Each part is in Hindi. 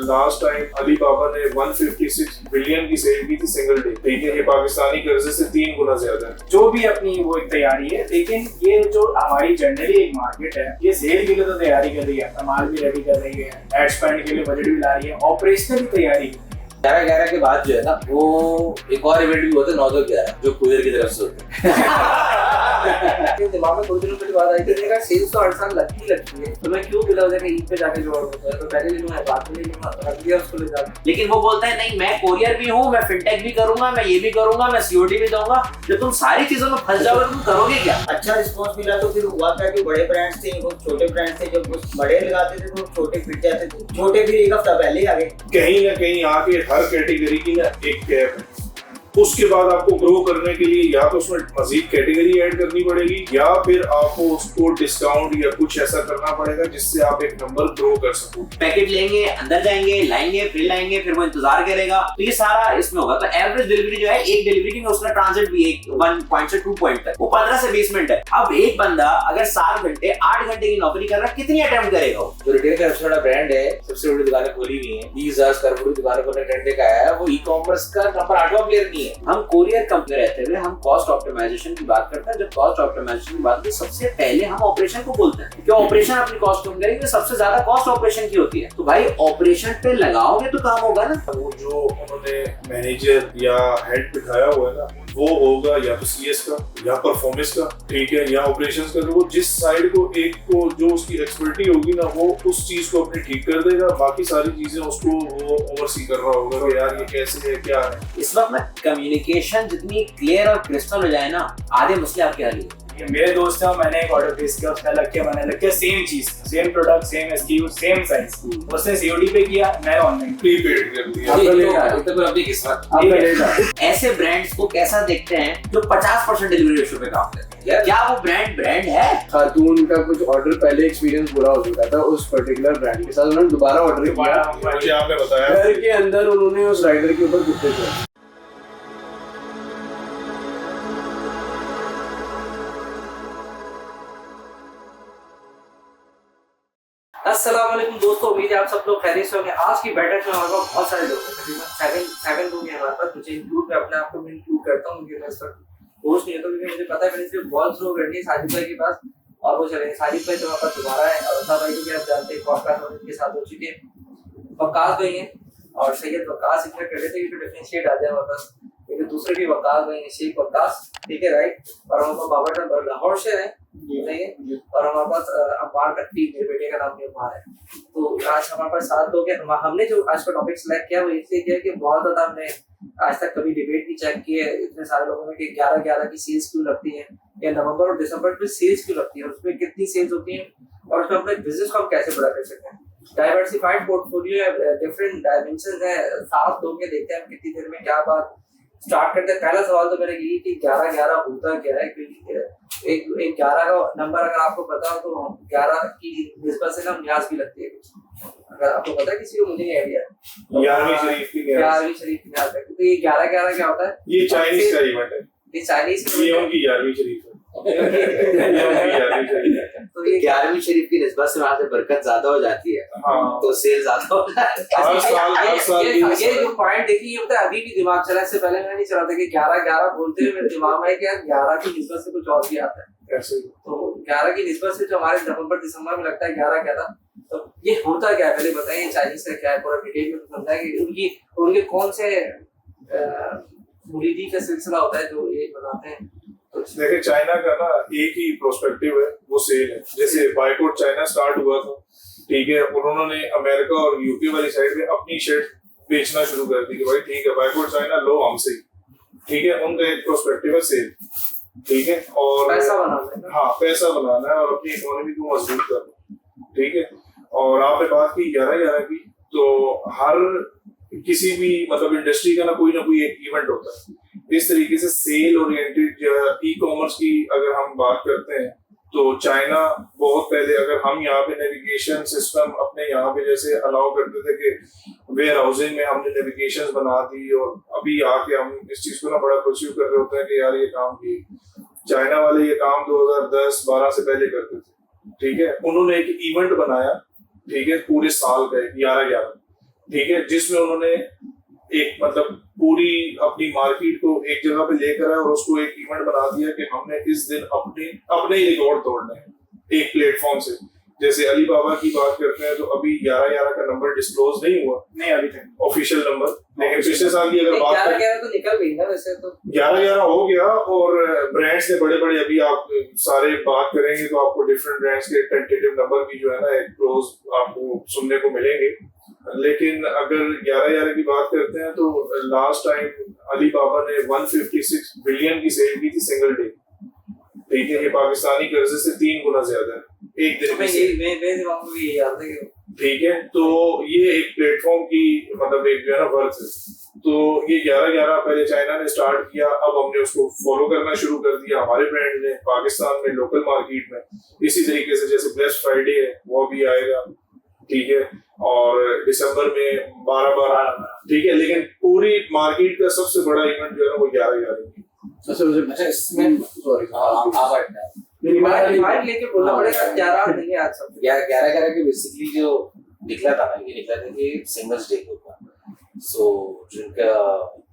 लास्ट टाइम अलीबाबा ने 156 बिलियन की सेल की थी सिंगल डे। ठीक है, ये पाकिस्तानी कर्जे से 3 गुना ज्यादा है। जो भी अपनी वो एक तैयारी है, लेकिन ये जो हमारी जनरली एक मार्केट है, ये सेल के लिए तो तैयारी कर रही है, अपना माल भी रेडी कर रही है, एड स्पेंड के लिए बजट भी ला रही है, ऑपरेशनल तैयारी। 11 के बाद जो है ना, वो एक और इवेंट भी होता है 9-11 जो कुरियर की तरफ से होता है। दिमाग में थोड़ी दिनों की बात आई थी, मेरा सेल्स तो हर साल लगती है, तो मैं क्यों बिला हो जाए ईद पे जाके जो ऑर्डर होता है तो पहले दिन मैं बात नहीं लूंगा तो अगले उसको ले जाऊंगा। लेकिन वो बोलता है नहीं, मैं कोरियर भी हूँ, मैं फिनटेक भी करूंगा, मैं ये भी करूंगा, मैं सीओडी भी दूंगा। जब तुम सारी चीजों में फंस जाओगे तो तुम करोगे क्या? अच्छा रिस्पॉन्स मिला तो फिर हुआ क्या कि बड़े ब्रांड्स थे, वो छोटे ब्रांड्स थे, जब बड़े लगाते थे तो छोटे फिट जाते थे, छोटे फिर एक हफ्ता पहले ही आ गए। कहीं ना कहीं आके हर कैटेगरी की ना एक कैप है। उसके बाद आपको ग्रो करने के लिए या तो उसमें मजीद कैटेगरी ऐड करनी पड़ेगी या फिर आपको उसको डिस्काउंट या कुछ ऐसा करना पड़ेगा जिससे आप एक नंबर ग्रो कर सको। पैकेट लेंगे, अंदर जाएंगे, लाएंगे, फिर लाएंगे, फिर वो इंतजार करेगा, तो ये सारा इसमें होगा। तो एवरेज डिलीवरी जो है, एक डिलीवरी की उसका ट्रांजिट भी 1 पॉइंट से 2 पॉइंट तक, वो 15 से 20 मिनट है। अब एक बंदा अगर 7 घंटे 8 घंटे की नौकरी कर रहा है, कितनी अटेम्प्ट करेगा? जो रिटेल का सबसे बड़ा ब्रांड है, सबसे बड़ी दुकानें खोली हुई है, 20,000 स्क्वायर फुट की दुकानों को ट्रेंड का है, वो ई कॉमर्स का नंबर 8वां प्लेयर नहीं है। हम कोरियर कंपनी रहते हुए हम कॉस्ट ऑप्टिमाइजेशन की बात करते हैं। जब कॉस्ट ऑप्टिमाइजेशन की बात की, सबसे पहले हम ऑपरेशन को बोलते हैं, क्योंकि ऑपरेशन अपनी कॉस्ट कम करेगी, सबसे ज्यादा कॉस्ट ऑपरेशन की होती है। तो भाई ऑपरेशन पे लगाओगे तो काम होगा ना। वो जो उन्होंने मैनेजर या हेड बिठाया हुआ है ना, वो होगा या तो सीएस का या परफॉर्मेंस का, ठीक है, या ऑपरेशंस का। वो जिस साइड को एक को जो उसकी एक्सपर्टी होगी ना, वो उस चीज को अपनी ठीक कर देगा, बाकी सारी चीजें उसको वो ओवरसी कर रहा होगा कि यार ये कैसे है, क्या है। इस वक्त में कम्युनिकेशन जितनी क्लियर और क्रिस्टल हो जाए ना, आधे मसले आपके हल हो। मेरे दोस्त है, मैंने एक ऑर्डर प्लेस किया, उसने अलग किया, मैंने अलग किया, सेम चीज, same product, same SQ, same size. उसने सीओडी पे किया, मैं ऑनलाइन प्रीपेड कर दिया। तो अपनी किस्मत। ऐसे ब्रांड्स को कैसा देखते हैं जो 50% डिलीवरी रेशियो पे काम करते हैं? क्या वो ब्रांड है? खातून का कुछ ऑर्डर पहले एक्सपीरियंस बुरा हो चुका था उस पर्टिकुलर ब्रांड के साथ, उन्होंने दोबारा ऑर्डर किया, मुझे आपने बताया घर के अंदर उन्होंने उस राइडर के ऊपर कुत्ते थे। अस्सलाम वालेकुम दोस्तों, उम्मीद है आप सब लोग खैरियत से होंगे। आज की बैठक में हमारे पास बहुत सारे लोग हैं, तकरीबन 7 लोग हैं हमारे पास। मुझे इंक्लूड, मैं अपने आप को इंक्लूड करता हूँ, मुझे इस वक्त होश नहीं होता, क्योंकि मुझे पता है मैंने सिर्फ बॉल थ्रो करनी है साजिद भाई के पास और वो चलेंगे। साजिद भाई तो हमारे पास दोबारा है, और अता भाई को भी आप जानते हैं, पॉडकास्ट उनके साथ हो चुके हैं। वकास भाई हैं और सैयद वकास इतना कर रहे थे कि डिफरेंशिएट आ जाए हमारे पास, क्योंकि दूसरे भी वकास भाई हैं, शेख वकास, ठीक है, राइट। और हमारे बाबा लाहौर से है, नहीं है, और हमारे पास अम्बार कट्टी, मेरे बेटे का नाम भी अम्बार है। तो आज हमारे पास 7 लोग हैं। हमने जो आज का टॉपिक सिलेक्ट किया वो इसलिए किया कि बहुत ज्यादा हमने आज तक कभी डिबेट नहीं चेक की है इतने सारे लोगों में कि 11-11 की सेल्स क्यों लगती है, या नवंबर और दिसंबर में सेल्स क्यों लगती है, उसमें कितनी सेल्स होती है, और उसमें अपने बिजनेस को हम कैसे बड़ा कर सकते हैं। डाइवर्सिफाइड पोर्टफोलियो है, डिफरेंट डायमेंशन है, 7 लोग हैं, देखते हैं हम कितनी देर में क्या बात स्टार्ट करते हैं। पहला सवाल तो मेरा यही कि 11-11 होता क्या है, क्योंकि एक 11 का नंबर अगर आपको पता हो तो 11 की निस्बत से ना न्याज भी लगती है कुछ, अगर आपको पता है किसी को, मुझे नहीं आइडिया। 11वीं शरीफ की न्याज लगती है। तो ये 11-11 क्या होता है? ये चाइनीज का इवेंट है, ये चाइनीज ये उनकी 11वीं शरीफ है। तो ये 11वीं शरीफ की निस्बत से वहाँ से बरकत ज्यादा हो जाती है, तो सेल ज्यादा हो जाता है। ये जो पॉइंट देखिए, ये पता है अभी भी दिमाग चला, इससे पहले मैं नहीं चला था कि 11-11 बोलते हुए मेरे दिमाग में क्या 11 की निस्बत से कुछ और भी आता है। तो 11 की निस्बत से जो हमारे नवंबर दिसंबर में लगता है 11-11, तो ये होता क्या है पहले बताइए, चाइनीज का क्या है, पूरा डिटेल में समझा है कि उनके कौन से मुरीदी का सिलसिला होता है जो ये बनाते हैं। देखिए, चाइना का ना एक ही प्रोस्पेक्टिव है, वो सेल है। जैसे बाइकआउट चाइना स्टार्ट हुआ था, ठीक है, उन्होंने अमेरिका और यूके वाली साइड में अपनी शेयर बेचना शुरू कर दी कि भाई ठीक है, बाइकआउट चाइना लो हमसे, ठीक है, उनका एक प्रोस्पेक्टिव है सेल, ठीक है, और पैसा बनाना है। हाँ, पैसा बनाना है और अपनी इकोनॉमी को मजबूत करना, ठीक है। और आपने बात की 11-11 की, तो हर किसी भी मतलब इंडस्ट्री का ना कोई एक इवेंट होता है। इस तरीके से सेल ओरिएंटेड ई कॉमर्स की अगर हम बात करते हैं तो चाइना बहुत पहले, अगर हम यहाँ पे नेविगेशन सिस्टम अपने यहाँ पे जैसे अलाउ करते थे कि वेयर हाउसिंग में हमने नेविगेशन बना दी, और अभी आके हम इस चीज को ना बड़ा परस्यू कर रहे होते हैं कि यार ये काम की चाइना वाले ये काम 2010-12 से पहले करते थे, ठीक है। उन्होंने एक इवेंट बनाया, ठीक है, पूरे साल का 11-11, ठीक है, जिसमें उन्होंने एक मतलब पूरी अपनी मार्केट को एक जगह पे लेकर आए और उसको एक इवेंट बना दिया कि हमने इस दिन अपने ही रिकॉर्ड तोड़ने हैं एक प्लेटफॉर्म से। जैसे अलीबाबा की बात करते हैं तो अभी 11/11 का नंबर डिस्क्लोज नहीं हुआ, नहीं अभी तक ऑफिशियल नंबर, लेकिन पिछले साल की अगर बात करें 11/11 तो निकल गई ना वैसे तो। 11/11 हो गया और ब्रांड्स ने बड़े अभी आप सारे बात करेंगे तो आपको डिफरेंट ब्रांड्स के टेंटेटिव नंबर भी जो है ना एक क्लोज आपको सुनने को मिलेंगे। लेकिन अगर 11/11 की बात करते हैं तो लास्ट टाइम अलीबाबा ने 156 बिलियन की सेल की थी सिंगल डे, ठीक है, ये पाकिस्तानी कर्जे से 3 गुना ज्यादा है एक दिन में। ठीक है, तो ये एक प्लेटफॉर्म की मतलब एक जो है ना वर्थ है। तो ये 11/11 पहले चाइना ने स्टार्ट किया, अब हमने उसको फॉलो करना शुरू कर दिया हमारे ब्रांड ने पाकिस्तान में लोकल मार्केट में। इसी तरीके से जैसे ब्लेस्ड फ्राइडे है वो भी आएगा, ठीक है, और दिसंबर में 12/12, ठीक है, लेकिन पूरी मार्केट का सबसे बड़ा इवेंट जो है ना वो 11/11 अच्छा इसमें सॉरी रिमाइंड लेके बोलना पड़ेगा 11 नहीं आज सब 11/11 के बेसिकली जो निकला था ना, ये निकला था कि सिंगल्स डे के ऊपर। सो जिनका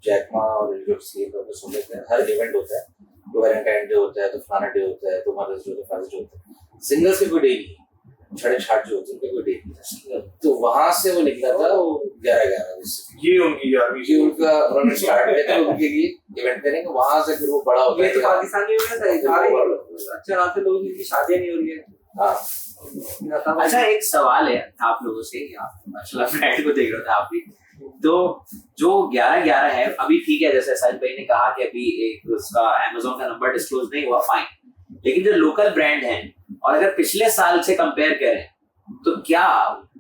जैकमा और सुन लेते हैं, हर इवेंट होता है, तो वैलेंटाइन डे होता है, तो फलाना डे होता है, तो मदर्स डे होता है, फादर्स डे होता है, सिंगल्स के कोई डे नहीं, छठे छाट जो होते हैं उनके कोई डे नहीं। तो वहां से वो निकला था वो 11/11 ये उनकी 11वीं ये उनका उन्होंने स्टार्ट किया था उनके लिए इवेंट करेंगे, वहां से फिर वो बड़ा होता ये है। तो पाकिस्तानी में था अच्छा रात लोगों की शादियां नहीं हो रही है। हाँ अच्छा एक सवाल है आप लोगों से, आप माशाल्लाह फ्रेंड को देख रहे थे आप भी, तो जो 11/11 है अभी ठीक है, जैसे साहिल भाई ने कहा कि अभी एक उसका अमेज़न का नंबर डिस्क्लोज नहीं हुआ, फाइन, लेकिन जो लोकल ब्रांड हैं और अगर पिछले साल से कंपेयर करें तो क्या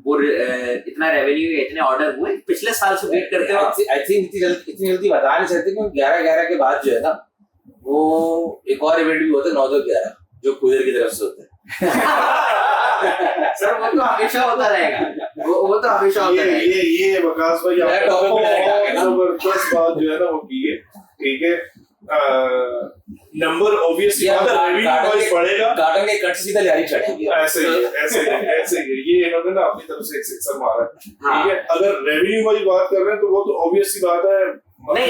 वो इतना रेवेन्यू या इतने ऑर्डर हुए पिछले साल से वेट करते हो? आई थिंक इतनी जल्दी बता नहीं सकते क्योंकि 11/11 के बाद जो है ना वो एक और इवेंट भी होता है 9/11 जो कुदर की तरफ से होता है। सर वो तो हमेशा होता रहेगा, वो तो हमेशा होता रहेगा। ये वकास भाई जबरदस्त बात जो है ना वो की है, ठीक है, नंबर ऑब्वियसली रेवेन्यू वाइज बढ़ेगा, कार्टन के कट सीधा जारी चढ़ेगी। ऐसे ही ये इन्होंने ना अपनी तरफ से एक सिक्सर मारा है, ठीक है। अगर रेवेन्यू वाइज बात कर रहे हैं तो वो तो ऑब्वियस सी बात है, नहीं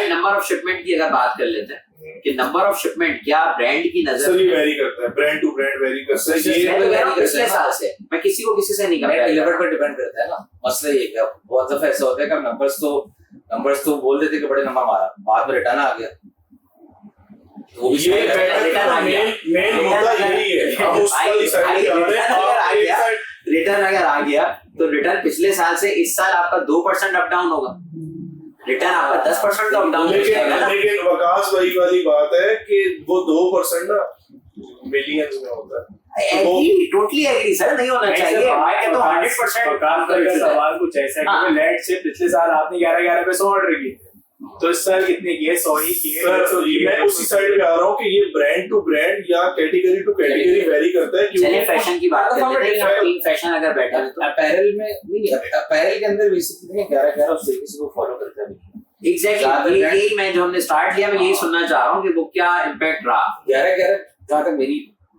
नंबर ऑफ शिपमेंट की अगर बात कर लेते हैं कि नंबर ऑफ शिपमेंट क्या ब्रांड की नजर में वेरी करता है, ब्रांड टू ब्रांड वेरी करता है। ये पिछले साल से मैं किसी को किसी से नहीं कर डिलीवर पर डिपेंड करता है ना, मसला ये है बहुत दफा ऐसा होता है कि नंबर्स तो बोल देते कि बड़े नंबर मारा, बाद में रिटर्न आ गया, वो भी मेन मुद्दा यही है। अब उस वाली साइड पे आ रहे हैं, रिटर्न अगर आ गया तो रिटर्न पिछले साल से इस साल आपका 2% अप डाउन होगा, रिटर्न आपका 10% अप डाउन। लेकिन वकास भाई वाली बात है कि वो 2% ना मिलियंस में होता है। टोटली एग्री सर, नहीं होना चाहिए। मैं तो 100% काम करके सवाल कुछ ऐसा है कि लेट से पिछले साल आपने 11/11 पे 100 ऑर्डर किए तो इस साल कितने किए? 100 ही किए। मैं उसी साइड पे आ रहा हूँ कि ये ब्रांड टू ब्रांड या कैटेगरी टू कैटेगरी वेरी करता है। चलिए फैशन की बात करते हैं, फैशन अगर बैठा है तो अपैरल में नहीं, अपैरल के अंदर बेसिकली 11/11 उस तरीके से वो फॉलो करता है। एग्जैक्टली यही मैं जो हमने स्टार्ट किया मैं यही सुनना चाह रहा हूँ कि वो क्या इम्पैक्ट रहा। 11/11 जहाँ तक मेरी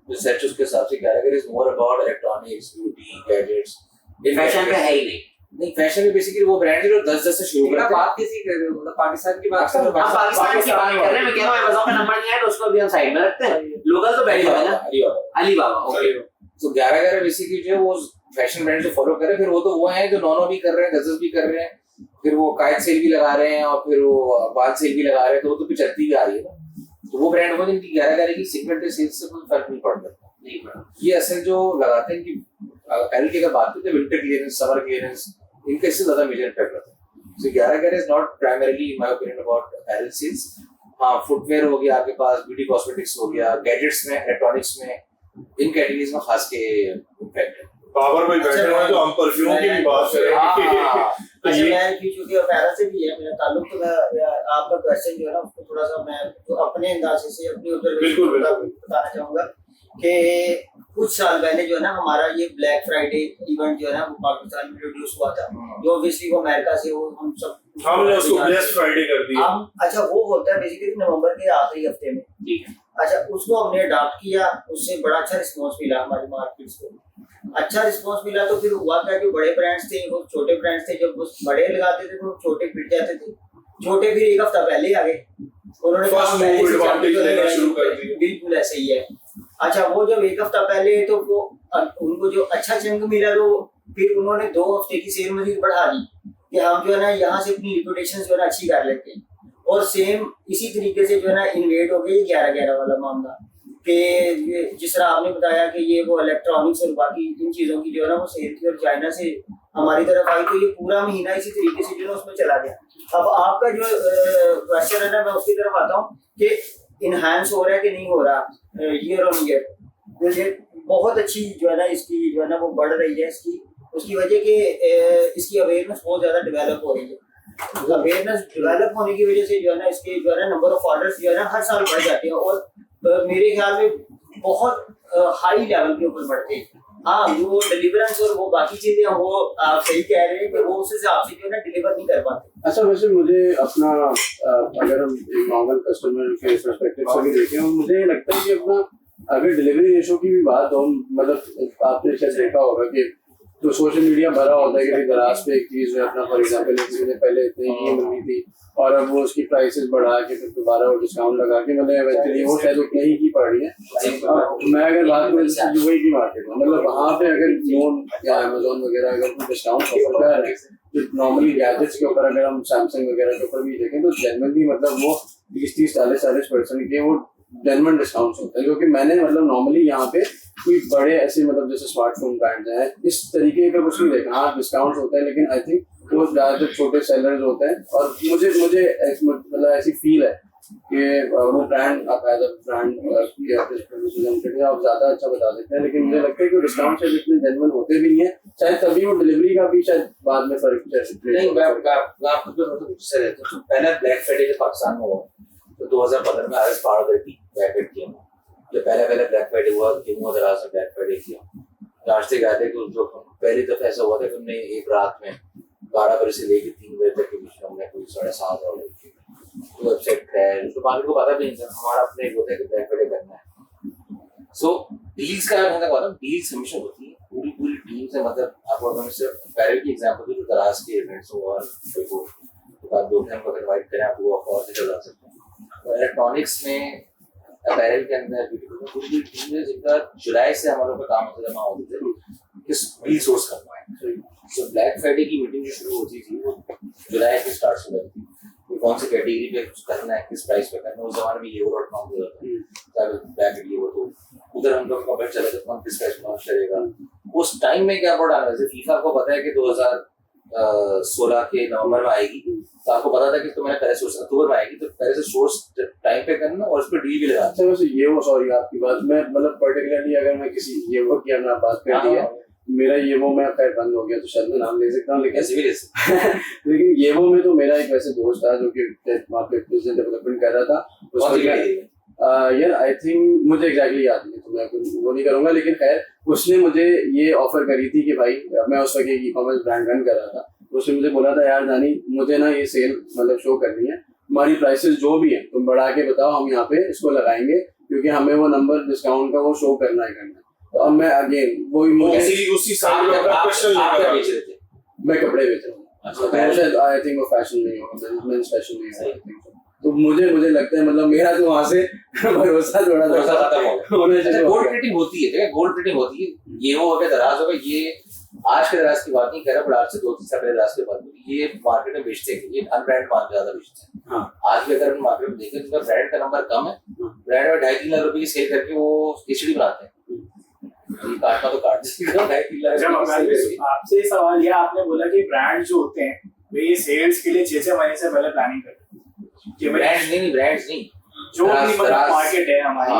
रिसर्च उसके हिसाब से 11/11 is more about electronics, beauty, gadgets. Fashion पे है ही नहीं फैशन में बेसिकली वो ब्रांड जो 10 से शुरू करते हैं। बात किसी कर रहे हो, मतलब पाकिस्तान की बात कर रहे हो? हम पाकिस्तान की बात कर रहे हैं, मैं कह रहा हूं अमेज़न का नंबर नहीं आया तो उसको भी हम साइड में रखते हैं, लोकल तो बैठ जाएगा ना। अलीबाबा ओके, तो 11/11 बेसिकली जो वो फैशन ब्रांड से फॉलो कर रहे हैं, फिर वो तो वो हैं जो नॉनो भी कर रहे हैं, गजस भी कर रहे हैं, फिर वो कायद सेल भी लगा रहे हैं और फिर वो बाल सेल भी लगा रहे हैं, तो वो तो फिर चलती भी आ रही है ना। तो वो ब्रांड वो जिनकी 11/11 की सेगमेंट सेल्स से कोई फर्क नहीं पड़ता। ये असल जो लगाते हैं कि पहले की अगर बात करते हैं विंटर क्लियरेंस, समर क्लियरेंस, इनका इससे ज्यादा मेजर इम्पैक्ट रहता है। So 11/11 is not primarily in my opinion about apparel sales. हाँ, फुटवेयर हो गया आपके पास, ब्यूटी कॉस्मेटिक्स हो गया, गैजेट्स में, इलेक्ट्रॉनिक्स में, इन कैटेगरीज में खास के इम्पैक्ट है। बाबर भाई बैठे हैं तो हम परफ्यूम की भी बात करेंगे। अच्छा मैं क्योंकि अपैरल से भी है मेरा ताल्लुक, तो मैं आपका क्वेश्चन जो है ना उसको थोड़ा सा मैं तो अपने अंदाजे से अपनी बिल्कुल बताना चाहूंगा कि कुछ साल पहले जो है ना हमारा ये ब्लैक फ्राइडे इवेंट जो है ना वो पाकिस्तान में इंट्रोड्यूस हुआ था, जो ऑब्वियसली वो अमेरिका से वो हमने उसको ब्लेस्ड फ्राइडे कर दिया। अच्छा वो होता है बेसिकली नवंबर के आखिरी हफ्ते में, ठीक है। अच्छा उसको हमने अडॉप्ट किया, उससे बड़ा अच्छा रिस्पॉन्स मिला हमारी मार्केट्स को। अच्छा रिस्पॉन्स मिला तो फिर हुआ क्या, जो बड़े ब्रांड्स थे वो छोटे ब्रांड्स थे, जब वो बड़े लगाते थे तो छोटे पिट जाते थे, छोटे फिर एक हफ्ता पहले आ गए, उन्होंने कहा First पहले mover से चालू advantage करें, लेना शुरू कर दिया। बिल्कुल ऐसे ही है। अच्छा वो जब एक हफ्ता पहले तो वो उनको जो अच्छा चंग मिला तो फिर उन्होंने 2 हफ्ते की सेल मजीद बढ़ा दी कि हम जो है ना यहाँ से अपनी रिपुटेशन जो है ना अच्छी कर लेते हैं। और सेम इसी तरीके से जो है ना इन्वेट हो गई 11-11 वाला मामला कि जिस तरह आपने बताया कि ये वो इलेक्ट्रॉनिक्स और बाकी इन चीज़ों की जो है ना वो सेल थी और चाइना से हमारी तरफ आई, तो ये पूरा महीना इसी तरीके से जो है उसमें चला गया। अब आपका जो क्वेश्चन है ना मैं उसकी तरफ आता हूँ कि इनहांस हो रहा है कि नहीं हो रहा ईयर ऑन ईयर, मुझे बहुत अच्छी जो है ना इसकी जो है ना वो बढ़ रही है इसकी, उसकी वजह कि इसकी अवेयरनेस बहुत ज़्यादा डेवलप हो रही है। अवेयरनेस डेवलप होने की वजह से जो है ना इसके जो है ना नंबर ऑफ ऑर्डर्स जो है ना हर साल बढ़ जाते हैं और मेरे ख्याल में बहुत हाई लेवल के ऊपर बढ़ते हैं। हाँ वो डिलीवरेंस और वो बाकी चीजें वो आप सही कह रहे हैं कि वो उस हिसाब से जो है ना डिलीवर नहीं कर पाते। अच्छा वैसे मुझे अपना अगर हम एक नॉर्मल कस्टमर के पर्सपेक्टिव से भी देखें, मुझे लगता है कि अपना अगर डिलीवरी रेशो की भी बात हो, मतलब आपने शायद देखा होगा कि तो सोशल मीडिया भरा होता है कि दराज पे एक चीज है अपना, फॉर एग्जाम्पल एक चीज पहले इतनी की मिल रही थी और अब वो उसकी प्राइसेस बढ़ा के फिर दोबारा वो डिस्काउंट लगा के मतलब इवेंचुअली वो शायद उतनी ही की पड़ रही है। अब मैं अगर बात करूँ दुबई की मार्केट में, मतलब वहाँ पे अगर नोन या अमेजोन वगैरह अगर कोई डिस्काउंट ऑफर कर रहे हैं जो नॉर्मली गैजेट्स के ऊपर अगर हम सैमसंग वगैरह के ऊपर भी देखें तो जनरली मतलब वो 30-40% के वो जेन्युइन डिस्काउंट्स होते हैं, जो कि मैंने मतलब नॉर्मली यहाँ पे कोई बड़े ऐसे मतलब जैसे स्मार्टफोन ब्रांड्स हैं इस तरीके का कुछ नहीं देखा। हाँ डिस्काउंट्स होते हैं लेकिन आई थिंक वो ज़्यादातर छोटे सेलर्स होते हैं और मुझे मतलब ऐसी फील है कि वो ब्रांड आप एज अ ब्रांड आप ज़्यादा अच्छा बता सकते हैं, लेकिन मुझे लगता है कि डिस्काउंट शायद इतने जेन्युइन होते भी नहीं है, शायद तभी वो डिलीवरी का भी शायद बाद में फर्क नहीं। मैं आपको तो गुस्से रहता हूँ। पहले ब्लैक फ्राइडे जब पाकिस्तान में हुआ तो 2015 में आरएस पावर करती बैकेट किया, जो पहले ब्लैक फ्राइडे हुआ गेहूं दराज से ब्लैक फ्राइडे किया। लास्ट तक आते कि जो पहली दफा ऐसा हुआ था कि हमने एक रात में 12 बजे से लेकर 3 बजे तक के बीच में हमने कोई 7.5 ऑर्डर किए। तो वेबसाइट क्रैश, तो मार्केट को पता भी नहीं था, हमारा अपने एक होता है कि ब्लैक फ्राइडे करना है। सो डील्स का मैं कहता हूँ डील्स हमेशा होती है पूरी टीम से, मतलब आपको अगर मैं पैरल की एग्जांपल दूं जो दराज के इवेंट्स हो और कोई आप 2 घंटे अगर इनवाइट करें आप वो और से चला सकते हैं। इलेक्ट्रॉनिक्स में अपैरल के अंदर पूरी टीम है जिनका जुलाई से हम लोग का काम होता जमा होते थे किस डील सोर्स करना है। सो ब्लैक फ्राइडे की मीटिंग जो शुरू होती थी वो जुलाई से स्टार्ट हो जाती थी, कौन सी कैटेगरी पे कुछ करना है, किस प्राइस पे करना है। उस जमाने में ये वो डॉट कॉम होता था ब्लैक ये वो, तो उधर हम लोग कमेंट चले थे कौन किस प्राइस पे लॉन्च करेगा। उस टाइम में क्या बोर्ड आना, जैसे फीफा को पता है कि 2016 के नवंबर में आएगी, तो आपको पता था कि तो मैंने पहले सोर्स अक्टूबर में आएगी, तो पहले से सोर्स टाइम पे करना और उस पर डील भी लगाना। अच्छा वैसे ये वो सॉरी आपकी बात मैं मतलब पर्टिकुलरली अगर मैं किसी ये वो की अपना बात कर दी है, मेरा ये वो मैं खैर बंद हो गया तो शायद मैं नाम ले सकता हूँ, लेकिन लेकिन ये वो में तो मेरा एक वैसे दोस्त था जो कि वहाँ पे बिजनेस डेवलपमेंट कर रहा था यार आई थिंक मुझे एग्जैक्टली याद नहीं, तो मैं कुछ वो नहीं करूंगा, लेकिन खैर उसने मुझे ये ऑफर करी थी कि भाई मैं उस वक्त एक ई-कॉमर्स ब्रांड रन कर रहा था, उसने मुझे बोला था यार दानी मुझे ना ये सेल मतलब शो करनी है, हमारी प्राइसेस जो भी है तुम बढ़ा के बताओ, हम यहाँ पे इसको लगाएंगे क्योंकि हमें वो नंबर डिस्काउंट का वो शो करना ही करना है। तो अब मैं अगेन वही उसी साल में अपना क्वेश्चन लेकर बेच रहे थे, मैं कपड़े बेच रहा हूँ। अच्छा आई थिंक वो फैशन नहीं होगा, मेंस फैशन नहीं होगा, तो मुझे लगता है मतलब मेरा तो वहाँ से भरोसा थोड़ा सा खत्म हो गया। गोल्ड प्लेटिंग होती है, गोल्ड प्लेटिंग होती है, ये हो गया दराज हो गया, ये आज के दराज की बात नहीं कर रहा, पर आज से 2-3 साल पहले दराज की बात नहीं, ये मार्केट में बेचते हैं, ये अनब्रांड माल ज्यादा बेचते हैं। हाँ। आज भी अगर मार्केट में देखें तो ब्रांड का नंबर कम है, ब्रांड में 2.5-3 लाख रुपए की सेल करके वो एचडी बनाते हैं, काटना तो काट देगा 2.5-3 लाख। आपसे सवाल यह आपने बोला कि ब्रांड जो होते हैं वे ये सेल्स के लिए 6 महीने से पहले प्लानिंग करते हैं। ब्रांड्स नहीं जो भी मतलब मार्केट है हमारी,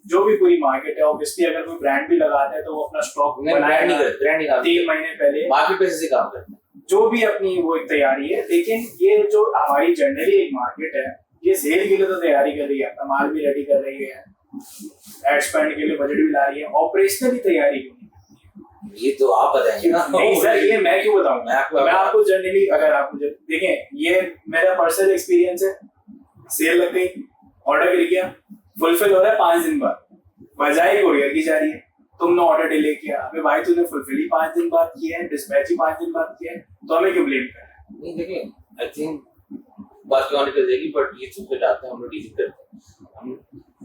जो भी पूरी मार्केट है, ऑब्वियसली अगर कोई ब्रांड भी लगाता है तो वो अपना स्टॉक बनाएगा 3 महीने पहले, मार्केट प्लेस से काम करते हैं, जो भी अपनी वो एक तैयारी है। लेकिन ये जो हमारी जनरली एक मार्केट है ये सेल के लिए तो तैयारी कर रही है, अपना माल भी रेडी कर रही है, एड स्पेंड के लिए बजट भी ला रही है, ऑपरेशनली तैयारी क्यों नहीं? ये तो आप बताएंगे ना। नहीं सर, ये मैं क्यों बताऊं, मैं आपको जनरली अगर आप मुझे देखें, ये मेरा पर्सनल एक्सपीरियंस है, सेल लग गई, ऑर्डर कर गया, फुलफिल हो रहा है 5 दिन बाद, बजाय कोरियर की जा रही है, तुमने ऑर्डर डिले किया, अबे भाई तूने फुलफिल ही 5 दिन बाद किया है, डिस्पैच ही 5 दिन बाद किया है, तो हमें क्यों ब्लेम कर रहा है? नहीं देखिए, आई थिंक बात क्यों कर देगी, बट ये चीजें डालते हैं हम लोग डीलिंग करते हैं। हम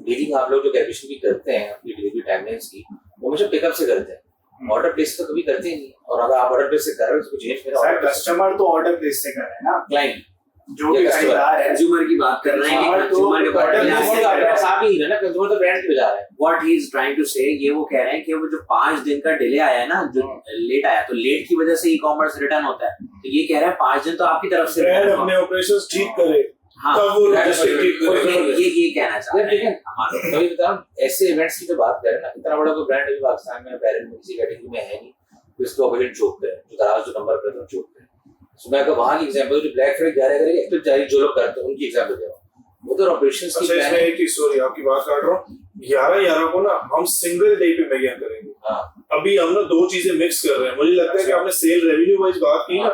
डीलिंग आप लोग जो कैलकुलेशन भी करते हैं अपनी डिलीवरी टाइमलाइंस की, वो हमेशा पिकअप से करते हैं, ऑर्डर प्लेस तो कभी करते ही नहीं। और अगर आप ऑर्डर प्लेस से कर रहे हो तो चेंज मेरा सर कस्टमर तो ऑर्डर प्लेस से कर रहे हैं ना, क्लाइंट जो भी खरीदार है कंज्यूमर की बात कर रहे हैं कि कंज्यूमर के बारे में कंज्यूमर तो ब्रांड पे जा रहा है। What he is trying to say, ये वो कह रहे हैं कि वो जो 5 दिन का डिले आया है ना, जो लेट आया, तो लेट की वजह से ई कॉमर्स रिटर्न होता है, तो ये कह रहे हैं 5 दिन तो आपकी तरफ से ब्रांड अपने ऑपरेशंस ठीक करे, हाँ, तब वो logistic ठीक करे। ये कहना चाह रहे हैं। मैं भी बता रहा हूँ, ऐसे इवेंट्स की तो बात करें ना, इतना बड़ा कोई ब्रांड अभी पाकिस्तान में पैरेंट में किसी कैटेगरी में है नहीं, तो इसको ऑपोजिट चोक करे, जो दराज जो नंबर करते हैं चोक करे। सो मैं अगर वहाँ की एग्जांपल जो ब्लैक फ्राइडे 11 करेंगे, एक तो जारी जो लोग करते हैं उनकी एग्जांपल दे रहा हूँ, वो तो ऑपरेशंस की अच्छा, इसमें एक ही सॉरी आपकी बात काट रहा हूँ, 11/11 को ना हम सिंगल डे पे मेगा करेंगे। हाँ, अभी हम ना 2 चीजें मिक्स कर रहे हैं। मुझे लगता है कि आपने सेल रेवेन्यू वाइज बात की ना,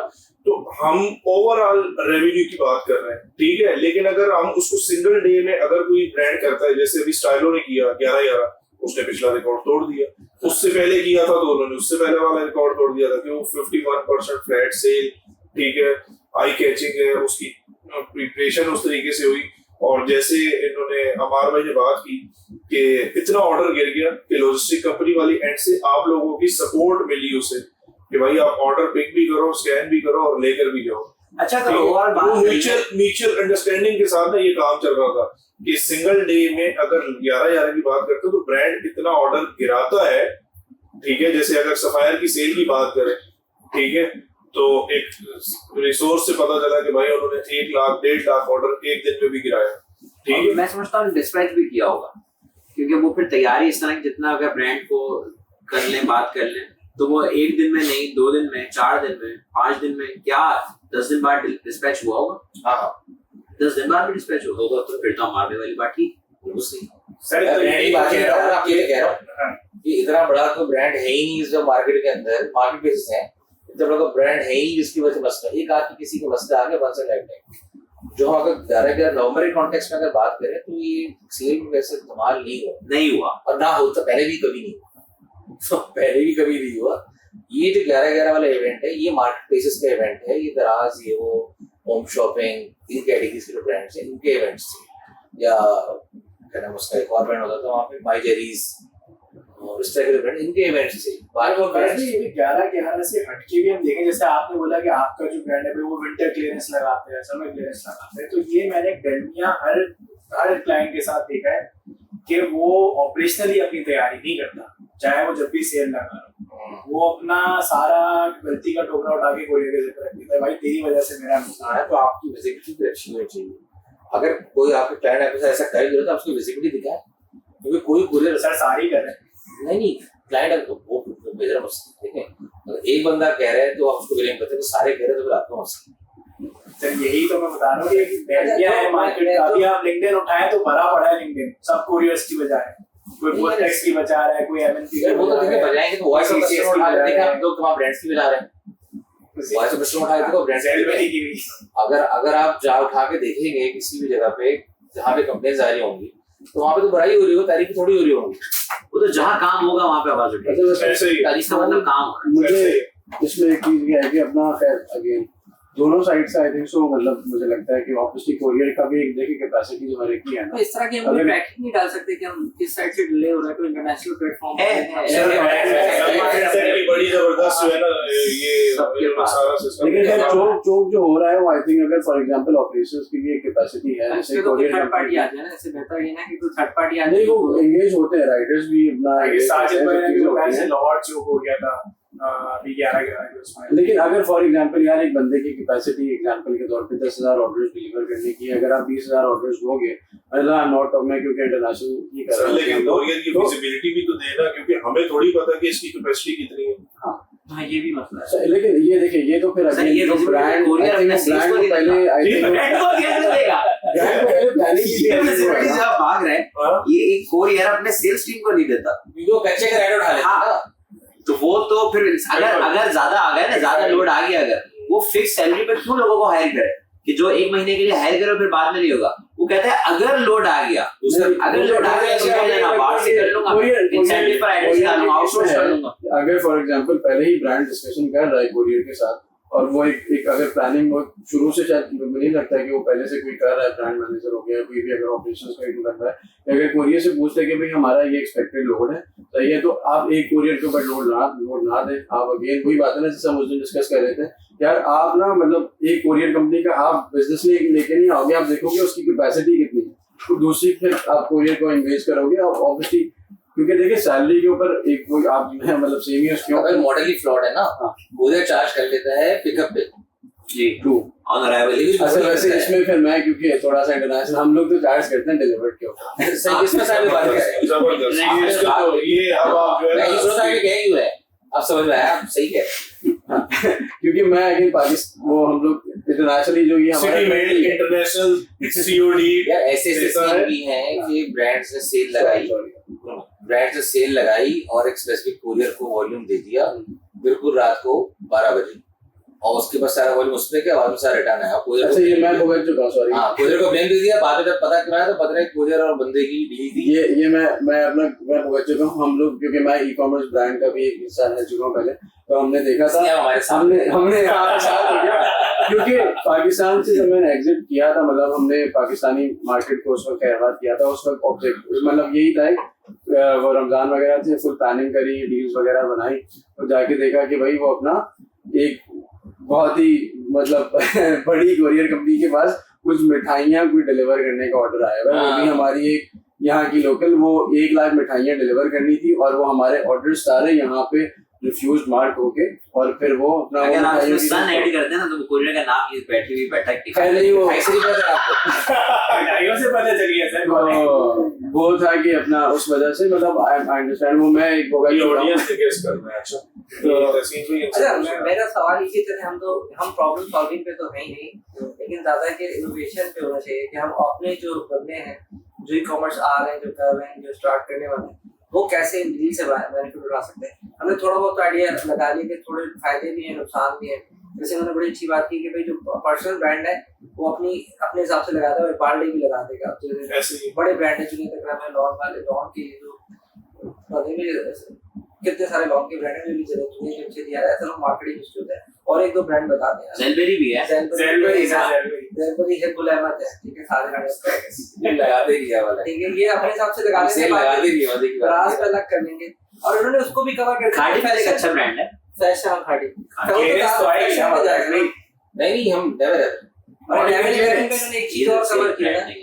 तो हम ओवरऑल रेवेन्यू की बात कर रहे हैं, ठीक है। लेकिन अगर हम उसको सिंगल डे में अगर कोई ब्रांड करता है, जैसे अभी स्टाइलो ने किया 11/11, उसने पिछला रिकॉर्ड तोड़ दिया, उससे पहले किया था तो उन्होंने उससे पहले वाला रिकॉर्ड तोड़ दिया था कि वो 51% फ्लैट सेल, ठीक है, आई कैचिंग है, उसकी प्रिपरेशन उस तरीके से हुई। और जैसे इन्होंने अमार भाई ने बात की कि इतना ऑर्डर गिर गया कि लॉजिस्टिक कंपनी वाली एंड से आप लोगों की सपोर्ट मिली उसे कि भाई आप ऑर्डर पिक भी करो, स्कैन भी करो और लेकर भी जाओ। अच्छा, तो और बात म्यूचुअल अंडरस्टैंडिंग के साथ ना ये काम चल रहा था कि सिंगल डे में अगर 11/11 की बात करते हो तो ब्रांड इतना ऑर्डर गिराता है, ठीक है। जैसे अगर सफायर की सेल की बात करें, ठीक है, तो एक रिसोर्स से पता चला कि भाई उन्होंने 1 लाख 1.5 लाख ऑर्डर एक दिन में भी गिराया, ठीक है। मैं समझता हूँ डिस्पैच भी किया होगा, क्योंकि वो फिर तैयारी इस तरह की, जितना अगर ब्रांड को कर लें, बात कर लें, तो वो 1 दिन में नहीं, 2 दिन में, 4 दिन में, 5 दिन में, क्या 10 दिन बाद डिस्पैच हुआ होगा। हाँ, 10 दिन बाद भी डिस्पैच होगा, तो फिर तो मारने वाली बात ठीक बिल्कुल सही। सर तो यही बात है, आप ये कह रहा हूँ कि इतना बड़ा कोई ब्रांड है ही नहीं इस मार्केट के अंदर, मार्केट बेसिस है, इतना बड़ा ब्रांड है ही जिसकी वजह से मसला एक आदमी किसी का मसला आ गया, वन साइड लाइफ जो अगर 11/11 नवंबर के कॉन्टेक्स्ट में अगर बात करें तो ये सेल में वैसे कमाल नहीं हुआ और ना होता पहले भी कभी नहीं हुआ, तो पहले भी कभी नहीं हुआ। ये जो 11/11 वाला इवेंट है, ये मार्केट प्लेसेस का इवेंट है, ये दराज, ये वो होम शॉपिंग, इन कैटेगरीज के जो ब्रांड्स हैं इनके इवेंट्स थे। या क्या नाम उसका एक और ब्रांड होता था वहाँ पे, माई जेरीज और इस तरह के ब्रांड, इनके इवेंट्स थे। बाकी ब्रांड्स भी 11/11 से हटके भी हम देखें, जैसे आपने बोला कि आपका जो ब्रांड है वो विंटर क्लियरेंस लगाते हैं, समर क्लियरेंस लगाते हैं, तो ये मैंने डेलमिया हर क्लाइंट के साथ देखा है कि वो ऑपरेशनली अपनी तैयारी नहीं करता, चाहे वो जब भी सेल लगा वो अपना सारा गलती का टोकरा उठा के कोरियर के ऊपर रख देता है, भाई तेरी वजह से मेरा नुकसान है। तो आपकी विजिबिलिटी भी अच्छी होनी चाहिए। अगर कोई आपके क्लाइंट आपके साथ ऐसा कर रहा है तो आपकी विजिबिलिटी दिखाए, क्योंकि कोई कुरियर सर सारी कर रहे हैं, नहीं क्लाइंट वो बेहतर मसला देखें, अगर एक बंदा कह रहा है तो आप उसको ब्लेम करते हैं, तो सारे कह रहे हैं तो फिर आपका मसला। सर यही तो मैं बता रहा हूँ कि डेलमिया है मार्केट का, अभी आप लिंक्डइन उठाएं तो भरा पड़ा है लिंक्डइन, सब कोरियर्स की बजाय कोई पोस्टेक्स की बचा रहा है, कोई एमएनपी की, वो तो देखिए बजाएंगे तो वॉइस ऑफ कस्टमर उठा के देखा आप लोग तुम्हारे ब्रांड्स की बजा रहे हैं, वॉइस ऑफ कस्टमर उठा के देखो ब्रांड्स की भी। अगर आप जा उठा के देखेंगे किसी भी जगह पे जहाँ पे कंप्लेंट्स आ रही होंगी तो वहाँ पे तो बुराई हो रही हो, तारीफ थोड़ी हो रही होगी, वो तो जहाँ काम होगा वहाँ पे आवाज उठेगी, ऐसे ही तारीफ का मतलब काम होगा। मुझे इसमें एक चीज ये है कि अपना खैर अगेन दोनों साइड से आई थिंक सो, मतलब मुझे लगता है कि ऑब्वियसली कोरियर का भी एक देखिए कैपेसिटी जो हमारे की है ना, तो इस तरह की हम ट्रैकिंग नहीं डाल सकते कि हम किस साइड से डिले हो रहा है, कोई इंटरनेशनल प्लेटफॉर्म है बड़ी जबरदस्त जो है ना ये सारा सिस्टम। लेकिन खैर चोक जो हो रहा है वो आई थिंक अगर फॉर एग्जांपल ऑपरेशंस की भी एक कैपेसिटी है, जैसे कोरियर थर्ड पार्टी आ जाए ना, इससे बेहतर ये ना कि कोई थर्ड पार्टी आ नहीं, वो एंगेज होते हैं राइडर्स भी अपना साजिद भाई ने भी बताया लाहौर चोक हो गया था अभी 11/11 उसमें। लेकिन अगर फॉर एग्जांपल यार एक बंदे की कैपेसिटी एग्जांपल के तौर पे 10,000 ऑर्डर्स डिलीवर करने की, अगर आप 20,000 ऑर्डर्स दोगे, मतलब आई एम नॉट टॉकिंग मैं क्योंकि इंटरनेशनल की कर रहा हूं, लेकिन कोरियर की विजिबिलिटी भी तो देना, क्योंकि हमें थोड़ी पता कि इसकी कैपेसिटी कितनी है। हाँ ये भी मसला है। लेकिन ये देखिए ये तो फिर अगेन ये जो ब्रांड कोरियर अपने ब्रांड को पहले आई थिंक ब्रांड को कैसे देगा, ब्रांड को पहले प्लानिंग की ये विजिबिलिटी से आप भाग रहे हैं, ये एक कोरियर अपने सेल्स टीम को नहीं देता, जो कच्चे का राइड उठा लेता है ना, तो वो तो फिर अगर ज्यादा आ गया ना, ज्यादा लोड आ गया, अगर वो फिक्स सैलरी पे क्यों लोगों को हायर करे कि जो 1 महीने के लिए हायर करो फिर बाद में नहीं होगा। वो कहता है अगर लोड आ गया अगर लोड आ गया तो बोल देना बाहर से कर लूंगा, इंसेंटिव पर एडजस्ट कर लूंगा, आउटसोर्स कर लूंगा। अगर फॉर एग्जांपल पहले ही ब्रांड डिस्कशन कर रहा है कोरियर के साथ और वो एक अगर प्लानिंग वो शुरू से शायद मुझे नहीं लगता है कि वो पहले से कोई कर रहा है, ब्रांड मैनेजर हो गया कोई भी अगर ऑपरेशंस का एक कर रहा है, अगर कोरियर से पूछते हैं कि भाई हमारा ये एक्सपेक्टेड लोड है सही है, तो आप एक कोरियर के ऊपर लोड ना दें। आप अगेन वही बात है ना जैसे हम उस दिन डिस्कस कर रहे थे यार, आप ना मतलब एक कोरियर कंपनी का आप बिजनेस लेके नहीं आओगे, आप देखोगे उसकी कैपेसिटी कितनी है, तो दूसरी फिर आप कोरियर को एंगेज करोगे ऑब्वियसली, क्योंकि देखिए सैलरी के ऊपर एक कोई आप मतलब सेम ही उसके अगर मॉडल ही फ्लॉड है ना, कोरियर चार्ज कर लेता है पिकअप पे जी ट्रू ऑन अराइवल। अच्छा वैसे इसमें फिर मैं क्योंकि थोड़ा सा इंटरनेशनल हम लोग तो चार्ज करते हैं डिलीवर्ड के ऊपर। सही इसमें साहब बात कर रहे हैं जबरदस्त ये अब आप जो है मैं सोच रहा कि क्या ही हुआ है, आप समझ में आया, आप सही कह रहे हैं। क्योंकि मैं अगेन पाकिस्तान वो हम लोग इंटरनेशनली जो ये सिटी मेड इंटरनेशनल सीओडी यार ऐसे सीन भी हैं कि ब्रांड्स ने सेल लगाई और एक स्पेसिफिक कोरियर को वॉल्यूम दे दिया बिल्कुल रात को 12 बजे और उसके बाद सारा वॉल्यूम उसमें क्या बाद में सारा रिटर्न आया कोरियर। अच्छा ये मैं भुगत चुका हूं, सॉरी। हां कोरियर को ब्लेम दे दिया, बाद में जब पता चला तो पता नहीं कोरियर और बंदे की डील थी। ये मैं अपना मैं भुगत चुका हूं। हम लोग क्योंकि मैं ई-कॉमर्स ब्रांड का भी एक हिस्सा रह चुका हूं पहले, तो हमने देखा था हमारे सामने हमने साथ हो गया क्योंकि पाकिस्तान से जब मैंने एग्जिट किया था, मतलब हमने पाकिस्तानी मार्केट को उस वक्त कहवात किया था, उस वक्त ऑब्जेक्ट मतलब यही था वो रमजान वगैरह से फुल प्लानिंग करी, डील्स वगैरह बनाई, तो जाके देखा कि भाई वो अपना एक बहुत ही मतलब बड़ी कोरियर कंपनी के पास कुछ मिठाइयाँ कोई डिलीवर करने का ऑर्डर आया हुआ है। अभी हमारी एक यहाँ की लोकल वो 1 लाख मिठाइयाँ डिलीवर करनी थी और वो हमारे ऑर्डर सारे यहाँ पे रिफ्यूज मार्क होके और फिर वो अपना अगर आप इसमें सन ऐड करते हैं ना तो कोरियर का नाम ये बैठी हुई बैठक की खैर नहीं वो ऐसे ही पता है आपको मिठाइयों से पता चली है सर। वो था कि अपना उस वजह से मतलब आई अंडरस्टैंड वो मैं एक होगा ये ऑडियंस के गेस करना है। अच्छा तो तस्वीर भी अच्छा मेरा सवाल इसी तरह हम प्रॉब्लम सॉल्विंग पे तो है ही नहीं, लेकिन ज्यादा के इनोवेशन पे होना चाहिए कि हम अपने जो बंदे हैं जो ई कॉमर्स आ रहे हैं जो कर रहे हैं जो स्टार्ट करने वाले हैं वो कैसे इन डील से बेनिफिट उठा सकते हैं। हमने थोड़ा बहुत आइडिया लगा लिया कि थोड़े फायदे भी हैं नुकसान भी हैं। जैसे उन्होंने बड़ी अच्छी बात की कि भाई जो पर्सनल ब्रांड है वो अपने हिसाब से लगाता है, पार्ले भी लगा देगा। तो बड़े ब्रांड है जिन्हें तक मैं लॉन वाले लॉन के जो कितने सारे लॉन के ब्रांड है जो जरूरत नहीं है जिनसे दिया जाता है मार्केटिंग इंस्टीट्यूट है। और एक दो ब्रांड बताते हैं, जेलबेरी भी है, जेलबेरी है, गुल अहमद है, ठीक है सारे ब्रांड लगाते ही है वाला, ठीक है ये अपने हिसाब से लगा सेल लगाते ही है देखिए रास पे अलग कर लेंगे। और उन्होंने उसको भी कवर कर खाड़ी का एक अच्छा ब्रांड है फैशन खाड़ी नहीं हम नेवर और 11 में एक चीज और कवर किया है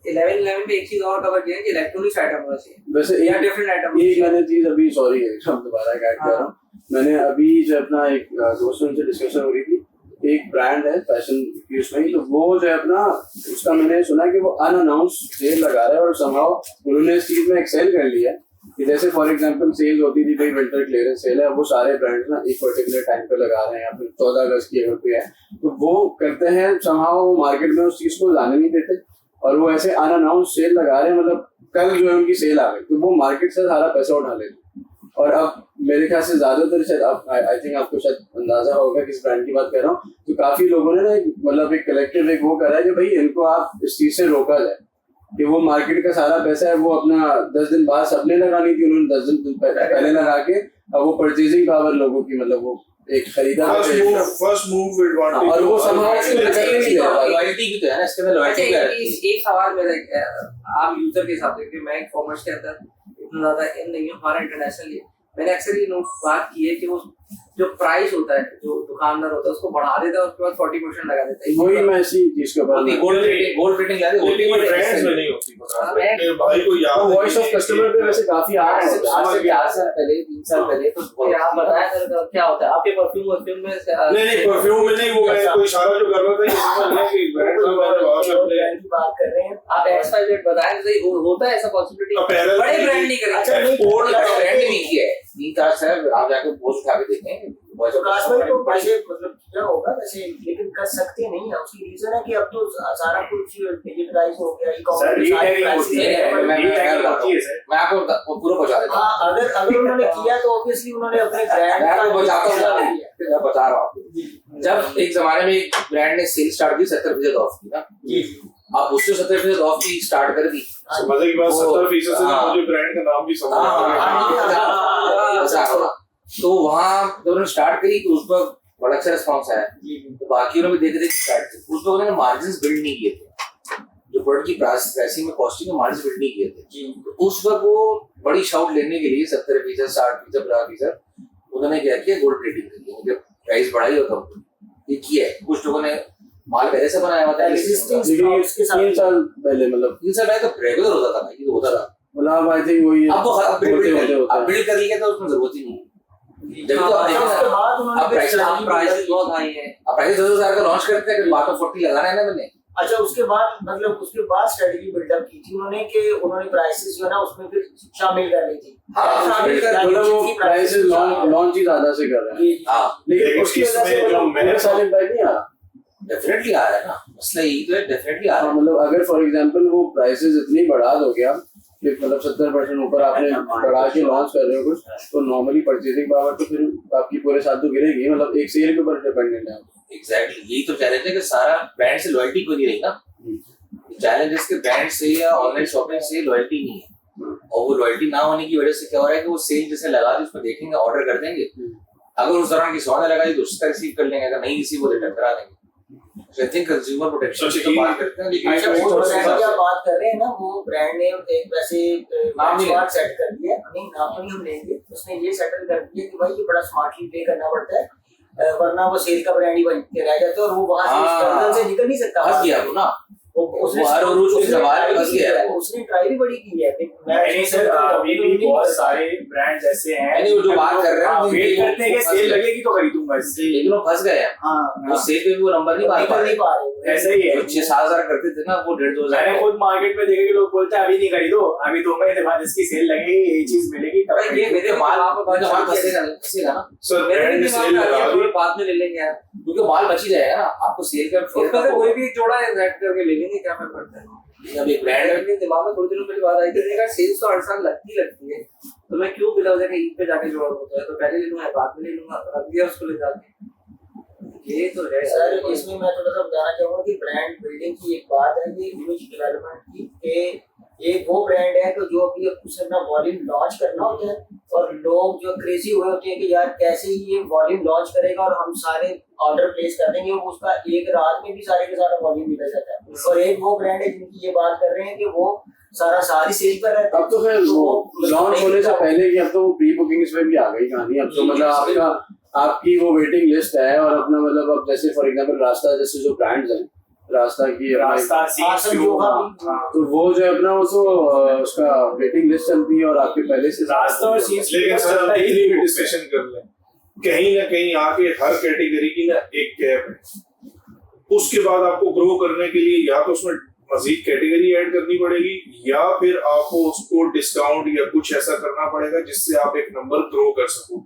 11 में एक चीज और कवर किया है कि इलेक्ट्रॉनिक्स आइटम होना चाहिए वैसे या डिफरेंट आइटम। एक मैंने चीज अभी सॉरी हम दोबारा गाइड कर रहा हूँ, मैंने अभी जो अपना एक दोस्तों से डिस्कशन हो रही थी, एक ब्रांड है फैशन की उसमें ही, तो वो जो है अपना उसका मैंने सुना कि वो अनअनाउंस सेल लगा रहा है और समहाउ उन्होंने इस चीज में एक्सेल कर लिया है कि जैसे फॉर एग्जांपल सेल होती थी भाई विंटर क्लियरेंस सेल है, वो सारे ब्रांड्स ना एक पर्टिकुलर टाइम पे लगा रहे हैं या फिर 14 अगस्त की अगर कोई है तो वो करते हैं समहाउ वो मार्केट में उस चीज को जाने नहीं देते और वो ऐसे अनअनाउंस सेल लगा रहे हैं, मतलब कल जो है उनकी सेल आ गई तो वो मार्केट से सारा पैसा उठा लेते। और अब मेरे ख्याल से ज्यादातर शायद आई थिंक आपको शायद अंदाजा होगा किस ब्रांड की बात कर रहा हूँ, तो काफी लोगों ने ना मतलब एक कलेक्टिव एक वो करा है कि भाई इनको आप इस चीज से रोका जाए कि वो मार्केट का सारा पैसा है वो अपना 10 दिन बाद सबने लगानी थी, उन्होंने 10 दिन पहले लगा के अब वो परचेजिंग पावर लोगों की मतलब वो एक खरीदा फर्स्ट मूव एडवांटेज और वो समाज लॉयल्टी भी तो है ना, इसके अंदर लॉयल्टी का एक सवाल मेरा आम यूजर के हिसाब से कि मैं कॉमर्स के अंदर इतना ज्यादा इन नहीं हूँ, हमारा इंटरनेशनल मैंने अक्सर ये नोट बात की है कि वो जो प्राइस होता है जो दुकानदार होता है उसको बढ़ा देता है उसके बाद 40% लगा देता है। वही मैं इसी चीज के ऊपर गोल्ड रेटिंग याद है ट्रेंड्स में नहीं होती मेरे भाई को याद है वॉइस ऑफ कस्टमर पे वैसे काफी आ रहा है आज से 4 साल पहले 3 साल पहले तो आप बताया सर क्या होता है आपके परफ्यूम में नहीं परफ्यूम में नहीं, वो मैं कोई इशारा जो कर रहा था ये समझ लिया कि ब्रांड की बात कर रहे हैं आप XYZ बताएं सही होता है ऐसा पॉसिबिलिटी बड़े ब्रांड नहीं करेंगे एक्सपोर्ट ब्रांड भी किया है तीन कास्ट है, आप जाके पोस्ट उठा के देखें तो काश भाई तो वैसे मतलब क्या होगा वैसे, लेकिन कर सकते नहीं है। उसकी रीजन है कि अब तो सारा कुछ डिजिटलाइज हो गया, सर रीटैगिंग होती है, रीटैगिंग होती है सर। मैं आपको पूरा पहुंचा देता हूँ। हाँ, अगर उन्होंने किया तो ऑब्वियसली उन्होंने अपने ब्रांड मैं आपको बता रहा हूँ, जब एक जमाने में एक ब्रांड ने सेल स्टार्ट की 70% ऑफ की ना, आप उससे 70% ऑफ की स्टार्ट कर दी। मजे की बात 70% से मुझे ब्रांड का नाम भी समझ आ गया। तो वहाँ जब उन्होंने स्टार्ट करी तो उस पर बड़ा अच्छा रिस्पॉन्स आया, तो बाकी उन्होंने देख स्टार्ट की। उस पर उन्होंने मार्जिन बिल्ड नहीं किए थे, जो प्रोडक्ट की प्राइसिंग में कॉस्टिंग में मार्जिन बिल्ड नहीं किए थे। तो उस वक्त वो बड़ी शाउट लेने के लिए 70%, 60%, 50% उन्होंने क्या किया, गोल्ड प्लेटिंग करी, उनके प्राइस बढ़ाई और कंपनी ये किया है। कुछ लोगों ने माल पहले से बनाया हुआ था, 3 साल पहले, मतलब 3 साल पहले तो रेगुलर होता था, ये होता था। मतलब आई थिंक वही अब बिल्ड कर लिया तो उसमें जरूरत ही नहीं है। जब तो आप उसके बाद उन्होंने प्राइसेस बहुत हाई है। अब प्राइस 10,000 का लॉन्च करते हैं, बाद में 40 लगाना है ना मैंने। अच्छा, उसके बाद मतलब उसके बाद स्ट्रेटजी बिल्डअप की थी उन्होंने कि उन्होंने प्राइसेस जो है ना उसमें फिर शामिल कर ली थी। मतलब वो प्राइसेस लॉन्च ही ज्यादा से कर रहे हैं। हाँ, लेकिन उसकी वजह से मेरे साल इम्पैक्ट नहीं आ डेफिनेटली आ रहा है ना, मसला यही तो है, डेफिनेटली आ रहा है। मतलब अगर फॉर एग्जांपल वो प्राइसेस इतनी बढ़ा दोगे आप कि मतलब 70% ऊपर आपने बढ़ा के लॉन्च कर रहे हो कुछ, तो नॉर्मली परचेजिंग पावर तो फिर आपकी पूरे साल तो गिरेगी, मतलब एक सेल के ऊपर डिपेंडेंट है। एग्जैक्टली, यही तो चैलेंज है कि सारा ब्रांड से लॉयल्टी कोई नहीं रही ना। चैलेंज है इसके ब्रांड से या ऑनलाइन शॉपिंग से लॉयल्टी नहीं है, और वो लॉयल्टी ना होने की वजह से क्या हो रहा है कि वो सेल जैसे लगा दी, उसमें देखेंगे, ऑर्डर कर देंगे, अगर उस दौरान किसी और ने लगाई तो उसका रिसीव कर लेंगे, अगर नहीं रिसीव हो तो रिटर्न करा देंगे। आई थिंक कंज्यूमर प्रोटेक्शन की तो बात करते हैं, लेकिन वो ब्रांड क्या बात कर रहे हैं ना, वो ब्रांड ने एक वैसे बेंचमार्क सेट कर दिया, नहीं नाम तो नहीं हम लेंगे, उसने ये सेटल कर दिया कि भाई ये बड़ा स्मार्टली प्ले करना पड़ता है, वरना वो सेल का ब्रांड ही बन के रह जाता है और वो वहां से स्ट्रगल से निकल नहीं सकता। फंस गया वो ना, उसने ट्राई भी बड़ी की है। नहीं सर, अभी भी बहुत सारे ब्रांड ऐसे हैं जो बात कर रहे हैं वेट करते हैं कि सेल लगेगी तो खरीदूंगा इससे, लेकिन वो फंस गए हैं। वो सेल पे भी वो नंबर नहीं पा रहे। ऐसा ही है, 6-7 हजार करते थे ना, वो 1,500-2,000। मैंने खुद मार्केट में देखे कि लोग बोलते हैं अभी नहीं खरीदो, अभी 2 महीने बाद इसकी सेल लगेगी, ये चीज मिलेगी, तब ये मेरे माल फंसेगा ना सर ब्रांड ने सेल लगा दी, बाद में ले लेंगे यार, क्योंकि माल बच ही जाएगा ना, आपको सेल का उसमें से कोई भी जोड़ा एग्जैक्ट करके ले लेंगे, क्या फर्क पड़ता है। अब एक ब्रांड मेरे दिमाग में थोड़ी दिनों पहले बात आई थी, सेल्स तो हर साल लगती है, तो मैं क्यों बिना वजह के ईद पे जाके जोड़ा होता है, तो पहले ले लूंगा बाद में ले लूंगा, रख दिया उसको ले जाके। ये तो है सर, इसमें मैं थोड़ा सा बताना चाहूंगा कि ब्रांड बिल्डिंग की एक बात है, ये इमेज डेवलपमेंट की, कि एक वो ब्रांड है कि जो अभी उसे अपना वॉल्यूम लॉन्च करना होता है और लोग जो क्रेजी हुए होते हैं कि यार कैसे ही ये वॉल्यूम लॉन्च करेगा और हम सारे ऑर्डर प्लेस कर देंगे, वो उसका एक रात में भी सारे के सारा वॉल्यूम निकल जाता है। और एक वो ब्रांड है जिनकी ये बात कर रहे हैं कि वो सारा सारी सेल पर रहता है। अब तो फिर लॉन्च होने से पहले की अब तो प्री बुकिंग इसमें भी आ गई कहानी। अब तो मतलब आपकी वो वेटिंग लिस्ट है, और अपना मतलब अब जैसे फॉर एग्जांपल रास्ता जैसे जो ब्रांड्स हैं, रास्ता की तो वो जो अपना वो तो उसका वेटिंग लिस्ट चलती है और आपके पहले से रास्ता और सीट्स। लेकिन सर इतनी भी डिस्कशन कर लें, कहीं ना कहीं आके हर कैटेगरी की ना एक कैप है, उसके बाद आपको ग्रो करने के लिए या तो उसमें मजीद कैटेगरी ऐड करनी पड़ेगी या फिर आपको उसको डिस्काउंट या कुछ ऐसा करना पड़ेगा जिससे आप एक नंबर ग्रो कर सको।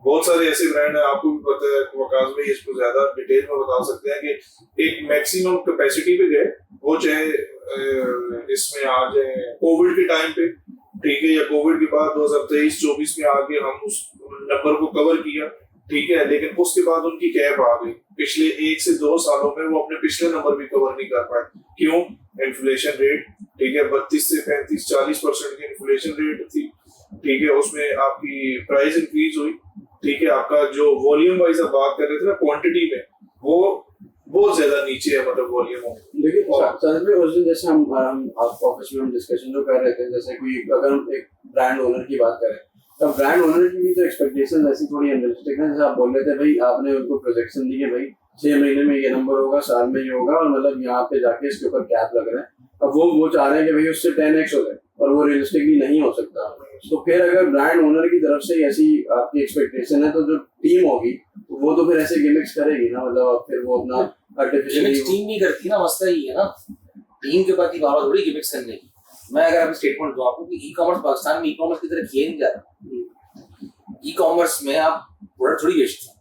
बहुत सारे ऐसे ब्रांड हैं, आपको भी पता है, वकास भाई इसको ज्यादा डिटेल में बता सकते हैं कि एक मैक्सिमम कैपेसिटी पे गए, वो चाहे इसमें आ जाए कोविड के टाइम पे, ठीक है, या कोविड के बाद 2023-24 में आके हम उस नंबर को कवर किया, ठीक है, लेकिन उसके बाद उनकी कैप आ गई। पिछले 1 से 2 सालों में वो अपने पिछले नंबर भी कवर नहीं कर पाए। क्यों? इन्फ्लेशन रेट, ठीक है, 32 से 35-40% की इन्फ्लेशन रेट थी, ठीक है, उसमें आपकी प्राइस इंक्रीज हुई, ठीक है, आपका जो वॉल्यूम वाइज आप बात कर रहे थे ना क्वांटिटी में, वो बहुत ज्यादा नीचे है, मतलब वॉल्यूम। लेकिन सर में उस दिन जैसे हम ऑफिस में हम डिस्कशन जो कर रहे थे, जैसे कोई अगर हम एक ब्रांड ओनर की बात करें, तो ब्रांड ओनर की भी तो एक्सपेक्टेशन ऐसी थोड़ी अनरियलिस्टिक है। जैसे आप बोल रहे थे भाई, आपने उनको प्रोजेक्शन दी है भाई 6 महीने में ये नंबर होगा, साल में ये होगा, और मतलब यहाँ पे जाके इसके ऊपर कैप लग रहा है। अब वो चाह रहे हैं कि भाई उससे 10x हो जाए, और वो रियलिस्टिकली नहीं हो सकता। तो फिर अगर ब्रांड ओनर की तरफ से ऐसी आपकी एक्सपेक्टेशन है, तो जो टीम होगी वो तो फिर ऐसे गिमिक्स करेगी ना, मतलब फिर वो अपना आर्टिफिशियल टीम नहीं करती ना, मसला ही है ना, टीम के पास बात थोड़ी गिमिक्स करने की। मैं अगर आपको स्टेटमेंट दूं आपको कि ई-कॉमर्स पाकिस्तान में ई-कॉमर्स की तरह किया नहीं जा रहा, ई कॉमर्स में आप प्रोडक्ट थोड़ी बेचते हैं,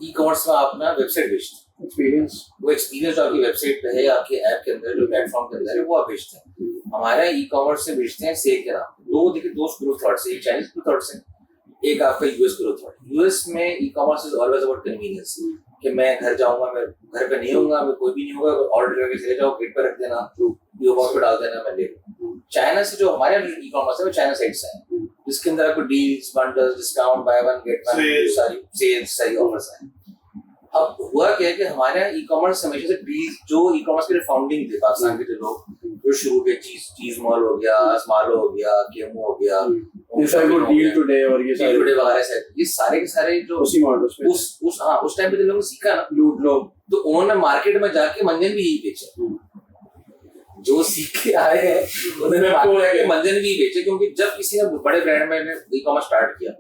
ई कॉमर्स में आप ना वेबसाइट बेचते हैं। एक्सपीरियंस, वो एक्सपीरियंस जो आपकी वेबसाइट पे है, आपके ऐप के अंदर, जो प्लेटफॉर्म के अंदर है, वो आप बेचते हैं। हमारा ई कॉमर्स से बेचते हैं सेल के नाम पे। दो देखिए, दो स्कूल ऑफ थॉट्स है, एक चाइनीज स्कूल ऑफ थॉट्स है, एक आपका US school of thought. US में e commerce is always about convenience, कि मैं घर जाऊंगा, मैं घर पे नहीं होऊंगा, मैं कोई भी नहीं होगा, ऑर्डर करके चले जाओ, गेट पर रख देना, यो बॉक्स पे डाल देना, मैं ले लूं। चाइना से जो हमारे ई कॉमर्स है वो चाइना साइड से है, जिसके अंदर आपको deals, bundles, discount, by one get one, सारी सेल्स, सारी ऑफर्स हैं। अब हुआ क्या है कि हमारे यहाँ ई कॉमर्स हमेशा से डील्स, जो ई कॉमर्स के फाउंडिंग थे पाकिस्तान के जो लोग, जो शुरू के चीज मॉल हो गया, स्मालो हो गया, केमो हो गया, डील टुडे और ये सारे वगैरह से, ये सारे के सारे जो उसी मॉडल पे उस टाइम पे जो लोगों ने सीखा ना, लूट लो, तो उन्होंने मार्केट में जाके मंजन भी यही बेचे। जो सीख के आए हैं उन्होंने मार्केट में जाके मंजन भी बेचे, क्योंकि जब किसी ने बड़े ब्रांड में ई कॉमर्स स्टार्ट किया,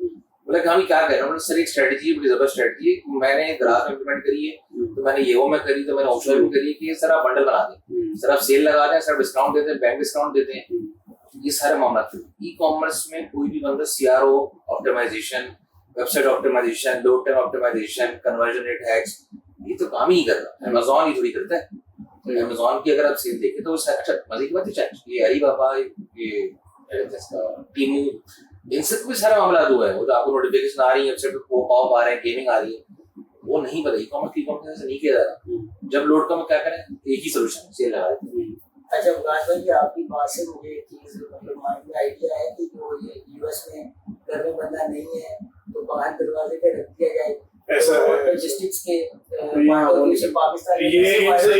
बोला कि हम क्या कर रहे हैं, सर एक स्ट्रेटजी, बड़ी जबरदस्त स्ट्रेटजी है, मैंने ग्राहक इंप्लीमेंट करी है, तो मैंने ये वो में करी, तो मैंने ऑप्शन में करी है कि सर आप बंडल बना दें, सर आप सेल लगा दें, सर डिस्काउंट देते हैं, बैंक डिस्काउंट देते हैं, ये सारे मामला थे। ई कॉमर्स में कोई भी बंदा CRO optimisation, website optimisation, load time optimisation, conversion rate hacks, ये तो काम ही कर रहा है। अमेज़न ही थोड़ी करता है। अमेज़न की अगर आप सेल देखें तो अच्छा मजे की बात है, ये अलीबाबा, ये टीमू, इनसे भी सारा मामला हुआ है। वो तो आपको नोटिफिकेशन आ रही है, वेबसाइट पे पॉप आ रहे हैं, गेमिंग आ रही है, वो नहीं पता। ई कॉमर्स ऐसा नहीं किया जा रहा। जब लोड का मैं क्या करें, एक ही सोल्यूशन सेल लगा देते हैं। अच्छा विकास भाई, आपकी बात से मुझे एक चीज मतलब माइंड में आइडिया है कि जो ये यूएस में घर में बंदा नहीं है तो बाहर दरवाजे पे रख दिया जाए, ऐसा है लॉजिस्टिक्स के पाकिस्तान ये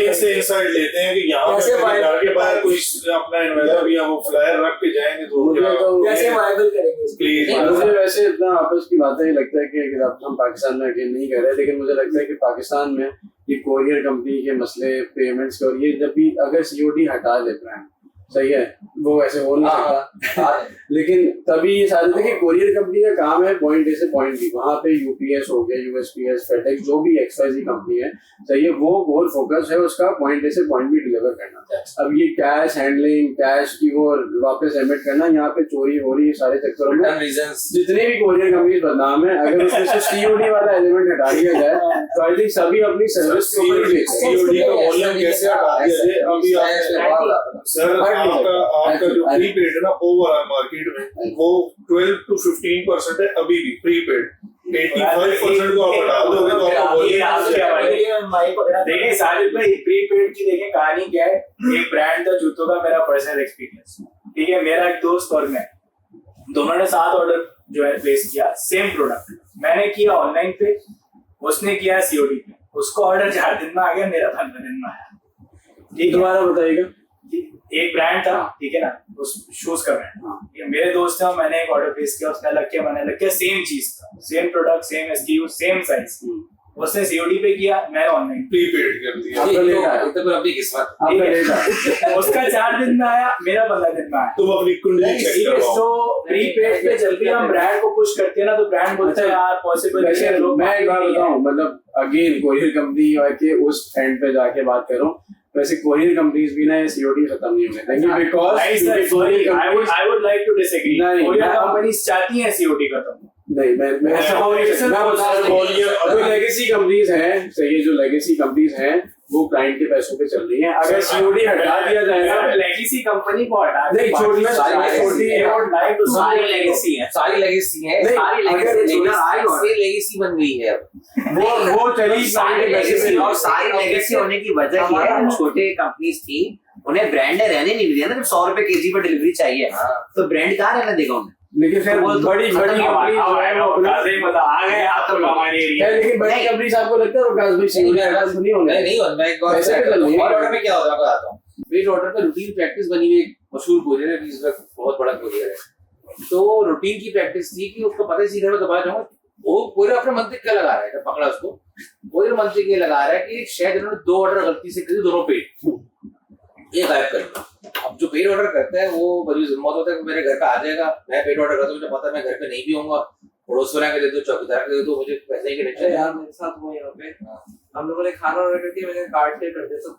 इनसे इंसाइट लेते हैं कि यहाँ पे घर के बाहर कोई अपना इन्वेंटर या वो फ्लायर रख के जाएंगे तो कैसे वायबल करेंगे प्लीज। मुझे वैसे इतना आपस की बातें लगता है कि अगर हम पाकिस्तान में अकेले नहीं कर रहे, लेकिन मुझे लगता है कि पाकिस्तान में ये कोरियर कंपनी के मसले, पेमेंट्स के, और ये जब भी अगर सीओडी हटा दे ब्रांड, सही है, वो ऐसे हो नहीं सकता, लेकिन तभी ये सारे देखिए कोरियर कंपनी का काम है पॉइंट ए से पॉइंट बी, वहाँ पे यूपीएस हो गया, यूएसपीएस, फेडेक्स, जो भी एक्सवाईजी कंपनी है, सही है, वो गोल फोकस है उसका पॉइंट ए से पॉइंट बी डिलीवर करना। अब ये कैश हैंडलिंग, कैश की वो वापस एमिट करना, यहाँ पे चोरी हो रही है, सारे चक्करों में जितने भी कोरियर कंपनी बदनाम है, अगर उसमें से सीओडी वाला एलिमेंट हटा दिया जाए तो आई थिंक सभी अपनी सर्विस के ऊपर ही सीओडी का वॉल्यूम कैसे हटा दिया जाए। अभी सर आपका जो प्रीपेड है ना ओवरऑल मार्केट में वो 12 to 15% है अभी भी प्रीपेड। 85% को आप हटा दोगे तो आपको देखिए साजिद भाई, प्रीपेड की देखें कहानी क्या है। एक ब्रांड था जूतों का, मेरा पर्सनल एक्सपीरियंस, ठीक है, मेरा एक दोस्त और मैं, दोनों ने 7 ऑर्डर जो है प्लेस किया, सेम प्रोडक्ट। मैंने किया ऑनलाइन पे, उसने किया सीओडी पे। उसको ऑर्डर 4 दिन में आ गया, मेरा 15 दिन में आया। ठीक, दोबारा बताइएगा। एक ब्रांड था, ठीक है ना, उस शूज का ब्रांड, मेरे दोस्त थे, मैंने एक ऑर्डर प्लेस किया, उसने अलग किया, मैंने अलग किया, सेम चीज था, same product, same SQ, same size. उसने सीओडी पे किया, मैंने ऑनलाइन प्रीपेड कर दिया। तो फिर अपनी किस्मत, उसका 4 दिन में आया, मेरा 15 दिन में आया। तुम अपनी कुंडली चेक करवाओ। तो प्रीपेड पे जब भी हम ब्रांड को पुश करते हैं ना, तो ब्रांड बोलता है यार पॉसिबल मैं एक बात बताऊं, मतलब अगेन कोरियर कंपनी के उस एंड पे जाके बात करूं, वैसे कोरियर कंपनीज भी ना सीओडी खत्म नहीं होने देंगे, because I would like to disagree. Courier companies चाहती हैं सीओडी खत्म। नहीं, मैं जो लेगेसी कंपनीज हैं, सही है, जो लेगेसी कंपनीज हैं वो क्लाइंट के पैसों पे चल रही हैं। अगर सीओडी हटा दिया जाए ना, लेगेसी कंपनी को हटा दे, नहीं छोटी सारी लेगेसी है, सारी लेगेसी है, सारी लेगेसी बन गई है। वो चली सारी लेगेसी, और सारी लेगेसी होने की वजह ये है, छोटे कंपनीज थी, उन्हें ब्रांड रहने नहीं दिया ना, 100 रुपए केजी पर डिलीवरी चाहिए, तो ब्रांड कहाँ रहने देगा उन्हें। लेकिन फिर बड़ी कंपनी लेकिन बड़ी कंपनी आपको लगता है विकास भाई सीओडी नहीं होने नहीं होने ऑर्डर में क्या होता है बताता हूँ। वेट ऑर्डर का रूटीन प्रैक्टिस बनी हुई, मशहूर कोरियर है, बहुत बड़ा कोरियर है। तो रूटीन की प्रैक्टिस थी कि उसको पता ही घर में दबा जाऊंगा, वो कोरियर अपने मंतिक क्या लगा रहा है, पकड़ा उसको, कोरियर मंतिक ये लगा रहा है कि शायद इन्होंने 2 ऑर्डर गलती से करे, दोनों पेड, ये गायब करेगा। अब जो पेड ऑर्डर करता है वो बड़ी जिम्मेदार होता है कि मेरे घर पे आ जाएगा, मैं पेड ऑर्डर करता हूँ, मुझे पता है मैं घर पे नहीं भी होऊंगा, पड़ोस वाले के दे दो, चौकीदार के दे दो, मुझे पैसे ही टेंशन है। यार मेरे साथ वो यहाँ पे हम लोगों ने खाना ऑर्डर करके मैंने कार्ड पे कर दिया, तो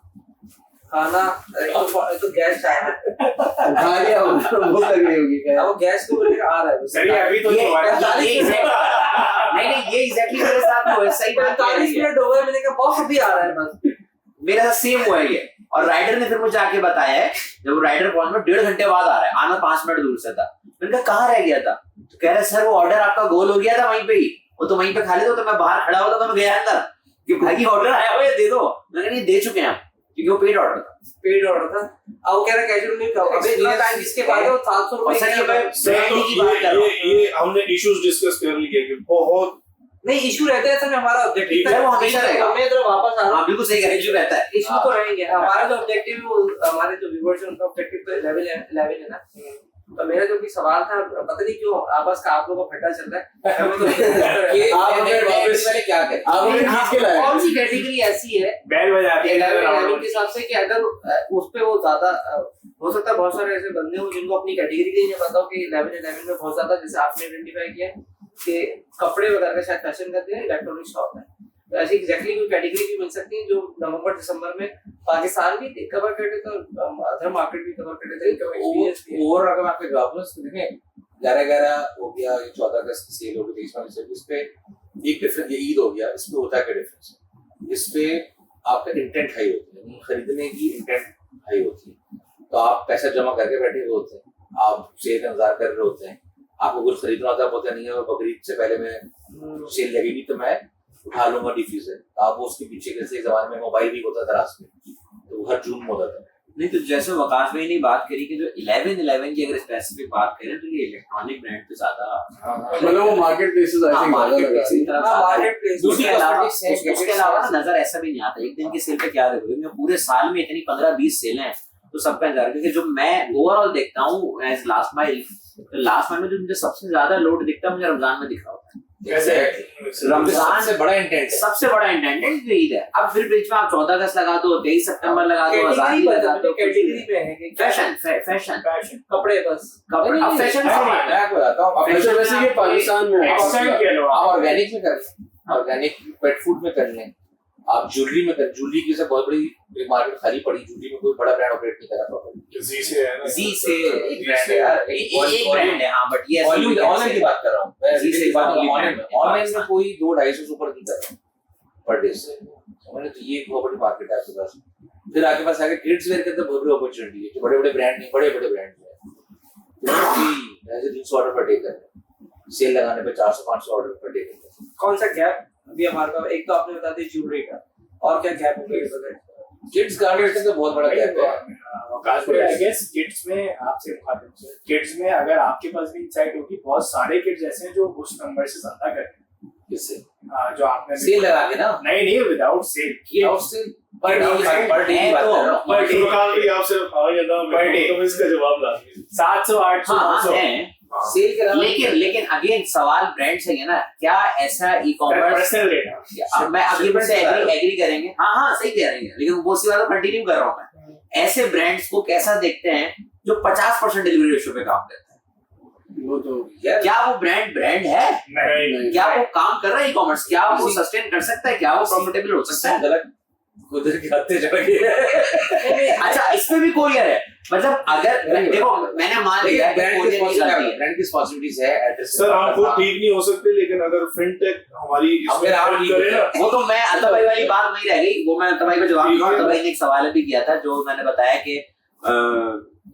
खाना तो गेस्ट आया खा लिया भूख लग रही होगी क्या? वो गेस्ट को लेकर आ रहा है सही अभी तो नहीं ये एग्जैक्टली मेरे साथ हुआ है, सही बात कह रही 45 है। मिनट हो गए, मैंने कहा बॉस अभी आ रहा है बस। मेरे साथ सेम हुआ है ये, और राइडर ने फिर मुझे आके बताया है जब वो राइडर पहुंच में 1.5 घंटे बाद आ रहा है, आना 5 मिनट दूर से था। मैंने कहा कहाँ रह गया था? तो कह रहा है सर वो ऑर्डर आपका गोल हो गया था वहीं पे ही, वो तो वहीं पे खा लेते, तो मैं बाहर खड़ा होता तो मैं गया अंदर कि भाई ऑर्डर आया हुआ है दे दो। मैंने नहीं दे चुके हैं आप, क्योंकि वो पेड ऑर्डर था। पेड ऑर्डर था। अब वो कह रहा है कैजुअल नहीं खाओ, अबे इतना टाइम इसके बाद वो 700 और रुपए सर ये मैं सर, ब्रांड की बात कर रहा हूँ। ये हमने इश्यूज डिस्कस कर लिए कि बहुत नहीं इशू रहते हैं सर, हमारा ऑब्जेक्टिव है वो हमेशा रहेगा। मैं इधर वापस आ रहा हाँ हूँ, बिल्कुल सही कह रहे, इशू रहता है। इशू तो रहेंगे। हमारा जो ऑब्जेक्टिव है वो हमारे जो व्यूअर्स हैं उनका ऑब्जेक्टिव तो लेवल है ना। तो मेरा जो भी सवाल था, पता नहीं क्यों आपस का आप लोगों का फटा चल रहा है ये आप मैंने अपने वापस मैंने क्या करें? आप उन्हें खींच के लाए। कौन सी कैटेगरी ऐसी है बैल बजाती है 11 के हिसाब से कि अगर उस पे वो ज्यादा हो सकता है बहुत सारे ऐसे बंदे हो जिनको अपनी कैटेगरी का ही नहीं पता हो कि 11 में बहुत ज्यादा, जैसे आपने आइडेंटिफाई किया कि कपड़े वगैरह का शायद फैशन करते हैं, इलेक्ट्रॉनिक्स का होता है, तो ऐसी एग्जैक्टली कोई कैटेगरी भी मिल सकती है जो नवंबर दिसंबर में पाकिस्तान भी कवर कर देता है, अदर मार्केट भी कवर कर देता है। और अगर मैं आपको जवाब दूं तो देखें 11/11 हो गया, ये 14 अगस्त की सेल हो गई, 23वां सेल, इस पे एक डिफरेंस, ये ईद हो गया, इस पे होता है क्या डिफरेंस? इस पे आपका इंटेंट हाई होता है, खरीदने की इंटेंट हाई होती है, तो आप पैसा जमा करके बैठे हुए होते हैं, आप सेल का इंतजार कर रहे होते हैं, आपको कुछ खरीदना होता है, पता नहीं है बकरीद से पहले मैं सेल लगेगी तो मैं उठा लूंगा डिफ्यूजर, आप वो उसके पीछे कैसे जमाने में मोबाइल भी होता था रास्ते में, तो हर जून में होता था। नहीं तो जैसे वकास भाई ने बात करी कि जो 11/11 की अगर स्पेसिफिक बात करें तो ये इलेक्ट्रॉनिक ब्रांड पे ज्यादा मतलब वो मार्केट प्लेसेस आई थिंक ज्यादा लगा रही है। मार्केट प्लेस उसके अलावा ना नजर ऐसा भी नहीं आता एक दिन की सेल पे क्या देखोगे, मैं पूरे साल में इतनी 15-20 सेलें हैं तो सबका इंतजार, क्योंकि जो मैं ओवरऑल देखता हूँ एज लास्ट माइल में जो मुझे सबसे ज्यादा लोड दिखता है मुझे रमजान में दिख रहा होता है। रमजान से बड़ा इंटेंट, सबसे बड़ा इंटेंट ईद है। अब फिर बीच में आप 14 अगस्त लगा दो, 23 सितंबर लगा दो, आजादी लगा दो, कैटेगरी में है कि फैशन कपड़े बस कपड़े अब फैशन से मैं आपको बताता हूँ, फैशन वैसे ये पाकिस्तान में है। आप ऑर्गेनिक में कर लें, ऑर्गेनिक पेट फूड में कर लें, आप ज्वेलरी में कर, ज्वेलरी की से बहुत बड़ी मार्केट खाली पड़ी, ज्वेलरी में कोई बड़ा ब्रांड ऑपरेट नहीं कर रहा प्रॉपर्ली। जी से है ना, जी से एक ब्रांड है यार, एक ब्रांड है। हाँ बट ये वॉल्यूम ऑनलाइन की बात कर रहा हूँ मैं, जी से बात only ऑनलाइन brand में, ऑनलाइन में कोई 200-250 से ऊपर नहीं कर रहा पर डे से, समझे? तो ये एक बहुत बड़ी मार्केट है आपके पास। फिर आपके पास आगे किड्स वेयर के अंदर बहुत बड़ी अपॉर्चुनिटी है, बड़े बड़े ब्रांड नहीं, बड़े बड़े ब्रांड है, ऐसे 300 ऑर्डर पर डे कर रहे हैं, सेल लगाने पे 400-500 ऑर्डर पर डे कर रहे हैं। कौन सा गैप अभी हमारे पास? एक तो आपने बता दिया ज्वेलरी का, और क्या गैप होगा? किड्स गारमेंट्स का तो बहुत बड़ा गैप है। आई गेस किड्स में आपसे मुखातिब से, किड्स में अगर आपके पास भी इंसाइट होगी, बहुत सारे किड्स ऐसे हैं जो उस नंबर से ज्यादा कर रहे हैं। किससे? जो आपने सेल लगा के ना, नहीं without sale, without sale per day की बात कर रहा हूँ, पर डे दुकान भी आपसे पर डे तो इसका जवाब ला दीजिए। 700 800 900 है सेल के अलावा लेकिन अगेन सवाल ब्रांड से है ना, क्या ऐसा ई कॉमर्स पर्सनल डेटा मैं अगली बार से एग्री करेंगे, हाँ सही कह रहे हैं, लेकिन वो उसी वाला कंटिन्यू कर रहा हूँ मैं। ऐसे ब्रांड्स को कैसा देखते हैं जो 50% डिलीवरी रेशियो पे काम करते हैं? वो तो क्या वो ब्रांड है? नहीं, क्या वो काम कर रहा है ई कॉमर्स? क्या वो सस्टेन कर सकता है? क्या वो प्रॉफिटेबल हो सकता है? गलत उधर के हत्ते चढ़ गए। अच्छा इसमें भी कोरियर है, मतलब अगर देखो मैंने मान लिया ब्रांड की रिस्पांसिबिलिटीज है, एड्रेस सर हम खुद ठीक नहीं हो सकते, लेकिन अगर फिनटेक हमारी इसमें help करे ना, वो तो मैं अता भाई वाली बात नहीं रह गई, वो मैं अता भाई को जवाब दूंगा। अता भाई ने एक सवाल भी किया था जो मैंने बताया कि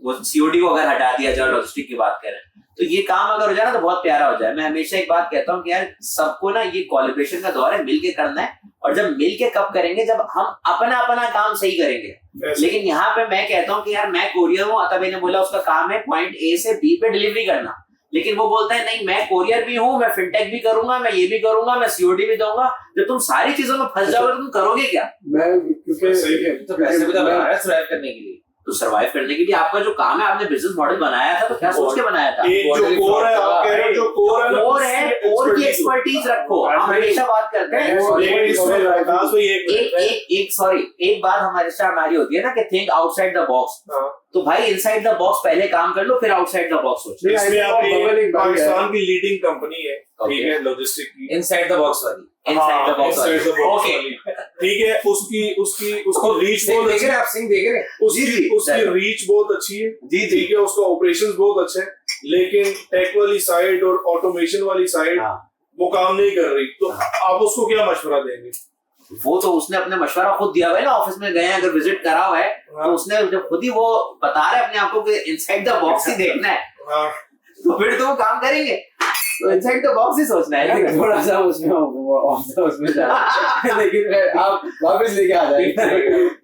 वो सीओडी को अगर हटा दिया जाए, लॉजिस्टिक की बात करें तो ये काम अगर हो जाए ना तो बहुत प्यारा हो जाए। मैं हमेशा एक बात कहता हूँ कि यार सबको ना ये कोलैबोरेशन का दौर है, मिलके करना है, और जब मिलके कब करेंगे जब हम अपना काम सही करेंगे। लेकिन यहाँ पे मैं कहता हूँ कि यार मैं कोरियर हूँ, अता भाई ने बोला उसका काम है पॉइंट ए से बी पे डिलीवरी करना, लेकिन वो बोलता है नहीं मैं कोरियर भी हूँ, मैं फिनटेक भी करूंगा, मैं ये भी करूंगा, मैं सीओडी भी दूंगा। जब तुम सारी चीजों में फंस जाओगे तो तुम करोगे क्या? मैं क्योंकि तो पैसे भी तो बना रहा है सर्वाइव करने के लिए, तो सरवाइव करने के लिए आपका जो काम है, आपने बिजनेस मॉडल बनाया था तो क्या सोच के बनाया था? जो कोर है, आप कह रहे हो जो कोर है, कोर है, कोर की एक्सपर्टीज रखो। हम हमेशा बात करते हैं लेकिन इसमें विकास भाई एक बात हमारे साथ हमारी होती है ना कि थिंक आउटसाइड द बॉक्स। तो भाई इनसाइड द बॉक्स पहले काम कर लो, फिर आउटसाइड द बॉक्स सोचो। नहीं, इसमें I think आपकी bubble एक बात है। पाकिस्तान की लीडिंग कंपनी है, ठीक Okay. है, लॉजिस्टिक की, इनसाइड द बॉक्स वाली। Inside the box inside the box okay, वाली, ठीक है, उसकी रीच देख बहुत देख अच्छी रहे है, हैं आप, सिंह देख रहे हैं? उसकी रीच बहुत अच्छी है, जी, ठीक है, उसका ऑपरेशंस बहुत अच्छा है, लेकिन टेक वाली साइड और ऑटोमेशन वाली साइड हाँ। वो काम नहीं कर रही, तो आप उसको क्या मशवरा देंगे? वो तो उसने अपने मशवरा खुद दिया हुआ है ना, ऑफिस में गए हैं, अगर विजिट करा हुआ है हाँ। तो उसने जब खुद ही वो बता रहे हैं अपने आप को कि इनसाइड द बॉक्स ही देखना है, हाँ, तो फिर तो वो काम करेंगे, तो इनसाइड द बॉक्स ही सोचना है लेकिन ना। थोड़ा सा उसमें उसमें जा लेकिन खैर आप वापस लेके आ जाएंगे।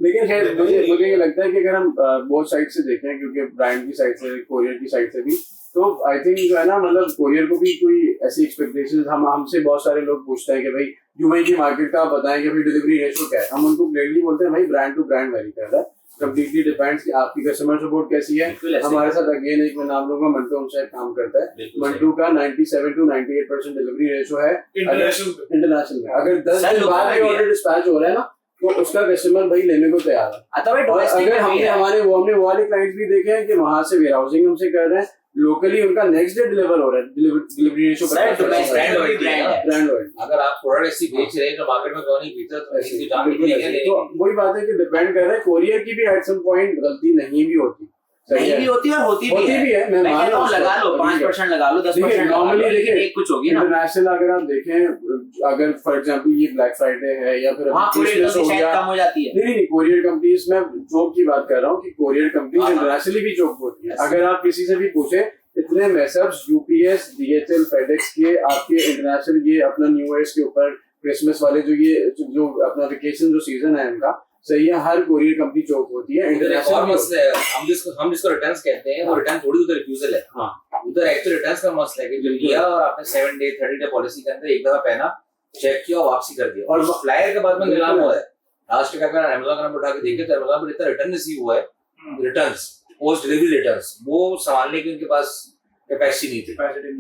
लेकिन खैर मुझे ये लगता है कि अगर हम बोथ साइड से देखें, क्योंकि ब्रांड की साइड से, कोरियर की साइड से भी, तो आई थिंक जो है ना, मतलब कोरियर को भी कोई ऐसी एक्सपेक्टेशंस, हमसे बहुत सारे लोग पूछते हैं कि भाई यूएई की मार्केट का आप बताएं कि भाई डिलीवरी रेशो क्या है। हम उनको क्लियरली बोलते हैं भाई ब्रांड टू ब्रांड वेरी करता है, कंप्लीटली डिपेंड्स कि आपकी कस्टमर सपोर्ट कैसी है। बिल्कुल ऐसे हमारे साथ अगेन एक मैं नाम लूंगा, मंटू हमसे काम करता है। बिल्कुल सही। मंटू का 97 to 98% डिलीवरी रेशो है इंटरनेशनल में। अगर 10 सर, दिन लोगों बाद में भी भी है। ऑर्डर डिस्पैच हो रहा है ना, तो उसका कस्टमर भाई लेने को तैयार है। आता भाई और डोमेस्टिक अगर में भी है। हमने वो वाले क्लाइंट्स भी देखे हैं कि वहां से वेयर हाउसिंग हमसे कर रहे हैं, लोकली उनका नेक्स्ट डे डिलीवर हो रहा है, delivery ratio sir, domestic brand में भी loyalty brand है। है। Brand loyalty. अगर आप प्रोडक्ट ऐसी बेच रहे हैं जो मार्केट में कोई नहीं बेचता, तो ऐसे किसी जान बिल्कुल नहीं ऐसे। है, तो वही बात है कि डिपेंड कर रहा है, कोरियर की भी एट सम पॉइंट गलती नहीं भी होती, सही नहीं है, भी होती और होती भी है। मैं मैं मान कहता रहा हूँ हूँ लगा लो, उसको, 5% लगा लो, 10% देखिए, लगा लो, normally लेकिन देखिए, एक कुछ होगी ना। इंटरनेशनल अगर आप देखें, अगर फॉर एग्जांपल ये ब्लैक फ्राइडे है या फिर वहाँ कोरियर क्रिसमस हो कंपनी शायद गया, कम हो जाती है। नहीं कोरियर कंपनीज में जोक की बात कर रहा हूँ कि कोरियर कंपनीज हाँ। इंटरनेशनली भी जोक होती है। अगर आप किसी से भी पूछे, इतने मैसअप्स यूपीएस, डीएचएल, फेडेक्स के आपके इंटरनेशनल ये अपना न्यू ईयर्स के ऊपर, क्रिसमस वाले जो अपना वेकेशन जो सीजन है इनका, सही है, हर कोरियर कंपनी चौक होती है। इधर एक और इंटरनेशनल मसला है, हम जिसको रिटर्न्स कहते हैं, वो रिटर्न थोड़ी उधर रिफ्यूजल है। हाँ। उधर एक्चुअली रिटर्न्स का मसला है कि जो लिया और आपने 7 डे 30 डे पॉलिसी के अंदर एक दफा पहना, चेक किया और वापसी कर दिया, और फ्लायर के बाद में नीलाम हुआ है। लास्ट का अगर अमेज़न का नंबर उठा के देखे तो अमेज़न पर इतना रिटर्न रिसीव हुआ है, रिटर्न्स पोस्ट डिलीवरी रिटर्न्स, वो संभालने की उनके पास कैपेसिटी नहीं थी।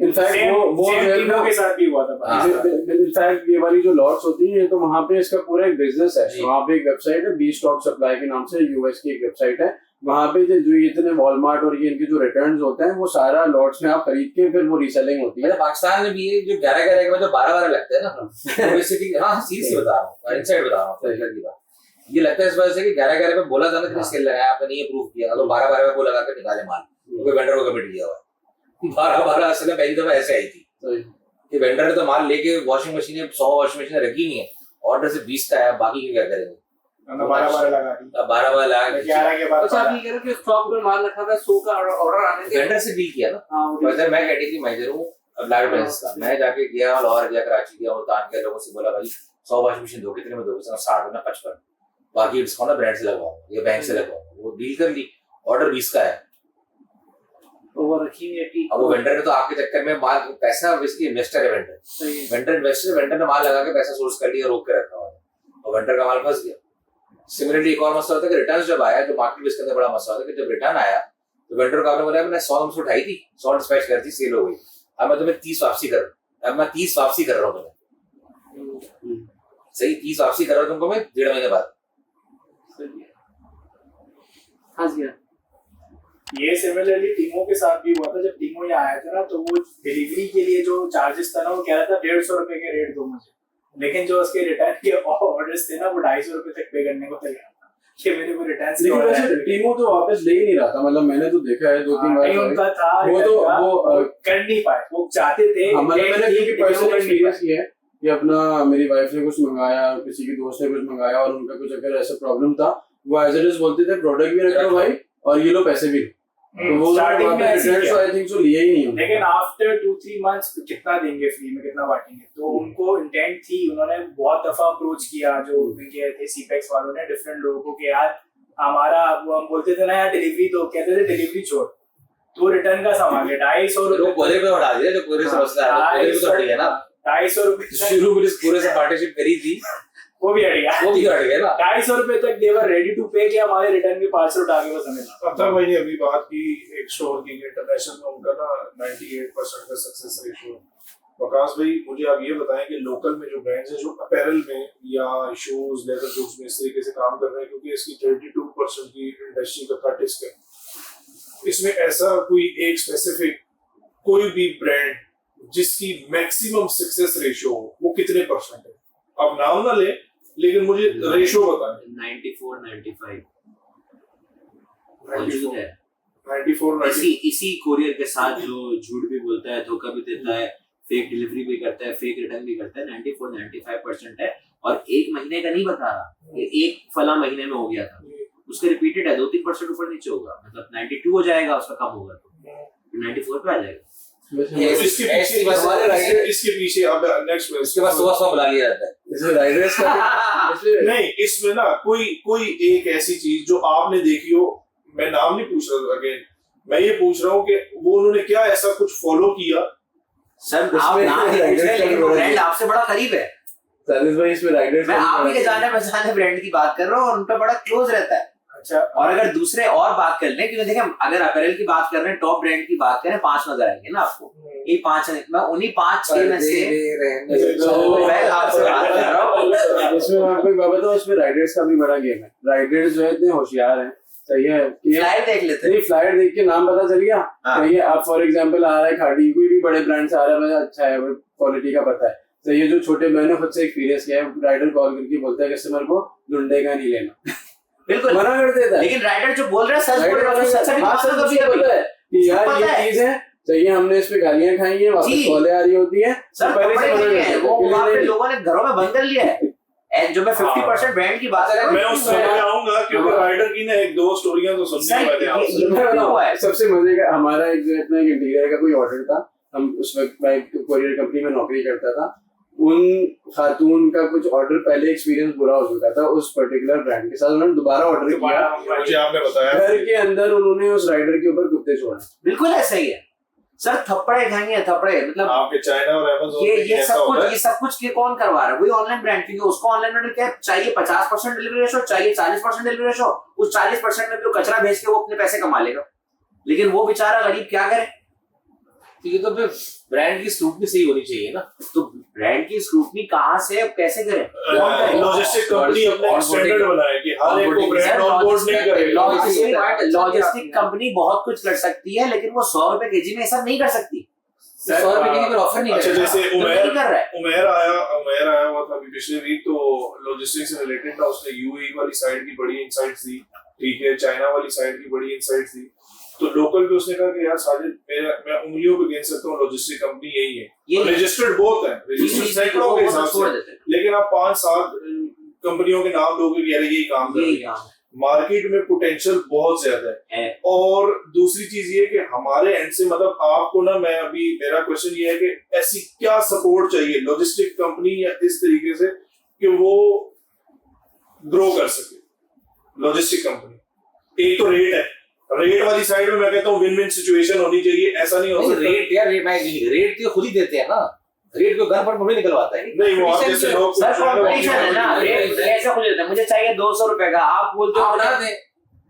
इनफैक्ट वो टीमों के साथ भी हुआ था। हाँ। इनफैक्ट ये वाली जो लॉट्स होती है, तो वहाँ पे इसका पूरा एक बिजनेस है। जी। वहाँ पे एक वेबसाइट है, बी स्टॉक सप्लाई के नाम से, यूएस की एक वेबसाइट है। वहाँ पे जो ये इतने वॉलमार्ट और ये इनके जो रिटर्न्स होते हैं, वो सारा लॉट्स में आप खरीद के फिर वो रीसेलिंग होती है। मतलब पाकिस्तान में भी ये जो 11-11 के बाद जो 12-12 लगते हैं ना, तो बेसिकली हाँ सीरियसली बता रहा हूँ, इनसाइड बता रहा हूँ, कोई की बात। ये लगता है इस वजह से कि 11-11 पे बोला था ना कि स्केल लगाया, आपने नहीं अप्रूव किया, तो 12-12 पे वो लगा के निकाले माल, कोई वेंडर को कमिट किया हुआ है। 12-12 असल में पहली दफा ऐसे आई थी कि वेंडर ने तो माल लेके वॉशिंग मशीन 100 वॉशिंग मशीन रखी नहीं है, ऑर्डर से 20 का है, बाकी के क्या करेंगे? 12 लगा दी, 12 लाख 11 के बाद अच्छा, आप ये कह रहे हो कि स्टॉक में माल रखा था, 100 का ऑर्डर आने थे। वेंडर से डील किया ना। हाँ, वो वैसे मैं कैटेगरी मैनेजर हूँ अप्लाइड बेसिस का, मैं जाके गया लाहौर गया, कराची गया, मुल्तान गया, लोगों से बोला भाई 100 वॉशिंग मशीन दो, कितने में दोगे? 60 में 55, बाकी डिस्काउंट ब्रांड से लगाऊंगा या बैंक से लगाऊंगा। वो डील कर ली, ऑर्डर 20 का है। तो वो रखी हुई है, ठीक। अब वो वेंडर ने तो आपके चक्कर में माल पैसा, बेसिकली इन्वेस्टर है वेंडर, सही है। वेंडर इन्वेस्टर, वेंडर ने माल लगा के पैसा सोर्स कर लिया, रोक के रखा हुआ है, और वेंडर का माल फंस गया। सिमिलरली एक और मसला होता है कि रिटर्न जब आया, जो मार्केट में इसके अंदर बड़ा मसला होता है कि जब रिटर्न आया तो वेंडर को आपने बोला मैंने 100 हमसे उठाई थी, 100 डिस्पैच कर दी, सेल हो गई, अब मैं तुम्हें 30 वापसी कर रहा हूँ, अब मैं 30 वापसी कर रहा हूँ तुम्हें, सही 30 वापसी कर रहा हूँ तुमको मैं 1.5 महीने बाद। फंस गया। ये सिमिलरली टीमों के साथ भी हुआ था। जब टीमों यहाँ आया था ना, तो वो डिलीवरी के लिए जो चार्जेस था ना, वो कह रहा था 150 रुपए के रेट दो मुझे, लेकिन जो उसके रिटर्न के ऑर्डर्स थे ना, वो 250 रुपए तक पे करने को तैयार था कि मेरे को रिटर्न से लेकिन वैसे टीमो तो वापस ले ही नहीं रहा था, मतलब मैंने तो देखा है 2-3 बार। नहीं उनका था, वो तो वो कर नहीं पाए, वो चाहते थे। मैंने क्योंकि पर्सनल एक्सपीरियंस किया है कि अपना मेरी वाइफ ने कुछ मंगाया, किसी की दोस्त ने कुछ मंगाया, और उनका कुछ अगर ऐसा प्रॉब्लम था, वो एज इट इज बोलते थे प्रोडक्ट भी रखो भाई और ये लो पैसे भी, तो वो स्टार्टिंग में ऐसे रिटर्न आई थिंक सो लिया ही नहीं। लेकिन आफ्टर 2-3 मंथ्स कितना देंगे फ्री में, कितना बांटेंगे, तो उनको इंटेंट थी। उन्होंने बहुत दफा अप्रोच किया जो उनके थे सीपेक्स वालों ने, डिफरेंट लोगों को कि यार हमारा, वो हम बोलते थे ना यार डिलीवरी दो, कहते थे डिलीवरी छोड़, तो रिटर्न का सामान ले 250 वो पूरे पे उठा दिया, जो पूरे से मसला है पूरे पे तो हट गया ना। 250 रुपए शुरू में पूरे से पार्टनरशिप करी थी, वो भी हट गया, वो भी हट गया ना। 250 रुपए तक देवर रेडी टू पे कि हमारे रिटर्न के पार्सल उठा के बस हमें ला। अब्तार भाई ने अभी बात की एक स्टोर की, इंटरनेशनल में उनका ना 98% का सक्सेस रेशियो, वकास भाई मुझे आप ये बताएं कि लोकल में जो ब्रांड्स हैं जो अपैरल में या शूज लेदर गुड्स में इस तरीके से काम कर रहे हैं, क्योंकि इसकी 32% की इंडस्ट्री का कट है, इसमें ऐसा कोई एक स्पेसिफिक कोई भी ब्रांड जिसकी मैक्सिमम सक्सेस रेशियो हो वो कितने परसेंट है? आप नाम ना ले लेकिन मुझे रेशियो बताएं। 94 95 94 है। 94 इसी कोरियर के साथ जो झूठ भी बोलता है, धोखा भी देता है, फेक डिलीवरी भी करता है, फेक रिटर्न भी करता है, 94-95% है। और एक महीने का नहीं बता रहा, ये एक फला महीने में हो गया था, उसके रिपीटेड है, 2-3% ऊपर नीचे होगा, मतलब 92 हो जाएगा, उसका कम होगा तो 94 पे आ जाएगा। इसके पीछे अब नेक्स्ट उसके बाद सुबह सुबह बुला लिया जाता है इसमें राइडर्स का नहीं, इसमें ना कोई एक ऐसी चीज जो आपने देखी हो, मैं नाम नहीं पूछ रहा अगेन, मैं ये पूछ रहा हूँ कि वो उन्होंने क्या ऐसा कुछ फॉलो किया। सर आप नाम नहीं पूछ रहे, लेकिन वो ब्रांड आपसे बड़ा करीब है। सर्विस भाई इसमें राइडर्स मैं आप ही के जाने पहचाने ब्रांड की बात कर रहा हूँ और उन पे बड़ा क्लोज रहता है। अच्छा, और अगर दूसरे और बात कर लें, क्योंकि देखिए अगर अपैरल की बात कर रहे हैं, टॉप ब्रांड की बात करें, 5 नजर आएंगे ना आपको, ये 5 मैं उन्हीं 5-6 में से आपसे बात कर रहा हूँ। इसमें मैं आपको एक बात बताऊं, उसमें राइडर्स का भी बड़ा गेम है। राइडर्स जो है इतने होशियार हैं, सही है कि फ्लायर देख लेते हैं, नहीं फ्लायर देख के नाम पता चल गया, सही है। आप फॉर एग्जांपल आ रहा है खाड़ी, कोई भी बड़े ब्रांड से आ रहा है, अच्छा है, क्वालिटी का पता है, सही है। जो छोटे मैंने खुद से एक्सपीरियंस किया है, राइडर कॉल करके बोलता है कस्टमर को लुंडे का नहीं लेना, बिल्कुल मना कर देता है। लेकिन राइडर जो बोल रहा है सच बोल रहा है, सच भी बात कभी बोलता है कि यार ये चीज है, सही है, हमने इस पे गालियां खाई हैं, वापस कॉलें आ रही होती है, सर पहले से मना है, करते वो हैं। वहाँ पे लोगों ने घरों में बंद कर लिया है। एंड जो मैं 50% ब्रांड की बात कर रहा हूँ, मैं उस समय आऊंगा क्योंकि राइडर की ना 1-2 स्टोरियां तो सुनने वाले हैं आपसे। हुआ है। सबसे मजे का हमारा एक जो इतना इंटीरियर का कोई ऑर्डर था, हम उस वक्त मैं एक कोरियर कंपनी में नौकरी करता था, उन खातून का कुछ ऑर्डर पहले एक्सपीरियंस बुरा हो चुका था उस पर्टिकुलर ब्रांड के साथ, उन्होंने दोबारा ऑर्डर किया, मुझे आपने बताया घर के अंदर उन्होंने उस राइडर के ऊपर कुत्ते छोड़ा। बिल्कुल ऐसा ही है सर, थप्पड़े खाएंगे, थप्पड़े मतलब आपके चाइना और अमेज़न ये सब कुछ ये कौन करवा रहा है? वही ऑनलाइन ब्रांड, क्योंकि उसको ऑनलाइन ब्रांड क्या चाहिए, 50% डिलीवरी रेशो चाहिए, 40% डिलीवरी रेशो, उस 40% में भी कचरा भेज के वो अपने पैसे कमा लेगा, लेकिन वो बेचारा गरीब क्या करे? तो ये तो फिर ब्रांड की स्क्रूटनी सही होनी चाहिए ना। तो ब्रांड की स्क्रूटनी कहाँ से कैसे करें? लॉजिस्टिक कंपनी अपने स्टैंडर्ड बनाए कि हर एक को ब्रांड ऑनबोर्ड नहीं करेगा। लॉजिस्टिक कंपनी बहुत कुछ कर सकती है, लेकिन वो 100 रुपए केजी में सब नहीं कर सकती। 100 रुपए की ऑफर नहीं अच्छा, जैसे नहीं कर रहा है। उमेर आया हुआ था अभी पिछले वीक, तो लॉजिस्टिक से रिलेटेड था, उसने यूएई वाली साइड की बड़ी इनसाइट्स दी, ठीक है, चाइना वाली साइड की बड़ी इनसाइट्स दी। तो लोकल पे उसने कहा कि यार साजिद, मैं उंगलियों पे गिन सकता हूँ लॉजिस्टिक कंपनी यही है, रजिस्टर्ड बहुत है, रजिस्टर्ड सैकड़ों के हिसाब से, लेकिन आप 5-7 कंपनियों के नाम लोगे कि यार यही काम कर रही है। मार्केट में पोटेंशियल बहुत ज्यादा है। और दूसरी चीज ये कि हमारे एंड से, मतलब आपको ना, मैं अभी मेरा क्वेश्चन ये है कि ऐसी क्या सपोर्ट चाहिए लॉजिस्टिक कंपनी या इस तरीके से कि वो ग्रो कर सके लॉजिस्टिक कंपनी। एक तो रेट है, रेट वाली साइड में मैं कहता हूँ विन विन सिचुएशन होनी चाहिए, ऐसा नहीं हो सकता। रेट यार, रेट तो खुद ही देते हैं ना, रेट को घर पर थोड़ी निकलवाता है। नहीं, वो आप जैसे लोग सर कंपटीशन है ना, रेट ऐसा खुद देता है, मुझे चाहिए 200 रुपए का, आप बोलते हो बना दे।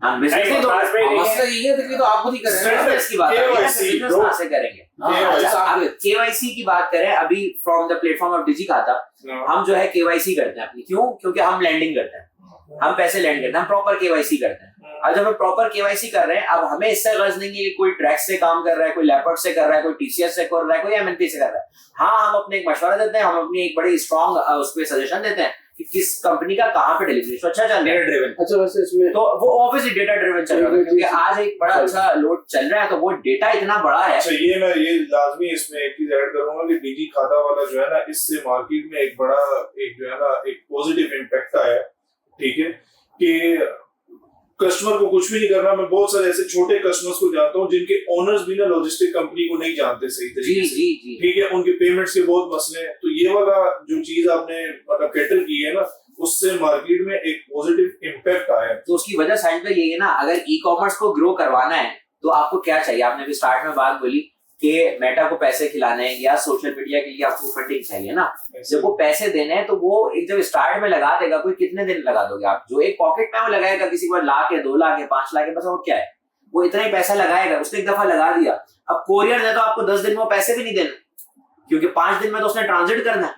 हाँ, मसला ये है कि तो आप खुद ही कर रहे हैं, इसकी बात से करेंगे। केवाईसी की बात करें, अभी फ्रॉम द प्लेटफॉर्म ऑफ डिजी खाता, हम जो है केवाईसी करते हैं अपनी, क्यों? क्योंकि हम लैंडिंग करते हैं, हम पैसे लैंड करते हैं, हम प्रॉपर केवाईसी करते हैं। अब जब हम प्रॉपर केवाईसी कर रहे हैं, अब हमें इससे गर्ज नहीं है कि कोई ट्रैक्स से काम कर रहा है, कोई लेपर्ड से कर रहा है, कोई टीसीएस से कर रहा है, कोई एमएनपी से कर रहा है। हाँ, हम अपने एक मशवरा देते हैं, हम अपनी एक बड़ी स्ट्रॉन्ग उस पर सजेशन देते हैं कि किस कंपनी का कहाँ पे डिलीवरी अच्छा चल रहा है। अच्छा, वैसे इसमें तो वो ऑब्वियसली डेटा ड्रिवन चल रहा है, क्योंकि आज एक बड़ा अच्छा लोड चल रहा है, तो वो डेटा इतना बड़ा है। अच्छा, ये मैं ये लाजमी इसमें एक चीज ऐड करूंगा कि डिजी खाता वाला जो है ना, इससे मार्केट में एक बड़ा एक जो है ना एक पॉजिटिव इम्पैक्ट आया, ठीक है, कि कस्टमर को कुछ भी नहीं करना। मैं बहुत सारे ऐसे छोटे कस्टमर्स को जानता हूँ जिनके ओनर्स भी ना लॉजिस्टिक कंपनी को नहीं जानते सही तरीके से, ठीक है, उनके पेमेंट्स के बहुत मसले हैं। तो ये वाला जो चीज आपने मतलब कैटर की है ना, उससे मार्केट में एक पॉजिटिव इम्पैक्ट आया। तो उसकी वजह साइड पे यही है ना, अगर ई कॉमर्स को ग्रो करवाना है तो आपको क्या चाहिए? आपने भी स्टार्ट में बात बोली कि मेटा को पैसे खिलाने हैं या सोशल मीडिया के लिए आपको फंडिंग चाहिए ना। जब वो पैसे देने हैं तो वो एक जब स्टार्ट में लगा देगा, कोई कितने दिन लगा दोगे आप? जो एक पॉकेट में वो लगाएगा, किसी को 1 लाख है, 2 लाख है, 5 लाख है, बस वो क्या है, वो इतना ही पैसा लगाएगा, उसने एक दफा लगा दिया। अब कोरियर है तो आपको 10 दिन में पैसे भी नहीं देने, क्योंकि 5 दिन में तो उसने ट्रांजिट करना है,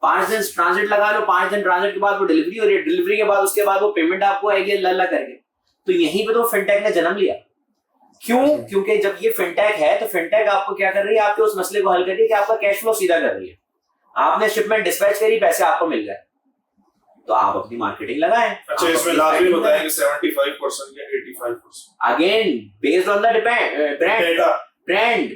5 दिन ट्रांजिट लगा लो, 5 दिन ट्रांजिट के बाद वो डिलीवरी हो रही है, डिलीवरी के बाद उसके बाद वो पेमेंट आपको आएगी अल्लाह करके। तो यहीं पे तो फिनटेक ने जन्म लिया। क्यों? क्योंकि जब ये फिनटेक है तो फिनटेक आपको क्या कर रही है, आपके उस मसले को हल कर रही है कि आपका कैश फ्लो सीधा कर रही है। आपने शिपमेंट डिस्पैच करी, पैसे आपको मिल गए, तो आप अपनी मार्केटिंग लगाएं। अच्छा, इसमें लाजमी बताएं कि 75% या 85% again based on the brand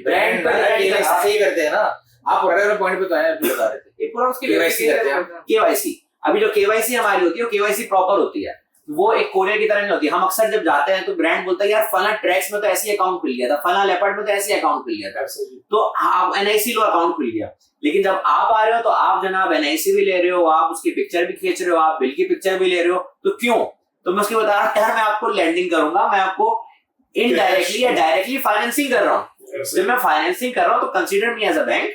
सही करते हैं ना आप, पर्टिकुलर पॉइंट पे तो आए बता रहे थे, पूरा उसकी केवाईसी करते हैं। केवाईसी। अभी जो केवाईसी हमारी होती है वो केवाईसी प्रॉपर होती है, वो एक कोरियर की तरह नहीं होती। हम अक्सर जब जाते हैं तो ब्रांड बोलता है यार फला ट्रैक्स में तो ऐसी अकाउंट खुल गया था, फला लेपर्ड में तो ऐसी अकाउंट खुल गया था, तो आप एनआईसी लो अकाउंट खुल गया। लेकिन जब आप आ रहे हो तो आप जनाब एनआईसी भी ले रहे हो, आप उसकी पिक्चर भी खींच रहे हो, आप बिल की पिक्चर भी ले रहे हो, तो क्यों? तो मैं उसकी बता रहा हूँ यार मैं आपको लैंडिंग करूंगा, मैं आपको इनडायरेक्टली या डायरेक्टली फाइनेंसिंग कर रहा हूँ। जब मैं फाइनेंसिंग कर रहा हूँ तो consider me as a bank,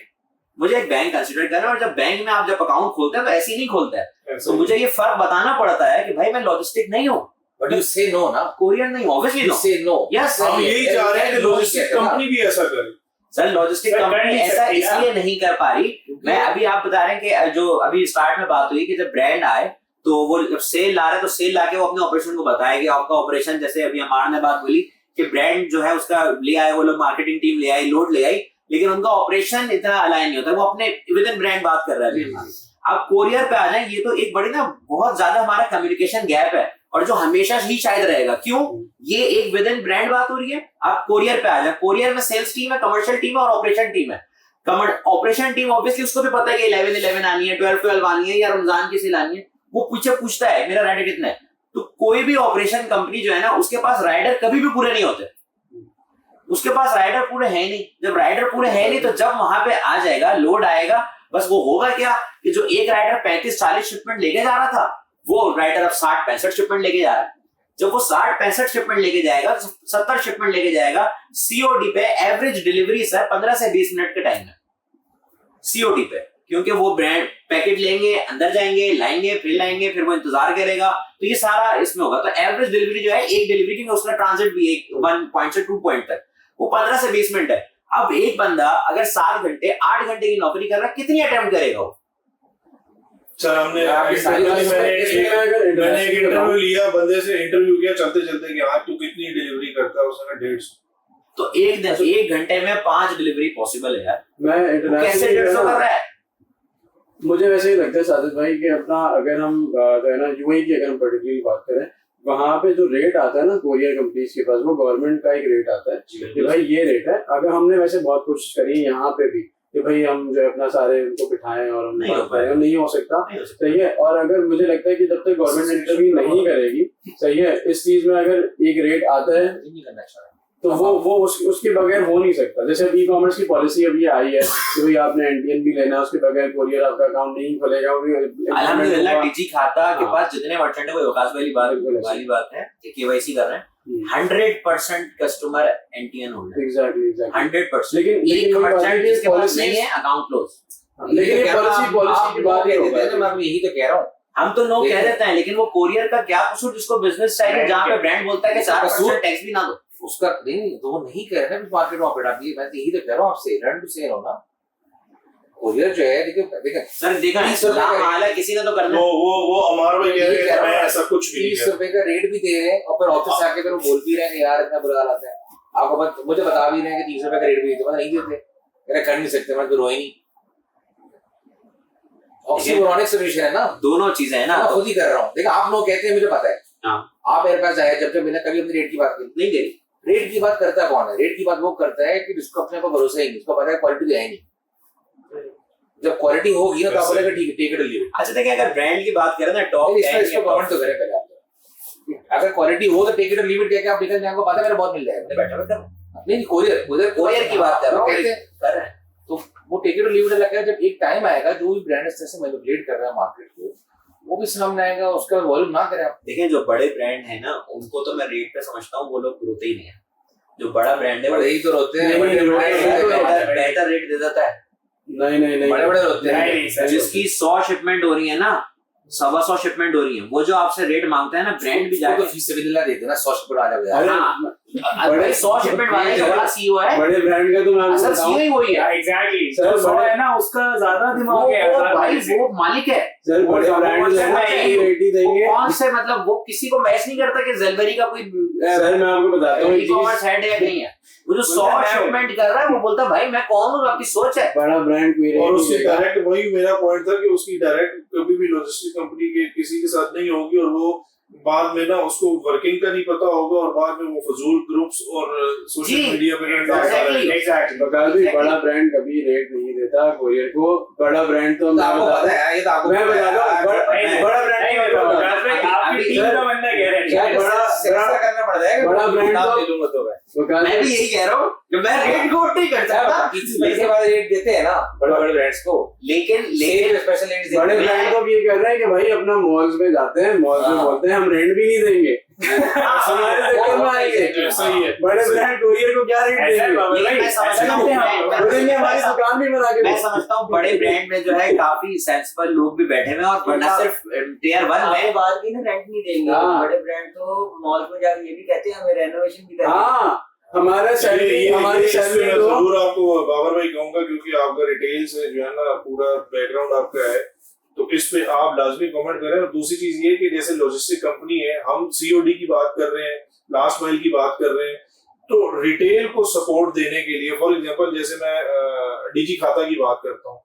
मुझे एक बैंक कंसीडर करना है। और जब बैंक में आप जब अकाउंट खोलते हैं तो ऐसे ही नहीं खोलता है, तो मुझे ये फर्क बताना पड़ता है कि भाई मैं लॉजिस्टिक नहीं हूँ, बट यू से नो ना, कोरियर नहीं, ऑब्वियसली यू से नो। यस, हम यही चाह रहे हैं कि लॉजिस्टिक कंपनी भी ऐसा करे। सर लॉजिस्टिक कंपनी ऐसा इसलिए नहीं कर पा रही। मैं अभी आप बता रहे हैं कि जो अभी स्टार्ट में बात हुई कि जब ब्रांड आए तो वो जब सेल ला रहे हैं तो सेल लाके वो अपने ऑपरेशन को बताए कि आपका ऑपरेशन, जैसे अभी अमार ने बात बोली कि ब्रांड जो है उसका ले आए, वो लोग मार्केटिंग टीम ले आई, लोड ले आई, लेकिन उनका ऑपरेशन इतना अलाइन नहीं होता, वो अपने विद इन ब्रांड बात कर रहे हैं। अब कोरियर पे आ जाए, ये तो एक बड़ी ना बहुत ज्यादा हमारा कम्युनिकेशन गैप है और जो हमेशा ही शायद रहेगा। क्यों? ये एक विद इन ब्रांड बात हो रही है। आप कोरियर पे आ जाए, कोरियर में सेल्स टीम है, कमर्शियल टीम है और ऑपरेशन टीम है। ऑपरेशन टीम ऑब्वियसली उसको भी पता है कि 11-11 आनी है, 12-12 आनी है या रमजान की सेल आनी है, वो पीछे पूछता है मेरा राइडर कितना है। तो कोई भी ऑपरेशन कंपनी जो है ना उसके पास राइडर कभी भी पूरे नहीं होते, उसके पास राइडर पूरे हैं नहीं। जब राइडर पूरे हैं नहीं तो जब वहां पे आ जाएगा, लोड आएगा, बस वो होगा क्या कि जो एक राइडर 35-40 शिपमेंट लेके जा रहा था वो राइडर अब 60-65 शिपमेंट लेके जा रहा है। जब वो 60-65 शिपमेंट लेके जाएगा, 70 शिपमेंट लेके जाएगा, सीओडी पे एवरेज डिलीवरी सर 15 से 20 मिनट के टाइम में सीओडी पे, क्योंकि वो ब्रांड पैकेट लेंगे, अंदर जाएंगे, लाएंगे, फिर वो इंतजार करेगा, तो ये सारा इसमें होगा। तो एवरेज डिलीवरी जो है एक डिलीवरी की उसका ट्रांजिट भी 1 पॉइंट से 2 पॉइंट तक वो 15 से 20 मिनट है। अब एक बंदा अगर 7 घंटे 8 घंटे की नौकरी कर रहा है, कितनी अटेम्प्ट करेगा वो? सर हमने मैंने एक इंटरव्यू लिया, बंदे से इंटरव्यू किया चलते चलते कि आज तू कितनी डिलीवरी करता है, उसने 150। तो एक घंटे में 5 डिलीवरी पॉसिबल है यार। मैं कैसे 150 कर रहा है? मुझे वैसे ही लगता है साजिद भाई कि अपना अगर हम जो है ना यूएई की अगर हम पर्टिकुलरली बात करें, वहाँ पे जो रेट आता है ना कोरियर कंपनीज के पास, वो गवर्नमेंट का एक रेट आता है कि भाई ये रेट है। अगर हमने वैसे बहुत कोशिश करी यहाँ पे भी कि भाई हम जो अपना सारे उनको बिठाएं और हम नहीं हो सकता, सही है। और अगर मुझे लगता है कि जब तक गवर्नमेंट इंटरव्यू नहीं करेगी, सही है, इस चीज में अगर एक रेट आता है तो वो उसके बगैर हो नहीं सकता। जैसे ई कॉमर्स की पॉलिसी अभी आई है कि भाई आपने एनटीएन भी लेना है, उसके बगैर कोरियर आपका अकाउंट नहीं खुलेगा। अल्हम्दुलिल्लाह डिजी खाता के पास जितने मर्चेंट है वो विकास वाली बात है कि केवाईसी कर रहे हैं, 100% कस्टमर एनटीएन होल्डर। एग्जैक्टली 100%। लेकिन एक मर्चेंट जिसके पास नहीं है अकाउंट क्लोज। लेकिन ये पॉलिसी की बात है, मैं यही तो कह रहा हूँ, हम तो नो कह देते हैं, लेकिन वो कोरियर का क्या कसूर जिसको बिजनेस चाहिए, जहाँ पे ब्रांड बोलता है कि 4% टैक्स भी ना दो, उसका नहीं तो वो नहीं कह रहे ना मार्केट में ऑपरेट। आप ये मैं यही तो कह रहा हूँ आपसे, रन टू सेल होना। कोरियर जो है देखिए सर देखा है किसी ने तो करना। वो अमार भाई कह रहे हैं मैं ऐसा कुछ भी नहीं 30 रुपए का रेट भी दे रहे हैं और फिर ऑफिस से आके फिर वो बोल भी रहे हैं यार इतना बुरा हाल आता है। आपको मुझे बता भी रहे हैं कि 30 रुपए का रेट भी देते, नहीं देते, मेरा कर नहीं सकते, मैं तो रोई नहीं। ऑक्सीमोरॉनिक सॉल्यूशन है ना, दोनों चीजें है ना, मैं खुद ही कर रहा हूँ। देखिए आप लोग कहते हैं मुझे पता है, आप मेरे पास आए जब मैंने कभी अपनी रेट की बात की नहीं करी। रेट की बात करता कौन है? रेट की बात वो करता है कि जिसको अपने पर भरोसा ही नहीं, उसको पता है क्वालिटी तो है नहीं। जब क्वालिटी होगी ना तो आप बोलेंगे ठीक है टेक इट और लीव इट। अच्छा देखिए अगर ब्रांड की बात करें ना, टॉप इसको गवर्नमेंट तो करे पहले आप। अगर क्वालिटी हो तो टेक इट और लीव इट कह के आप निकल जाएंगे, पता है मेरा बहुत मिल जाएगा। बैठा नहीं कोरियर की बात कर रहा हूं, कर रहे हैं तो वो टेक इट और लीव इट लगा। जब एक टाइम आएगा जो भी ब्रांड इस तरह से मैनिपुलेट कर रहा है मार्केट को, वो भी सामने आएगा, उसका वॉल्यूम ना करें आप। देखिए जो बड़े ब्रांड है ना उनको तो मैं रेट पे समझता हूँ, वो लोग रोते ही नहीं है। जो बड़ा ब्रांड है बड़े ही तो रोते हैं, बेहतर रेट दे देता है। नहीं बड़े रोते हैं। जिसकी 100 शिपमेंट हो रही है ना, 125 शिपमेंट हो रही है, वो जो आपसे रेट मांगता है ना, ब्रांड भी जाके फीस से भी दिला देते ना 100 शिपमेंट आ जाएगा। हाँ बड़े 100 शिपमेंट वाले का बड़ा सीईओ है, बड़े ब्रांड का तो मैं आपको असल बताऊं, सीईओ ही वही है। एग्जैक्टली सर, जो 100 बड़े- है ना उसका ज्यादा दिमाग है वो भाई वो मालिक है। सर बड़े ब्रांड जो है ना रेट ही देंगे। कौन से मतलब वो किसी को मैच नहीं करता कि जेलबेरी का कोई सर मैं आपको बताता हूँ एक ई-कॉमर्स चीज, हेड है या नहीं है। वो जो 100 शिपमेंट कर रहा है वो बोलता है भाई मैं कौन हूँ, आपकी सोच है। बड़ा ब्रांड कोई और रेट उसकी नहीं देगा। डायरेक्ट, वही मेरा पॉइंट था कि उसकी डायरेक्ट कभी भी लॉजिस्टिक कंपनी के किसी के साथ नहीं होगी, और वो बाद में ना उसको वर्किंग का नहीं पता होगा, और बाद में वो फजूल ग्रुप्स और सोशल जी, मीडिया पे exactly. एग्जैक्टली बकाल भाई बड़ा ब्रांड कभी रेट नहीं देता कोरियर को। बड़ा ब्रांड तो मैं आपको बता पता है, ये तो आपको मैं पता बता है। दूं, बड़ा ब्रांड नहीं नहीं बताओ बताऊंगा। आपकी टीम का बंदा कह रहा है क्या बड़ा सेक्टर करना पड़ता है, बड़ा ब्रांड नाम तो- ले लूंगा तो मैं। बकाल मैं भी यही कह रहा हूँ कि मैं रेट कोट नहीं कर सकता, किसी पैसे वाले रेट देते हैं ना बड़े बड़े ब्रांड्स को, लेकिन लेकिन स्पेशल रेट देते बड़े हैं। ब्रांड तो अब ये कर रहे हैं कि भाई अपना मॉल्स में जाते हैं, मॉल्स में हाँ। बोलते हैं हम रेंट भी नहीं देंगे, हमारे सेक्टर में आएंगे। ऐसा ही है। बड़े ब्रांड कोरियर को क्या रेट ऐसा है देंगे? बाबा लेकिन भाई, मैं समझता हूँ बोलेंगे हमारी दुकान भी बना के मैं दो। समझता हूँ बड़े ब्रांड में जो है काफी सेंसिबल लोग भी बैठे हुए हैं, और न सिर्फ टियर 1 आपने में बात की ना रेंट नहीं देंगे, हाँ। बड़े ब्रांड तो मॉल में जाके ये भी कहते हैं हमें रेनोवेशन भी करनी है। हाँ हमारा सैलरी हमारी इसमें सैलरी मैं तो जरूर आपको बाबर भाई कहूंगा, क्योंकि आपका रिटेल से जो है ना पूरा बैकग्राउंड आपका है, तो इस पे आप लाजमी कमेंट करें। और दूसरी चीज ये कि जैसे लॉजिस्टिक कंपनी है, हम सीओडी की बात कर रहे हैं, लास्ट माइल की बात कर रहे हैं, तो रिटेल को सपोर्ट देने के लिए, फॉर एग्जांपल जैसे मैं डीजी खाता की बात करता हूँ,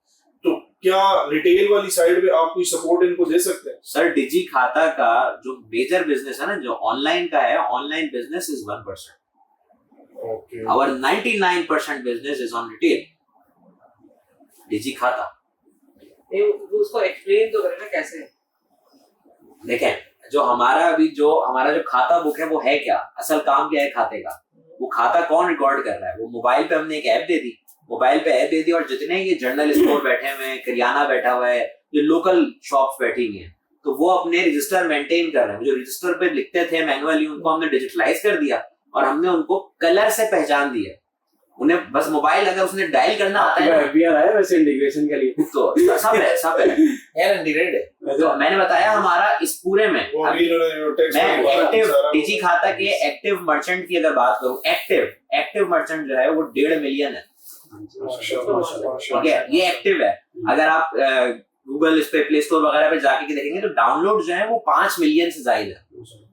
तो क्या रिटेल वाली साइड पे आप कोई सपोर्ट इनको दे सकते हैं? सर डिजी खाता का जो मेजर बिजनेस है ना, जो ऑनलाइन का है, online business is 1%, okay, our 99% business is on retail. डिजी खाता ये उसको एक्सप्लेन तो करें ना कैसे। देखें, जो हमारा जो खाता बुक है वो है क्या, असल काम क्या है खाते का, वो खाता कौन रिकॉर्ड कर रहा है। वो मोबाइल पे हमने एक ऐप दे दी, और जितने ये जनरल स्टोर बैठे हुए हैं, करियाना बैठा हुआ है, जो लोकल शॉप्स बैठी हुई हैं, तो वो अपने रजिस्टर मेंटेन कर रहे हैं। जो रजिस्टर पे लिखते थे मैनुअली, उनको हमने डिजिटलाइज कर दिया और हमने उनको कलर से पहचान दिया। उन्हें बस मोबाइल अगर उसने डायल करना आता है ना, एफबीआर आया वैसे इंटीग्रेशन के लिए तो सब है यार इंटीग्रेटेड है। तो मैंने बताया हमारा इस पूरे में वो अभी इन्होंने जो टैक्स मैं में बोला, एक्टिव सारा डिजी खाता के एक्टिव मर्चेंट की अगर बात करूं, एक्टिव मर्चेंट जो है वो 1.5 मिलियन है। माशाल्लाह, ठीक है, ये एक्टिव है। अगर आप गूगल इस पे प्ले स्टोर वगैरह पे जाके देखेंगे तो डाउनलोड जो है वो 5 मिलियन से ज्यादा है,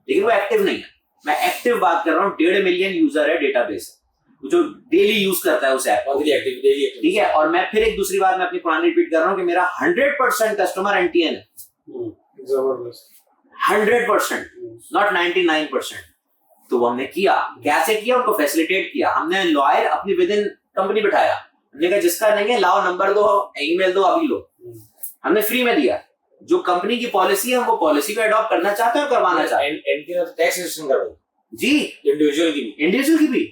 लेकिन वो एक्टिव नहीं है। मैं एक्टिव बात कर रहा हूँ, 1.5 मिलियन यूजर है डेटाबेस, जो डेली यूज करता है उस ऐप को। ठीक है, और मैं फिर एक दूसरी बात मैं अपनी पुरानी रिपीट कर रहा हूँ कि मेरा 100% कस्टमर एनटीएन है, जबरदस्त, 100%, नॉट 99%। तो वो हमने किया, कैसे किया, उनको फैसिलिटेट किया। हमने लॉयर अपनी विद इन कंपनी बिठाया, हमने कहा जिसका नहीं है लाओ नंबर दो, ईमेल दो, अभी लो। हमने फ्री में दिया। जो कंपनी की पॉलिसी है हम वो पॉलिसी को अडॉप्ट करना चाहते हैं और करवाना चाहते हैं। एनटीएन तो टैक्स रजिस्ट्रेशन करवाई जी, इंडिविजुअल की भी। इंडिविजुअल की भी,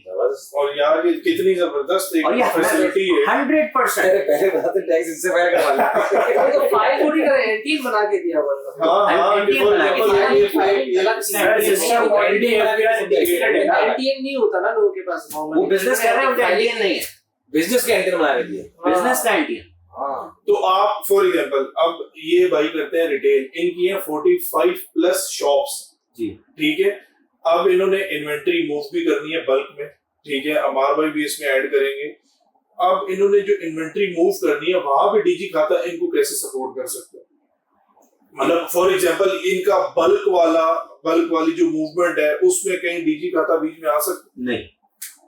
और यार ये कितनी जबरदस्त एक और ये फैसिलिटी है। 100%। पहले बताते टैक्स इससे फाइल करवा लो। वो तो फाइल थोड़ी करे, एंटीन बना के दिया हुआ है। हाँ, NTN for बना के example, दिया। ये- फाइल ये- अलग सिस्टम क्वालिटी एंटीन नहीं होता ना लोगों के पास। वो बिजनेस कर रहे हैं, उनका एनटीएन नहीं है, बिजनेस के एंटीएन बना के दिए। बिजनेस का एनटीएन। हाँ तो आप फॉर एग्जांपल अब ये भाई करते हैं रिटेल, इनकी है 45 प्लस शॉप्स, जी, ठीक है। अब इन्होंने इन्वेंटरी मूव भी करनी है बल्क में, ठीक है, अमार भाई भी इसमें ऐड करेंगे। अब इन्होंने जो इन्वेंटरी मूव करनी है वहां पे डीजी खाता इनको कैसे सपोर्ट कर सकते हैं? मतलब फॉर एग्जांपल इनका बल्क वाली जो मूवमेंट है उसमें कहीं डीजी खाता बीच में आ सकता नहीं,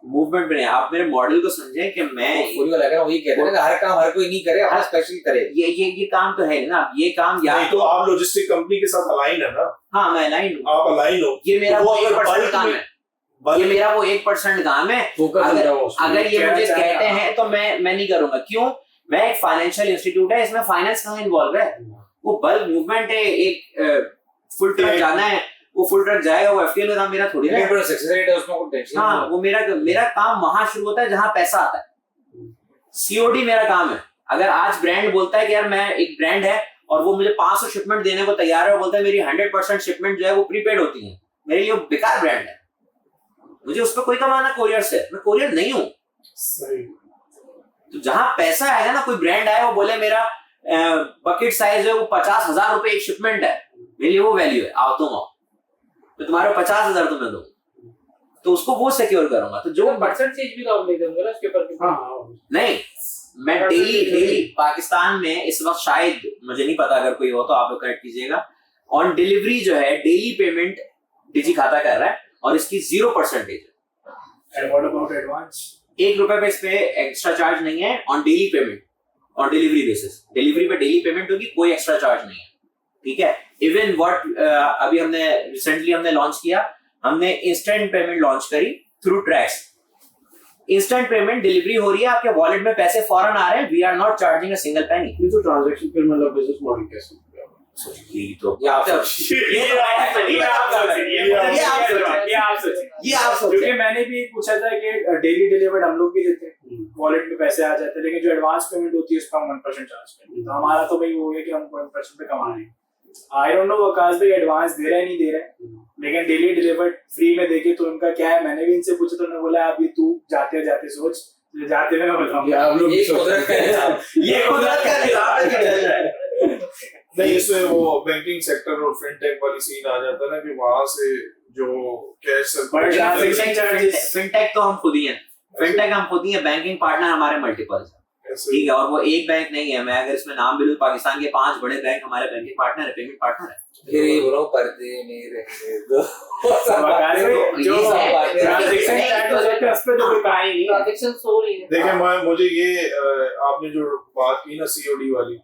मूवमेंट में नहीं। आप मेरे मॉडल को समझे कि मैं पूरी वाला का वही कहते हैं ना, हर काम हर कोई नहीं करे, हर स्पेशल करे। ये काम तो है ना, ये काम है? या नहीं तो आप लॉजिस्टिक कंपनी के साथ अलाइन है ना, हाँ मैं अलाइन हूँ, आप अलाइन हो, ये मेरा तो वो वो अगर 1% बल्क काम में- है, ये मेरा वो 1% काम है। फोकस अगर होगा उसमें। अगर ये क्या मुझे चाहता कहते है? हैं तो मैं नहीं करूंगा। क्यों? मैं एक फाइनेंशियल इंस्टीट्यूट है, इसमें फाइनेंस कहाँ इन्वॉल्व है? वो बल्क मूवमेंट है, एक फुल ट्रक जाना है, वो फुल ट्रक जाएगा, वो एफटीएल का काम मेरा थोड़ी ना है। लेकिन सक्सेस रेट है उसमें कोई टेंशन हाँ, नहीं। वो मेरा काम वहां शुरू होता है जहां पैसा आता है। सीओडी मेरा काम है। अगर आज ब्रांड बोलता है कि यार मैं एक ब्रांड है और वो मुझे 500 शिपमेंट देने को तैयार है और बोलता है मेरी 100% शिपमेंट जो है वो प्रीपेड होती है, मेरे लिए वो बेकार ब्रांड है, मुझे उस पर कोई कमाना कोरियर से, मैं कोरियर नहीं हूँ। सही। तो जहां पैसा है ना, कोई ब्रांड आए वो बोले मेरा बकेट साइज है वो 50,000 रुपए एक शिपमेंट है, मेरे लिए वो वैल्यू है। आओ तुम आओ, तो तुम्हारे 50,000 तुम्हें दो, तो उसको वो सिक्योर करूंगा। तो जो परसेंटेज भी तो आप लेते होंगे ना उसके ऊपर। नहीं, मैं डेली पाकिस्तान में इस वक्त शायद, मुझे नहीं पता, अगर कोई हो तो आप लोग करेक्ट कीजिएगा, ऑन डिलीवरी जो है डेली पेमेंट डिजी खाता कर रहा है और इसकी 0% है। And what about advance? ₹1 पे इस पे एक्स्ट्रा चार्ज नहीं है on daily payment, on delivery basis. Delivery पे डेली पेमेंट होगी, कोई एक्स्ट्रा चार्ज नहीं है, ठीक है। इवन अभी हमने रिसेंटली लॉन्च किया, हमने इंस्टेंट पेमेंट लॉन्च करी through tracks. Instant payment delivery हो रही है, आपके वॉलेट में पैसे फौरन आ रहे हैं, we are not charging a single penny. ये तो ट्रांजैक्शन फिर मतलब बिजनेस मॉडल कैसे ये तो ये आप सोचिए, क्योंकि मैंने भी पूछा था कि डेली डिलीवर्ड हम लोग भी देते हैं, वॉलेट में पैसे आ जाते हैं, लेकिन जो एडवांस पेमेंट होती है उस पर हम 1% चार्ज करते हैं। तो हमारा तो भाई वो है कि हम 1% पे कमा रहे हैं। आई डोंट नो वकास भाई एडवांस दे रहा है नहीं दे रहा है, लेकिन डेली डिलीवर्ड फ्री में देखे तो उनका क्या है। मैंने भी इनसे पूछा तो उन्होंने बोला अभी तू जाते जाते सोच, जाते मैं बताऊंगा। आप लोग ये कुदरत का निजाम, ये कुदरत का निजाम है। नहीं, इसमें वो बैंकिंग सेक्टर और फिनटेक वाली सीन आ जाता है ना कि वहां से जो कैश फिनटेक तो हम खुद ही हैं, फिनटेक हम खुद ही हैं, बैंकिंग पार्टनर हमारे मल्टीपल्स हैं, ठीक है। और वो एक बैंक नहीं है, मैं अगर इसमें नाम भी लूं, पाकिस्तान के 5 बड़े बैंक हमारे बैंकिंग पार्टनर है, पेमेंट पार्टनर है। फिर ये बोलो पर्दे में रहने दो। जो ट्रांजैक्शन चैट हो सकता है उस पे तो कोई कहानी नहीं, ट्रांजैक्शन हो रही है। देखिए मुझे ये आपने जो बात की ना सीओडी वाली,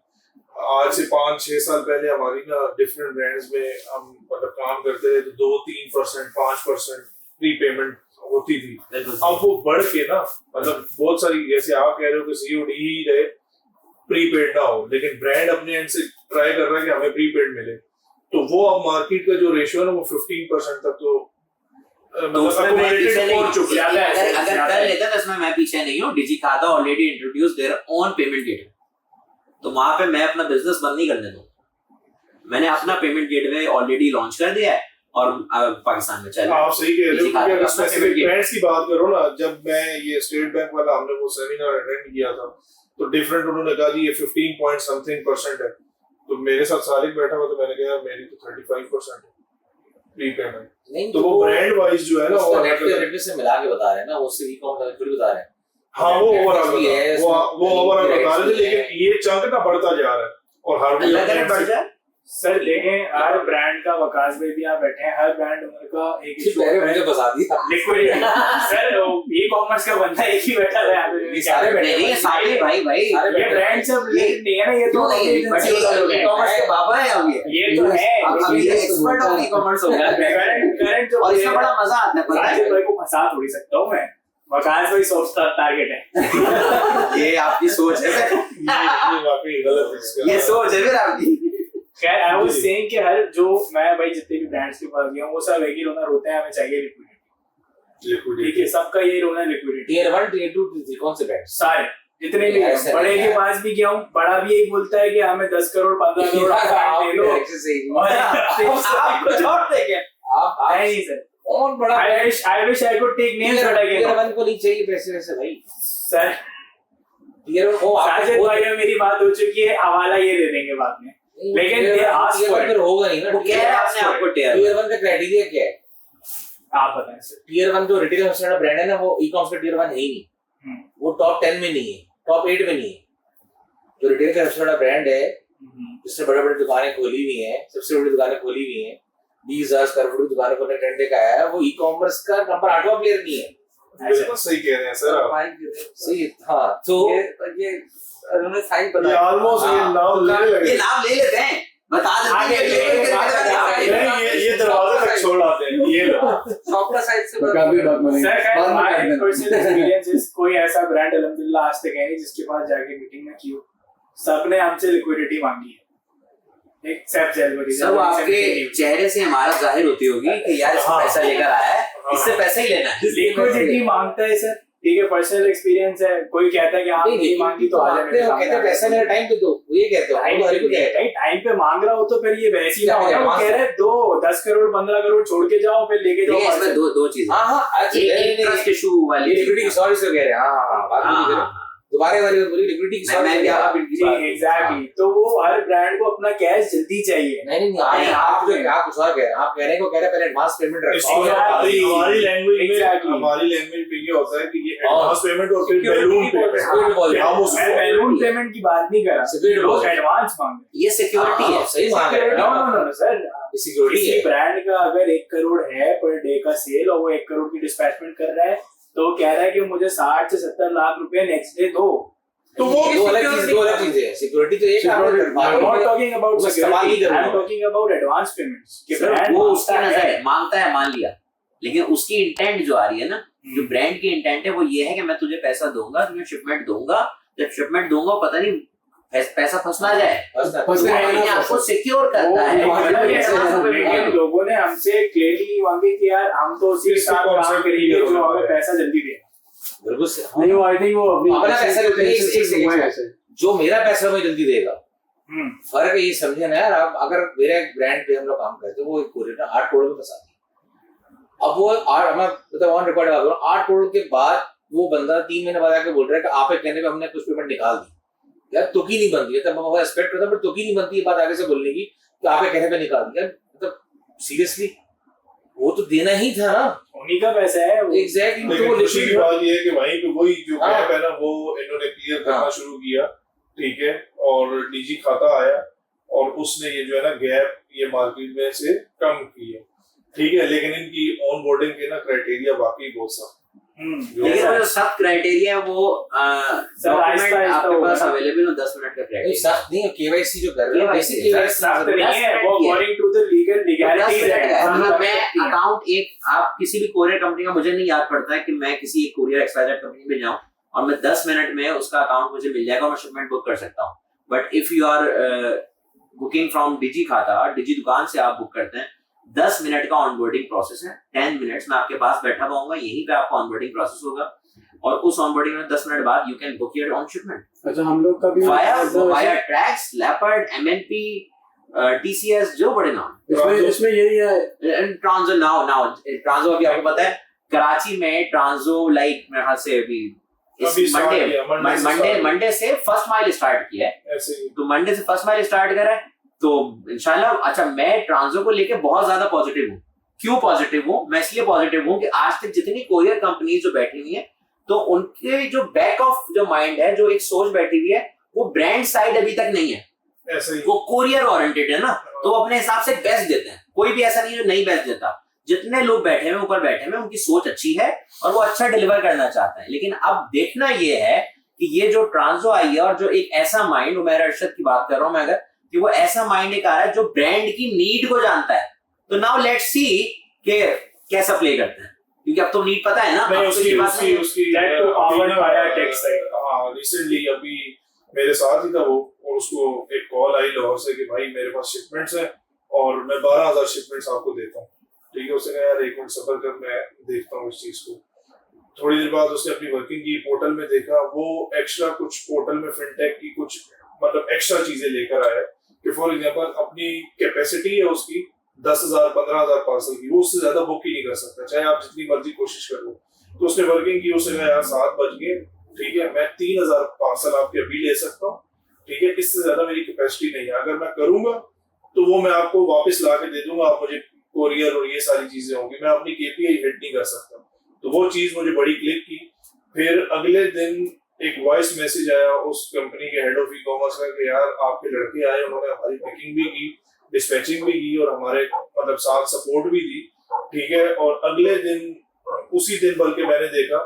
आज से 5-6 साल पहले हमारी ना डिफरेंट ब्रांड्स में हम मतलब काम करते थे तो 2-3%, 5% प्रीपेमेंट होती थी। अब वो बढ़ के ना मतलब बहुत सारी, जैसे आप कह रहे हो कि सीओडी ही रहे, प्रीपेड ना हो, लेकिन ब्रांड अपने एंड से ट्राई कर रहा है कि हमें प्रीपेड मिले। तो वो अब मार्केट का जो रेशियो है ना वो 15% तक तो मतलब accumulated हो चुका है। अगर कर लेता तो इसमें मैं पीछे नहीं हूँ। डिजी खाता already introduce their own payment gateway, तो वहां पे मैं अपना बिजनेस बंद नहीं करने दूंगा। मैंने अपना पेमेंट गेटवे ऑलरेडी लॉन्च कर दिया है और पाकिस्तान में चल। आप सही कह रहे हो, क्योंकि अगर स्पेसिफिक ब्रांड्स की बात करो ना, जब मैं ये स्टेट बैंक वाला हमने वो सेमिनार अटेंड किया था तो डिफरेंट उन्होंने कहा जी ये 15% है, तो मेरे साथ सारिक बैठा हुआ तो मैंने कहा मेरी तो 35% है प्रीपेमेंट। नहीं तो वो ब्रांड वाइज जो है ना वो नेट से मिला के बता रहे हैं ना, उससे ई-कॉमर्स थोड़ी बता रहे हैं। हाँ वो ओवरऑल बता रहे थे, लेकिन ये चंक ना बढ़ता जा रहा है और हर बढ़ जाए। सर देखें हर ब्रांड का, वकास में भी यहाँ बैठे हैं, हर ब्रांड उनका एक इशू है, मुझे बता दिया लिक्विडिटी। सर ई-कॉमर्स का बंदा एक ही बैठा है यहाँ पे, सारे बैठे नहीं सारे भाई ये ब्रांड सब रिलेटेड नहीं है ना, ये तो ई-कॉमर्स के बाबा है अब ये तो है, अब ये एक्सपर्ट ऑफ ई-कॉमर्स हो गया करंट जो, और इसमें बड़ा मजा आता है। राजीव भाई को फंसा थोड़ी सकता हूँ मैं, वकास भाई सोचता टारगेट है। ये आपकी सोच है, वाकई गलत है ये सोच है फिर आपकी। खैर आई वाज सेइंग कि हर जो मैं भाई जितने भी ब्रांड्स के पास गया हूं वो सब एक ही रोना रोते हैं, हमें चाहिए लिक्विडिटी। ठीक है, सबका यही रोना है लिक्विडिटी। टियर 1 टियर 2 टियर 3 कौन से बैंक सारे जितने भी हैं, बड़े के पास भी गया हूं, बड़ा भी यही बोलता है कि हमें 10 करोड़ 15 करोड़ दे लो और आपको छोड़ देंगे। आप नहीं सर, कौन बड़ा I wish I could take names but I tier 1 को नहीं चाहिए पैसे वैसे भाई सर। टियर 1 ओ साजिद भाई में मेरी बात हो चुकी है, हवाला ये दे देंगे बाद में, लेकिन ये आज फिर होगा नहीं ना। वो कह रहा है अपने आप को टियर 1 का क्राइटेरिया क्या है आप बताएं सर। टियर 1 जो रिटेल सबसे बड़ा ब्रांड है ना, वो ई-कॉमर्स का टियर 1 है ही नहीं, वो टॉप 10 में नहीं है, टॉप 8 में नहीं है। जो रिटेल का सबसे बड़ा ब्रांड है जिसने बड़े बड़े दुकानें खोली हुई हैं, सबसे बड़ी दुकानें खोली हुई हैं, 20,000 स्क्वायर फुट की दुकानों पर ट्रेंड का आया है, वो ई-कॉमर्स का नंबर 8वां प्लेयर नहीं है। बिल्कुल सही कह रहे हैं सर आप। सही, हाँ। तो ये उन्होंने साइज ये बताया, ऑलमोस्ट ये नाम लेने लगे, ये नाम ले लेते हैं, बता देते हैं ये दरवाजा तक छोड़ आते हैं ये लोग। शॉप का साइज से काफी बात बनी सर खैर माय पर्सनल एक्सपीरियंस कोई ऐसा ब्रांड अल्हम्दुलिल्लाह आज तक है नहीं जिसके पास जाके मीटिंग ना की हो, सबने हमसे लिक्विडिटी मांगी है, एक्सेप्ट जेलवरी। सब आपके चेहरे से हमारा जाहिर होती होगी कि यार इसको पैसा लेकर आया है, इससे पैसा ही लेना है। लिक्विडिटी मांगता है सर, ठीक है, पर्सनल एक्सपीरियंस है। कोई कहता है कि आप नहीं मांगी तो आ जाए, कहते हैं पैसा मेरा टाइम पे दो, ये कहते हो टाइम पे मांग रहा हो तो फिर ये वैसी ना हो, कह रहे दो 10 करोड़ 15 करोड़ छोड़ के जाओ फिर लेके जाओ। इसमें दो चीजें, हाँ हाँ, एक ट्रस्ट इशू वाली, लिक्विडिटी सॉरी से कह रहे हैं, हाँ हाँ, दोबारा वाली बात बोली लिक्विडिटी की मैं क्या एग्जैक्टली, तो वो हर ब्रांड को अपना कैश जल्दी चाहिए। नहीं आप जो आप कुछ और कह रहे हैं, आप कह रहे हैं पहले एडवांस पेमेंट रखो। हमारी लैंग्वेज में Exactly. हमारी लैंग्वेज में ये होता है कि ये एडवांस पेमेंट और फिर बैलून पेमेंट। हम उसको मैं बैलून पेमेंट की बात नहीं कर रहा, Security लोग deposit। एडवांस मांगते ये सिक्योरिटी है। सही मांग रहे हैं। नो सर, सिक्योरिटी किसी है। ब्रांड का अगर 1 करोड़ है पर डे का सेल और वो 1 करोड़ की डिस्पैचमेंट कर रहा है, तो वो कह रहा है कि मुझे 60 से 70 लाख रुपए नेक्स्ट डे दो। तो वो दो अलग चीजें हैं। सिक्योरिटी तो एक I'm not talking about वो इस्तेमाल नहीं security, करना। I'm talking about advance payments कि सर, brand वो मांगता उसकी है। नजर है, मांगता है, मान लिया, लेकिन उसकी इंटेंट जो आ रही है ना, जो ब्रांड की इंटेंट है वो ये है कि मैं तुझे पैसा दूंगा, तुझे शिपमेंट दूंगा, जब शिपमेंट दूंगा पता नहीं पैसा फंस ना जाए, तो वो अपने आप को सिक्योर करता है। लेकिन लोगों ने हमसे क्लियरली मांगे कि यार हम तो उसी के साथ काम करेंगे जो हमें पैसा जल्दी दे। बिल्कुल नहीं वो आई थिंक वो अपना पैसा अपनी एक सेकंड, जो मेरा पैसा मुझे जल्दी देगा। फर्क ये समझे ना यार, आप अगर मेरे एक ब्रांड पे हम लोग काम करते हैं, वो एक कोरियर ना 8 करोड़ में फंसाती है। अब वो 8 मैं मतलब ऑन रिकॉर्ड बात करूं, 8 करोड़ के बाद वो बंदा 3 महीने बाद आके बोल रहा है कि आपके कहने पे हमने कुछ पेमेंट निकाल दी। यार तुकी नहीं बनती है, तब मैं बहुत एक्सपेक्ट करता हूं, पर तुकी नहीं बनती है बात आगे से बोलने की कि आपके कहने पे निकाल दिया। मतलब सीरियसली वो तो देना ही था ना, उन्हीं का पैसा है वो। एग्जैक्टली। लेकिन तो खुशी की बात ये है कि वहीं पे वही जो हाँ। गैप है ना, वो इन्होंने क्लियर करना हाँ। शुरू किया, ठीक है, और डीजी खाता आया और उसने ये जो है ना गैप ये मार्केट में से कम किया, ठीक है। लेकिन इनकी ऑन बोर्डिंग के ना क्राइटेरिया वाकई बहुत सख्त, लेकिन वो जो सब क्राइटेरिया है वो डॉक्यूमेंट आपके पास अवेलेबल हो 10 मिनट का क्राइटेरिया। सख्त नहीं है, केवाईसी जो कर रहे हैं बेसिक केवाईसी साफ नहीं है, वो according to the legal legalities है। मतलब मैं अकाउंट एक आप किसी भी कोरियर कंपनी का, मुझे नहीं याद पड़ता है कि मैं किसी एक कोरियर एक्सपायर्ड कंपनी में जाऊं और मैं 10 मिनट में उसका अकाउंट मुझे मिल जाएगा और मैं शिपमेंट बुक कर सकता हूं। But if you are booking from Digi Khata, Digi दुकान से आप बुक करते हैं, 10 मिनट का ऑनबोर्डिंग प्रोसेस है। 10 मिनट्स में आपके पास बैठा हुआ होगा, यहीं पे आपका ऑनबोर्डिंग प्रोसेस होगा और उस ऑनबोर्डिंग में 10 मिनट बाद you can book your on shipment अच्छा हम लोग का भी via tracks, leopard, MNP, TCS, जो बड़े नाम। इसमें यही है ट्रांजो नाउ ट्रांजो अभी आपको पता है कराची में ट्रांजो लाइक मेरे ख्याल से अभी मंडे से फर्स्ट माइल स्टार्ट किया है, ऐसे ही। तो मंडे से फर्स्ट माइल स्टार्ट करा है, तो इंशाल्लाह। अच्छा मैं ट्रांजो को लेके बहुत ज्यादा पॉजिटिव हूँ। क्यों पॉजिटिव हूँ? मैं इसलिए पॉजिटिव हूँ कि आज तक जितनी कोरियर कंपनी जो बैठी हुई है, तो उनके जो बैक ऑफ जो माइंड है, जो एक सोच बैठी हुई है, वो ब्रांड साइड अभी तक नहीं है, ऐसे ही। वो कोरियर ओरिएंटेड है ना, तो वो अपने हिसाब से बेस्ट देते हैं। कोई भी ऐसा नहीं जो नहीं बेस्ट देता। जितने लोग बैठे हुए ऊपर बैठे हुए, उनकी सोच अच्छी है और वो अच्छा डिलीवर करना चाहते हैं। लेकिन अब देखना ये है कि ये जो ट्रांजो आई है और जो एक ऐसा माइंड, उमैर अरशद की बात कर रहा हूं मैं, अगर कि वो ऐसा माइंड एक आ रहा है जो ब्रांड की नीड को जानता है, तो नाउ लेट्स सी कि कैसा प्ले करते हैं, क्योंकि अब तो नीड पता है ना। नहीं, उसकी That to powered by a tech side। हाँ, रिसेंटली अभी मेरे साथ ही था वो, और उसको एक कॉल आई लाहौर से कि भाई मेरे पास शिपमेंट्स हैं और मैं 12,000 शिपमेंट्स आपको देता हूँ, ठीक है। उसने कहा यार 1 मिनट सब्र कर, मैं देखता हूँ इस चीज को। थोड़ी देर बाद उसने अपनी वर्किंग की, पोर्टल में देखा, वो एक्स्ट्रा कुछ पोर्टल में फिनटेक की कुछ मतलब एक्स्ट्रा चीजें लेकर आया कि फॉर एग्जांपल अपनी कैपेसिटी है उसकी 10,000 15,000 पार्सल की, वो उससे ज्यादा बुक ही नहीं कर सकता, चाहे आप जितनी मर्जी कोशिश कर लो। तो उसने वर्किंग की, उसने कहा यार 7 बज गए, ठीक है, मैं 3,000 पार्सल आपके अभी ले सकता हूँ, ठीक है, इससे ज्यादा मेरी कैपेसिटी नहीं है। अगर मैं करूंगा तो वो मैं आपको वापस ला के दे दूंगा, आप मुझे कोरियर और ये सारी चीजें होंगी, मैं अपनी केपीआई हिट नहीं कर सकता। तो वो चीज मुझे बड़ी क्लिक की। फिर अगले दिन एक वॉइस मैसेज आया उस कंपनी के हेड ऑफ ई कॉमर्स का कि यार आपके लड़के आए, उन्होंने हमारी पैकिंग भी की, डिस्पैचिंग भी की और हमारे मतलब साथ सपोर्ट भी दी, ठीक है। और अगले दिन, उसी दिन बल्कि मैंने देखा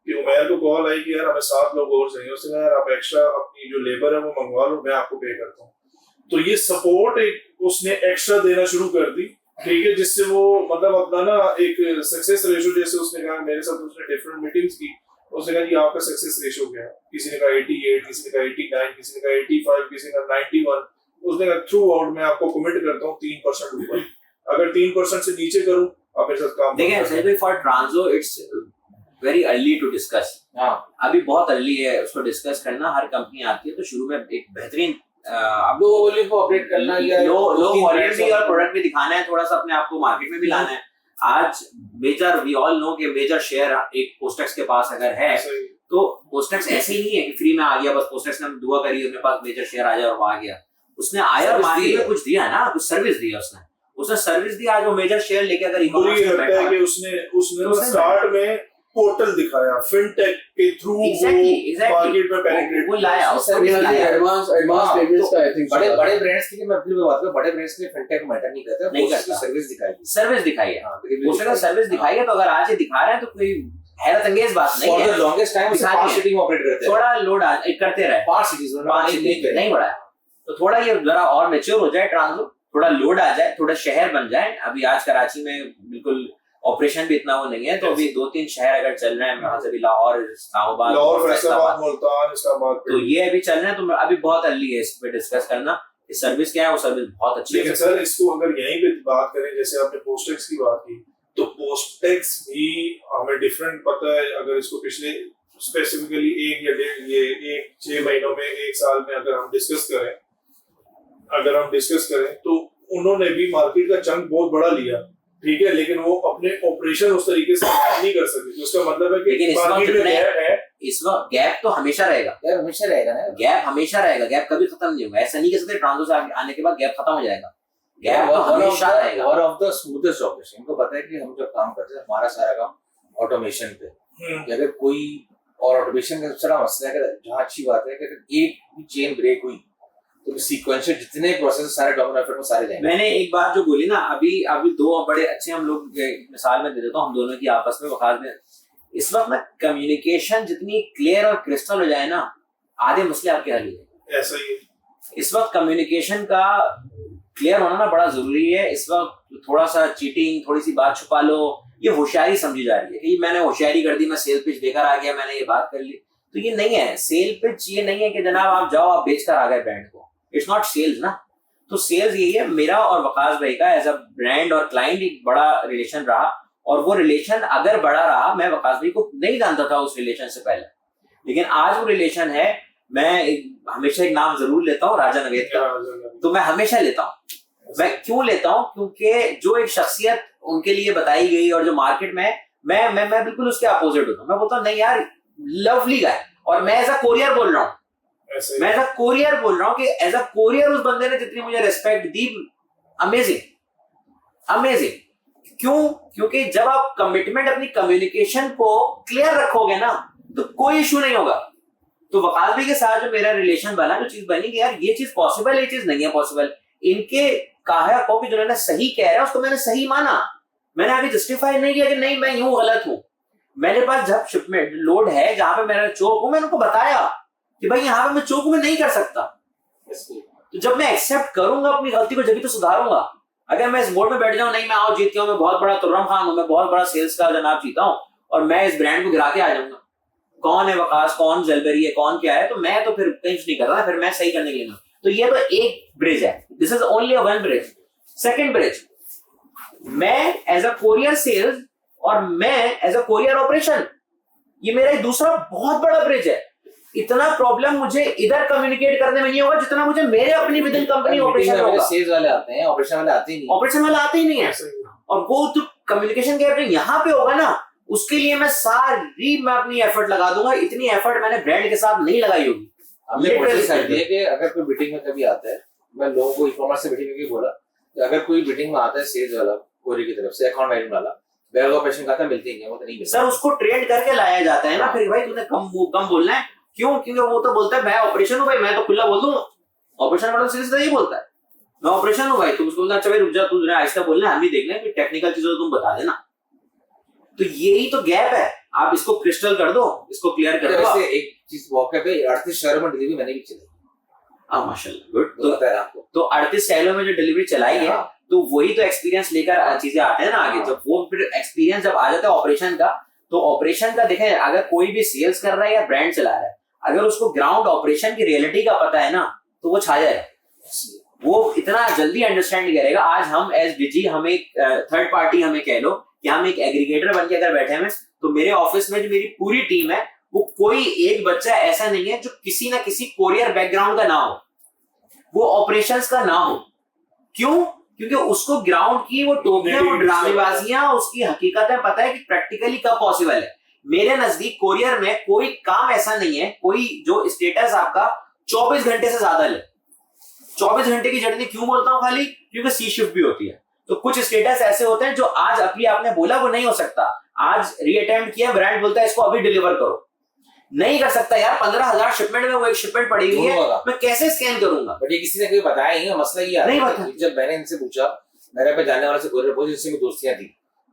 कि उमैर को कॉल आई कि यार हमें 7 लोग और चाहिए। उसने कहा यार आप एक्स्ट्रा अपनी जो लेबर है वो मंगवा लो, मैं आपको पे करता हूँ। तो ये सपोर्ट एक उसने एक्स्ट्रा देना शुरू कर दी, ठीक है, जिससे वो मतलब अपना ना एक सक्सेस रेशो, जैसे उसने कहा मेरे साथ उसने डिफरेंट मीटिंग्स की, उसने कहा कि आपका सक्सेस रेशो क्या है, किसी ने कहा 88, किसी ने कहा 89, किसी ने कहा 85, किसी ने कहा 91। उसने कहा थ्रू आउट मैं आपको कमिट करता हूँ 3% ऊपर, अगर 3% से नीचे करूँ आप मेरे साथ काम देखिए सही भाई, for Tranzo it's very early to discuss. अभी बहुत अर्ली है उसको डिस्कस करना। हर कंपनी आती है तो शुरू में एक बेहतरीन लो वॉल्यूम को अपडेट करना या लो वॉल्यूम भी और प्रोडक्ट भी दिखाना है, थोड़ा सा अपने आप को मार्केट में भी लाना है। आज मेजर वी ऑल नो कि मेजर शेयर एक पोस्टेक्स के पास अगर है तो पोस्टेक्स ऐसे ही नहीं है कि फ्री में आ गया, बस पोस्टेक्स ने दुआ करी मेरे पास मेजर शेयर आ जाए और वो आ गया। उसने आया और मार्केट में कुछ दिया ना, कुछ सर्विस दी उसने सर्विस दी। आज वो मेजर शेयर लेके अगर मुझे लगता है कि उसने स्टार्ट में पोर्टल दिखाया फिनटेक के थ्रू मार्केट में पेनिट्रेट वो लाया एडवांस पेमेंट्स का आई थिंक बड़े ब्रांड्स के लिए मैं अपनी बात करूं, बड़े ब्रांड्स के लिए फिनटेक मैटर नहीं करता, सर्विस दिखाई है। उसने सर्विस दिखाई है, तो अगर आज ये दिखा रहे हैं तो कोई हैरत अंगेज बात नहीं है। फॉर द लॉन्गेस्ट टाइम पांच सिटी में ऑपरेट करते हैं, थोड़ा लोड करते रहे, 5 सिटीज में नहीं बढ़ाया, तो थोड़ा ये जरा और मैच्योर हो जाए ट्रांसो, थोड़ा लोड आ जाए, थोड़ा शहर बन जाए। अभी आज कराची में बिल्कुल ऑपरेशन भी इतना वो नहीं है, तो अभी 2-3 शहर अगर चल रहे हैं, वहां से भी लाहौर, इस्लामाबाद, फैसलाबाद, मुल्तान, इस्लामाबाद, तो ये अभी चल रहे हैं। तो अभी बहुत अर्ली है इस पे डिस्कस करना। सर्विस क्या है, वो सर्विस बहुत अच्छी है। लेकिन सर इसको अगर यहीं पे बात करें, जैसे आपने पोस्टेक्स की बात की, तो पोस्टेक्स भी हमें डिफरेंट पता है। अगर इसको पिछले स्पेसिफिकली 6 महीनों में 1 साल में अगर हम डिस्कस करें तो उन्होंने भी मार्केट का चंक बहुत बड़ा लिया, ठीक है, लेकिन वो अपने ऑपरेशन उस तरीके से नहीं कर सके। तो उसका मतलब है कि मार्केट में गैप है। इस वक्त गैप तो हमेशा रहेगा ना, गैप हमेशा रहेगा, गैप कभी खत्म नहीं होगा। ऐसा नहीं कह सकते ट्रांसो से आने के बाद गैप खत्म हो जाएगा, गैप तो हमेशा रहेगा। One of the smoothest operation, इनको पता है कि हम जब काम करते हैं हमारा सारा काम ऑटोमेशन पे, अगर कोई और ऑटोमेशन का सबसे बड़ा मसला है कि जहाँ अच्छी बात है कि अगर एक भी चेन ब्रेक हुई तो सीक्वेंशियल जितने प्रोसेस सारे डोमिनो इफेक्ट में सारे जाएंगे। मैंने एक बात जो बोली ना, अभी 2 बड़े अच्छे हम लोग मिसाल में दे देता हूँ, हम दोनों की आपस में वकालत में। इस वक्त ना कम्युनिकेशन जितनी क्लियर और क्रिस्टल हो जाए ना, आधे मसले आपके हल है। ऐसा ही इस वक्त कम्युनिकेशन का क्लियर होना ना बड़ा जरूरी है। इस वक्त थोड़ा सा चीटिंग, थोड़ी सी बात छुपा लो, ये होशियारी समझी जा रही है कि मैंने होशियारी कर दी, मैं सेल पिच लेकर आ गया, मैंने ये बात कर ली। तो ये नहीं है सेल पिच, ये नहीं है कि जनाब आप जाओ आप बेच कर आ गए ब्रांड को। इट्स नॉट सेल्स ना। तो सेल्स यही है। मेरा और वकास भाई का एज अ ब्रांड और क्लाइंट एक बड़ा रिलेशन रहा, और वो रिलेशन अगर बड़ा रहा, मैं वकास भाई को नहीं जानता था उस रिलेशन से पहले, लेकिन आज वो रिलेशन है। मैं हमेशा एक नाम जरूर लेता हूँ, राजा नवेद का, तो मैं हमेशा लेता हूँ। मैं क्यों लेता हूँ? क्योंकि जो एक शख्सियत उनके लिए बताई गई और जो मार्केट में मैं बिल्कुल उसके अपोजिट होता हूँ। मैं बोलता हूँ नहीं यार, लवली गाय। और मैं एज अ कोरियर बोल रहा हूँ, मैं एज अ कोरियर बोल रहा हूँ कि एज अ कोरियर उस बंदे ने जितनी मुझे रिस्पेक्ट दी, अमेजिंग। क्यों? क्योंकि जब आप कमिटमेंट अपनी कम्युनिकेशन को क्लियर रखोगे ना, तो कोई इशू नहीं होगा। तो वकास भाई के साथ जो मेरा रिलेशन बना, जो चीज बनी कि यार ये चीज पॉसिबल है, ये चीज नहीं है पॉसिबल, इनके कहा को कि जो सही कह रहा है उसको मैंने सही माना। मैंने आगे जस्टिफाई नहीं किया कि नहीं मैं यूं गलत हूं। मेरे पास जब शिपमेंट लोड है जहां पे मेरा चौक हूं, मैंने उनको बताया कि भाई यहाँ पे मैं चौक में नहीं कर सकता। तो जब मैं एक्सेप्ट करूंगा अपनी गलती को, जब तो सुधारूंगा। अगर मैं इस बोर्ड में बैठ जाऊं, नहीं मैं आओ जीत गया हूं, मैं बहुत बड़ा तुर्रम खान हूं, मैं बहुत बड़ा सेल्स का जनाब जीता हूं, और मैं इस ब्रांड को गिरा के आ जाऊंगा, कौन है वकास, कौन जलबेरी है, कौन क्या है, तो मैं तो फिर कहीं नहीं कर रहा, फिर मैं सही करने के लिए। तो ये तो एक ब्रिज है, this is only one bridge. Second bridge, मैं एज अ कोरियर सेल्स और मैं एज अ कोरियर ऑपरेशन, ये मेरा एक दूसरा बहुत बड़ा ब्रिज है। इतना प्रॉब्लम मुझे इधर कम्युनिकेट करने में नहीं होगा जितना मुझे मेरे अपनी विद इन कंपनी ऑपरेशन होगा। सेल्स वाले आते हैं, ऑपरेशन वाले आते ही नहीं, ऑपरेशन वाले आते ही नहीं है। और वो तो कम्युनिकेशन गैप यहाँ पे होगा ना, उसके लिए मैं मैं अपनी एफर्ट लगा दूंगा। इतनी एफर्ट मैंने ब्रांड के साथ नहीं लगाई होगी। हमने कोशिश करती है कि अगर कोई मीटिंग में कभी आता है, मैं लोगों को ई-कॉमर्स से मीटिंग में बोला कि अगर कोई मीटिंग में आता है सेल्स वाला कोरियर की तरफ से, अकाउंट मैनेजमेंट वाला, बैग ऑपरेशन का मिलते ही नहीं, वो तो नहीं मिलता सर। उसको ट्रेन करके लाया जाता है ना, फिर भाई तूने कम बोलना है। क्यों? क्योंकि वो तो बोलता है मैं ऑपरेशन हूँ भाई, मैं तो खुला बोल दूंगा। ऑपरेशन वाला सीधे यही बोलता है मैं ऑपरेशन हूँ भाई। तुम उसको बोलना अच्छा भाई रुक जा, तू आहिस्ता बोलना, हम भी देख लें कि टेक्निकल चीजों तुम बता देना। तो यही तो गैप है, आप इसको क्रिस्टल कर दो, इसको क्लियर कर दो। एक चीज वाकई पे 38 शहरों में डिलीवरी मैंने भी चलाई। माशाल्लाह, गुड। तो पता है आपको, तो 38 शहरों में जो डिलीवरी चलाई है, तो वही तो एक्सपीरियंस लेकर चीजें आते हैं ना आगे। जब वो फिर एक्सपीरियंस जब आ जाता है ऑपरेशन का, तो ऑपरेशन का देखें, अगर कोई भी सेल्स कर रहा है या ब्रांड चला रहा है, अगर उसको ग्राउंड ऑपरेशन की रियलिटी का पता है ना, तो वो छा जाएगा, वो इतना जल्दी अंडरस्टैंड करेगा। आज हम एज डिजी, हम एक थर्ड पार्टी हमें कह लो कि हम एक एग्रीगेटर बन के अगर बैठे हैं, तो मेरे ऑफिस में जो मेरी पूरी टीम है, वो कोई एक बच्चा ऐसा नहीं है जो किसी ना किसी कोरियर बैकग्राउंड का ना हो, वो ऑपरेशंस का ना हो। क्यों? क्योंकि उसको ग्राउंड की वो टोपियां, वो ड्रामेबाजियां, उसकी हकीकतें पता है कि प्रैक्टिकली कब पॉसिबल है। मेरे नजदीक कोरियर में कोई काम ऐसा नहीं है, कोई जो स्टेटस आपका 24 घंटे से ज्यादा ले। 24 घंटे की जर्नी क्यों बोलता हूं खाली, क्योंकि सी शिफ्ट भी होती है। तो कुछ स्टेटस ऐसे होते हैं जो आज अभी आपने बोला वो नहीं हो सकता, आज रीअटेम्प्ट किया, ब्रांड बोलता है इसको अभी डिलीवर करो, नहीं कर सकता यार। 15,000 शिपमेंट में वो एक शिपमेंट पड़ी हुई है, मैं कैसे स्कैन करूंगा? बट ये किसी ने कभी बताया नहीं है, मसला ये नहीं आता है। जब मैंने इनसे पूछा, मेरे पे जानने वाले से कोरियर बहुत जिससे दोस्तियां थी,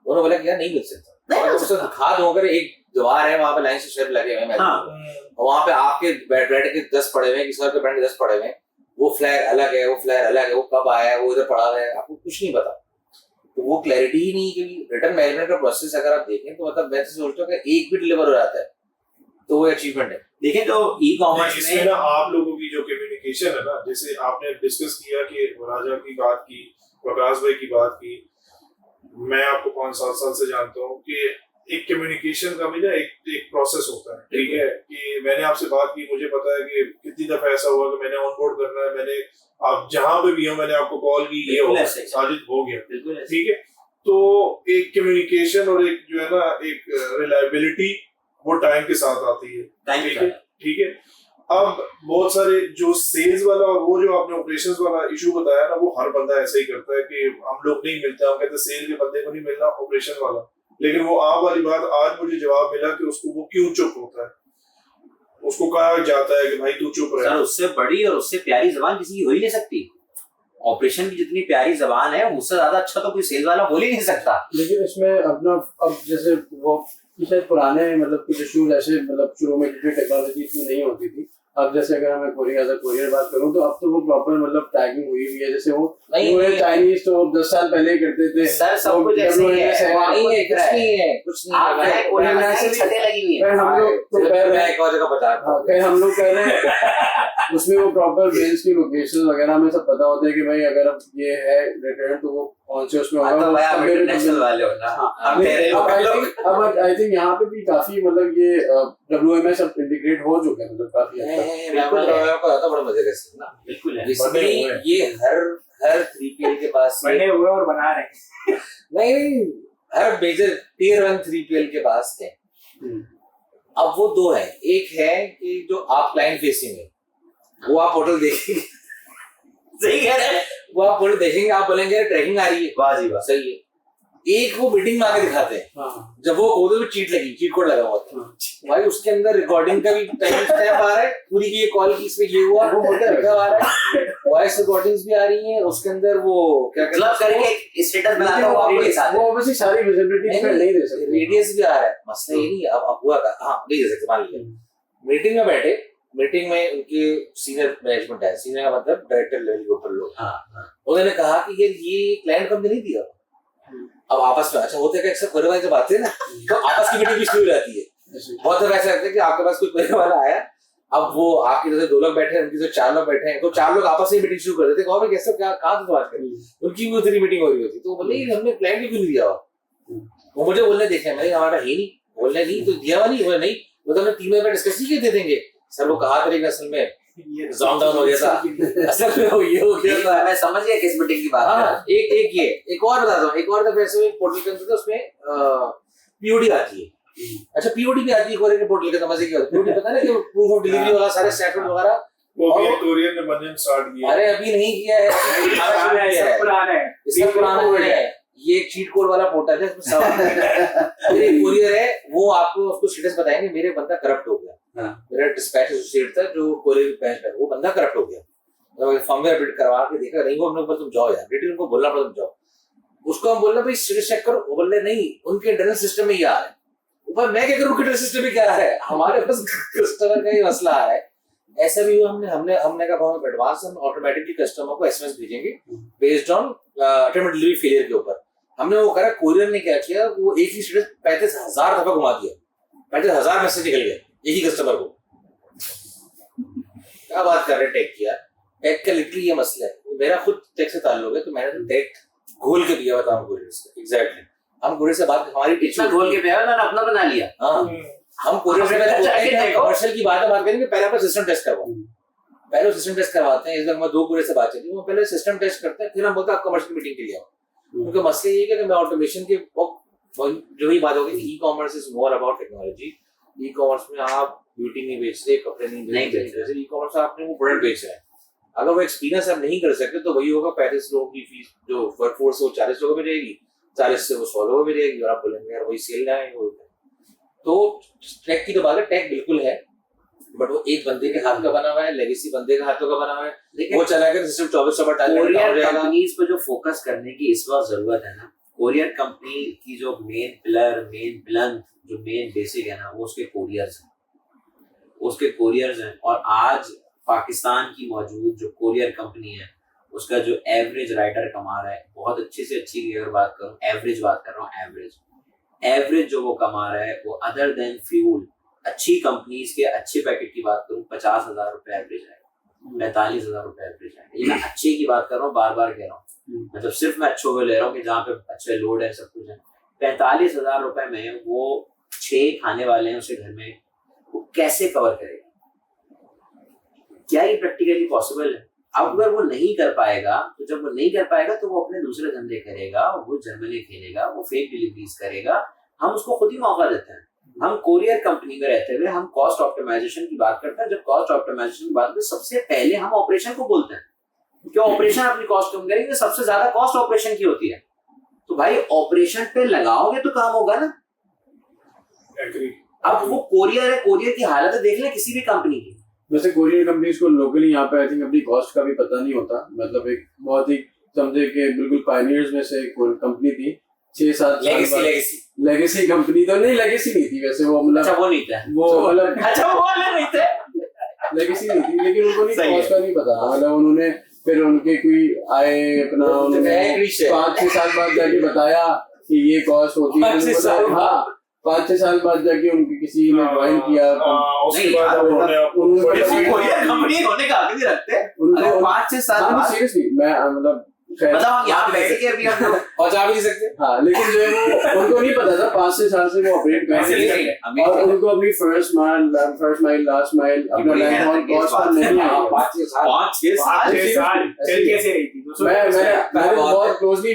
उन्होंने बोला कि यार नहीं मिल सकता। नहीं मिल तो उसको दिखा दो, अगर एक दीवार है वहां पे लाइन से शेप लगे हुए हैं, और वहां पे आपके ब्रांड के 10 पड़े हुए हैं, किसी और के ब्रांड के 10 पड़े हुए हैं, वो फ्लैग अलग है, वो फ्लैग अलग है, वो कब आया है, वो इधर पड़ा हुआ है, आपको कुछ नहीं पता। तो वो क्लैरिटी ही नहीं कि रिटर्न मैनेजमेंट का प्रोसेस अगर आप देखें तो मतलब मैं तो सोचता हूँ कि एक भी डिलीवर हो जाता है तो वो अचीवमेंट है। देखिए तो ई कॉमर्स इसमें ना आप लोगों की जो कम्युनिकेशन है ना, जैसे आपने डिस्कस किया कि राजा की बात की, प्रकाश भाई की बात की, मैं आपको 5-7 साल से जानता हूँ कि एक कम्युनिकेशन का भी ना एक प्रोसेस होता है, ठीक है। कि मैंने आपसे बात की, मुझे पता है कि कितनी दफा ऐसा हुआ कि मैंने ऑनबोर्ड करना है, मैंने आप जहां पे भी हो मैंने आपको कॉल की, ये हो साजिद हो गया, ठीक है। तो एक कम्युनिकेशन और एक जो है ना एक रिलायबिलिटी वो टाइम के साथ आती है, ठीक है। अब बहुत सारे जो सेल्स वाला और वो जो आपने ऑपरेशंस वाला इशू बताया ना, वो हर बंदा ऐसे ही करता है कि हम लोग नहीं मिलते, हम कहते सेल के बंदे को नहीं मिलना, ऑपरेशन वाला। लेकिन वो आप वाली बात आज मुझे जवाब मिला कि उसको वो क्यों चुप होता है, उसको कहा जाता है कि भाई तू चुप रह। उससे बड़ी और उससे प्यारी जबान किसी की हो ही नहीं सकती। ऑपरेशन की जितनी प्यारी जबान है उससे ज्यादा अच्छा तो कोई सेल्स वाला बोल ही नहीं सकता। लेकिन इसमें अपना अब जैसे वो शायद पुराने मतलब कुछ इशूज ऐसे मतलब शुरू में क्योंकि टेक्नोलॉजी इतनी नहीं होती थी, अब जैसे अगर मैं कोरियर बात करूं तो अब तो वो प्रॉपर मतलब टैगिंग हुई हुई है, जैसे वो चाइनीज तो 10 साल पहले करते थे सर, सब कुछ ऐसे ही है, कुछ नहीं है। हम लोग तो हम लोग कह रहे हैं उसमें वो प्रॉपर बेस की लोकेशन वगैरह में सब पता होता है कि भाई अगर अब ये है रिटर्न तो वो कौन से उसमें होगा। अब आई थिंक यहाँ पे भी काफी मतलब ये WMS अब इंटीग्रेट हो चुके हैं, मतलब काफी बड़ा मजे का ना, बिल्कुल है। ये हर 3PL के पास बने हुए और बना रहे नहीं, हर मेजर टियर 1 3PL के पास है। अब वो दो है, एक है कि जो आप क्लाइंट फेसिंग है, वो आप पोर्टल देखेंगे सही कह रहे हैं, वो आप पोर्टल देखेंगे, आप बोलेंगे ट्रैकिंग आ रही है, वाह जी वाह सही है। एक वो मीटिंग में आके दिखाते हैं, जब वो कोड में चीट कोड लगा हुआ था भाई, उसके अंदर रिकॉर्डिंग का भी टाइम स्टैम्प आ रहा है, पूरी की ये कॉल की इसमें ये हुआ वो लिखा आ रहा है, वॉइस रिकॉर्डिंग्स भी आ रही हैं, उसके अंदर वो क्या क्लब करके स्टेटस बनाता है, वो आपके साथ वो ऑब्वियसली सारी विजिबिलिटी नहीं दे सकते, रेडियस भी आ रहा है, मसला ये नहीं अब हुआ था, हाँ नहीं दे सकते। मान लीजिए मीटिंग में बैठे, मीटिंग में उनके सीनियर मैनेजमेंट है, सीनियर का मतलब डायरेक्टर लेवल के ऊपर लोग, उन्होंने कहा कि यार ये क्लाइंट कंपनी नहीं दिया। अब आपस में अच्छा होते क्या, अक्सर कोरियर वाले जब आते हैं ना तो आपस की मीटिंग भी शुरू हो जाती है। बहुत दफा ऐसा लगता है कि आपके पास कोई कोरियर वाला आया, अब वो आपकी तरह 2 लोग बैठे हैं, उनकी तरह 4 लोग बैठे हैं, तो 4 लोग आपस में मीटिंग शुरू कर देते हैं, कैसे क्या कहाँ से बात करें, उनकी भी उतनी मीटिंग हो रही होती, तो बोले हमने क्लाइंट क्यों नहीं दिया। वो मुझे बोलने देखे, मैंने हमारा है नहीं, बोलने नहीं तो दिया हुआ नहीं, बोले नहीं वो तो हमने 3 महीने में डिस्कस नहीं दे देंगे सर, वो कहा करेंगे असल में जॉन डाउन हो गया था, असल में वो ये हो गया था, मैं समझ गया किस मीटिंग की बात है। एक और बताता हूँ, एक और दफे ऐसे एक पोर्टल के अंदर उसमें पीओडी आती है। अच्छा पीओडी भी आती है कोरियर के पोर्टल के, मजे की बात पीओडी पता है कि प्रूफ ऑफ डिलीवरी वगैरह सारे स्टेटमेंट वगैरह वो भी कोरियर ने बनना स्टार्ट किया। अरे अभी नहीं किया है, पुराना है, ये एक चीट कोड वाला पोर्टल है, इसमें सब कोरियर है, वो आपको उसको स्टेटस बताएंगे मेरे बंदा करप्ट हो गया, मेरा डिस्पैच एसोसिएट था जो कोरियर पैच है, वो बंदा करप्ट हो गया, तो फॉर्मवेयर अपडेट करवा के देखा नहीं वो, हमने ऊपर तुम जाओ यार, रिटेल उनको बोलना पड़ा तुम जाओ, उसको हम बोलना भाई स्टेटस चेक करो, वो बोल रहे नहीं उनके इंटरनल सिस्टम में ये आ रहा है, ऊपर मैं क्या करूं इंटरनल सिस्टम में क्या आ रहा है, हमारे पास कस्टमर का ही मसला आ रहा है। ऐसा भी हुआ, हमने कहा बहुत एडवांस हम ऑटोमेटिकली कस्टमर को एसएमएस भेजेंगे based on attempt delivery failure के ऊपर। हमने वो करा, कोरियर ने क्या किया, वो एक ही स्टेटस 35,000 दफा घुमा दिया, 35,000 मैसेज निकल गया एक ही कस्टमर को। क्या बात कर रहे हैं टेक की यार, टेक का लिटरली ये मसला है, मेरा खुद टेक से ताल्लुक है, तो मैंने तो टेक घोल के दिया बताऊं कोरियर से, एग्जैक्टली हम कोरियर से बात, हमारी टीचर घोल के दिया, मैंने अपना बना लिया। हाँ हम कोरियर से पहले कमर्शियल की बात करेंगे, पहले अपना सिस्टम टेस्ट करवाओ, पहले सिस्टम टेस्ट करवाते हैं। इस बार मैं 2 कोरियर से बात चली, वो पहले सिस्टम टेस्ट करते हैं, फिर हम बोलते हैं आप कमर्शियल मीटिंग के लिए आओ, क्योंकि मसला ये है कि मैं ऑटोमेशन के जो ही बात होगी, ई commerce is more about technology. E commerce में आप ब्यूटी नहीं बेचते, कपड़े नहीं बेचते, जैसे ई कॉमर्स आपने वो प्रोडक्ट बेच रहे हैं, अगर वो एक्सपीरियंस आप नहीं कर सकते तो वही होगा 35 लोगों की फीस, जो वर्कफोर्स वो 40 लोगों में जाएगी, 40 से वो 100 लोगों में जाएगी, और आप बोलेंगे यार वही सेल लाएंगे। तो टेक की तो बात है, टेक बिल्कुल है, बट वो एक बंदे के हाथ का बना हुआ है, लेगेसी बंदे के हाथों का बना हुआ है, वो चलाएगा सिस्टम 24 टाइम कोरियर कंपनीज पे जो फोकस करने की इस बार जरूरत है ना, कोरियर कंपनी की जो मेन पिलर, मेन प्लंक, जो मेन बेसिक है ना, वो उसके कोरियर्स हैं, उसके कोरियर्स हैं। और आज पाकिस्तान की मौजूद जो कोरियर कंपनी है, उसका जो एवरेज राइडर कमा रहा है, बहुत अच्छी से अच्छी अगर बात करूं, एवरेज बात कर रहा हूँ, एवरेज जो वो कमा रहा है, वो अदर देन फ्यूल, अच्छी कंपनीज के अच्छे पैकेट की बात करूं, 50,000 रुपए एवरेज है, 45,000 रुपए एवरेज है। ये मैं अच्छे की बात कर रहा हूँ, बार बार कह रहा हूँ, मतलब सिर्फ मैं अच्छों को ले रहा हूँ कि जहाँ पे अच्छे लोड है, सब कुछ है। 45,000 रुपए में वो 6 खाने वाले हैं उसके घर में, वो कैसे कवर करेगा? क्या ये प्रैक्टिकली पॉसिबल है? अब अगर वो नहीं कर पाएगा, तो जब वो नहीं कर पाएगा तो वो अपने दूसरे धंधे करेगा, वो जर्मनी खेलेगा, वो फेक डिलीवरीज करेगा, हम उसको खुद ही मौका देते हैं। हम कोरियर कंपनी में रहते हुए हम कॉस्ट ऑप्टिमाइजेशन की बात करते हैं। जब कॉस्ट ऑप्टिमाइजेशन की बात करते हैं, सबसे पहले हम ऑपरेशन को बोलते हैं, क्यों ऑपरेशन अपनी कॉस्ट कम करेंगे, सबसे ज्यादा कॉस्ट ऑपरेशन की होती है। तो भाई ऑपरेशन पे लगाओगे तो काम होगा ना। अब वो कोरियर है, कोरियर की हालत देख ले किसी भी कंपनी की। वैसे कोरियर कंपनीज को लोकली यहाँ पे आई थिंक अपनी कॉस्ट का भी पता नहीं होता, मतलब एक बहुत ही समझे कि बिल्कुल पायनियर्स में से एक कंपनी थी, 6-7 लेगेसी कंपनी तो नहीं, लेगेसी नहीं थी वैसे वो, मतलब अच्छा वो नहीं था, वो मतलब अच्छा वो नहीं थे, लेगेसी नहीं थी, लेकिन उनको नहीं कॉस्ट का नहीं पता था, मतलब उन्होंने फिर उनके कोई आए अपना 5-6 साल बाद जाके बताया कि ये कॉस्ट होती है, हाँ 5-6 साल बाद जाके उनके किसी ने ज्वाइन किया, उसके बाद कोरियर कंपनी होने का आगे भी रखते हैं, अगर 5-6 साल बाद सीरियसली मैं मतलब हम यहाँ बैठ के अभी हम लोग पहुंचा भी नहीं सकते। हाँ, लेकिन जो है वो उनको नहीं पता था, 5-6 साल से वो ऑपरेट कर रहे हैं और उनको अपनी फर्स्ट माइल लास्ट माइल अपना लैंड ऑन कॉस्ट पर नहीं आया। 5-6 साल चल कैसे रही थी? मैं बहुत क्लोजली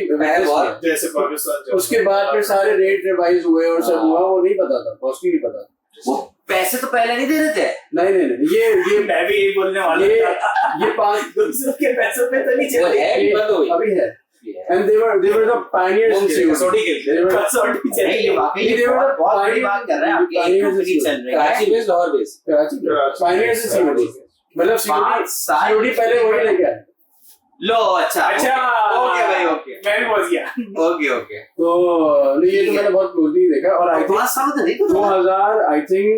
जैसे पाकिस्तान, उसके बाद फिर सारे रेट रिवाइज हुए और सब हुआ, वो नहीं पता था, कॉस्ट नहीं पता था। वो पैसे तो पहले नहीं दे रहे थे। नहीं ये मैं भी यही बोलने वाला था, ये 5 दूसरों के पैसों पे तो नहीं चल रही, अभी है and they were the pioneers in COD. कसौटी खेलते They were कसौटी चल रही है। वाकई they were the बहुत बड़ी बात कर रहे हैं, आपकी एक कंपनी चल रही है, Karachi base, Lahore base, Karachi pioneers in COD, मतलब COD पहले वही लेके आए। लो अच्छा ओके भाई, ओके मैं भी पहुंच गया। ओके तो ये तो मैंने बहुत क्लोजली देखा, और आई थिंक 5 साल तो नहीं तो 2000 आई थिंक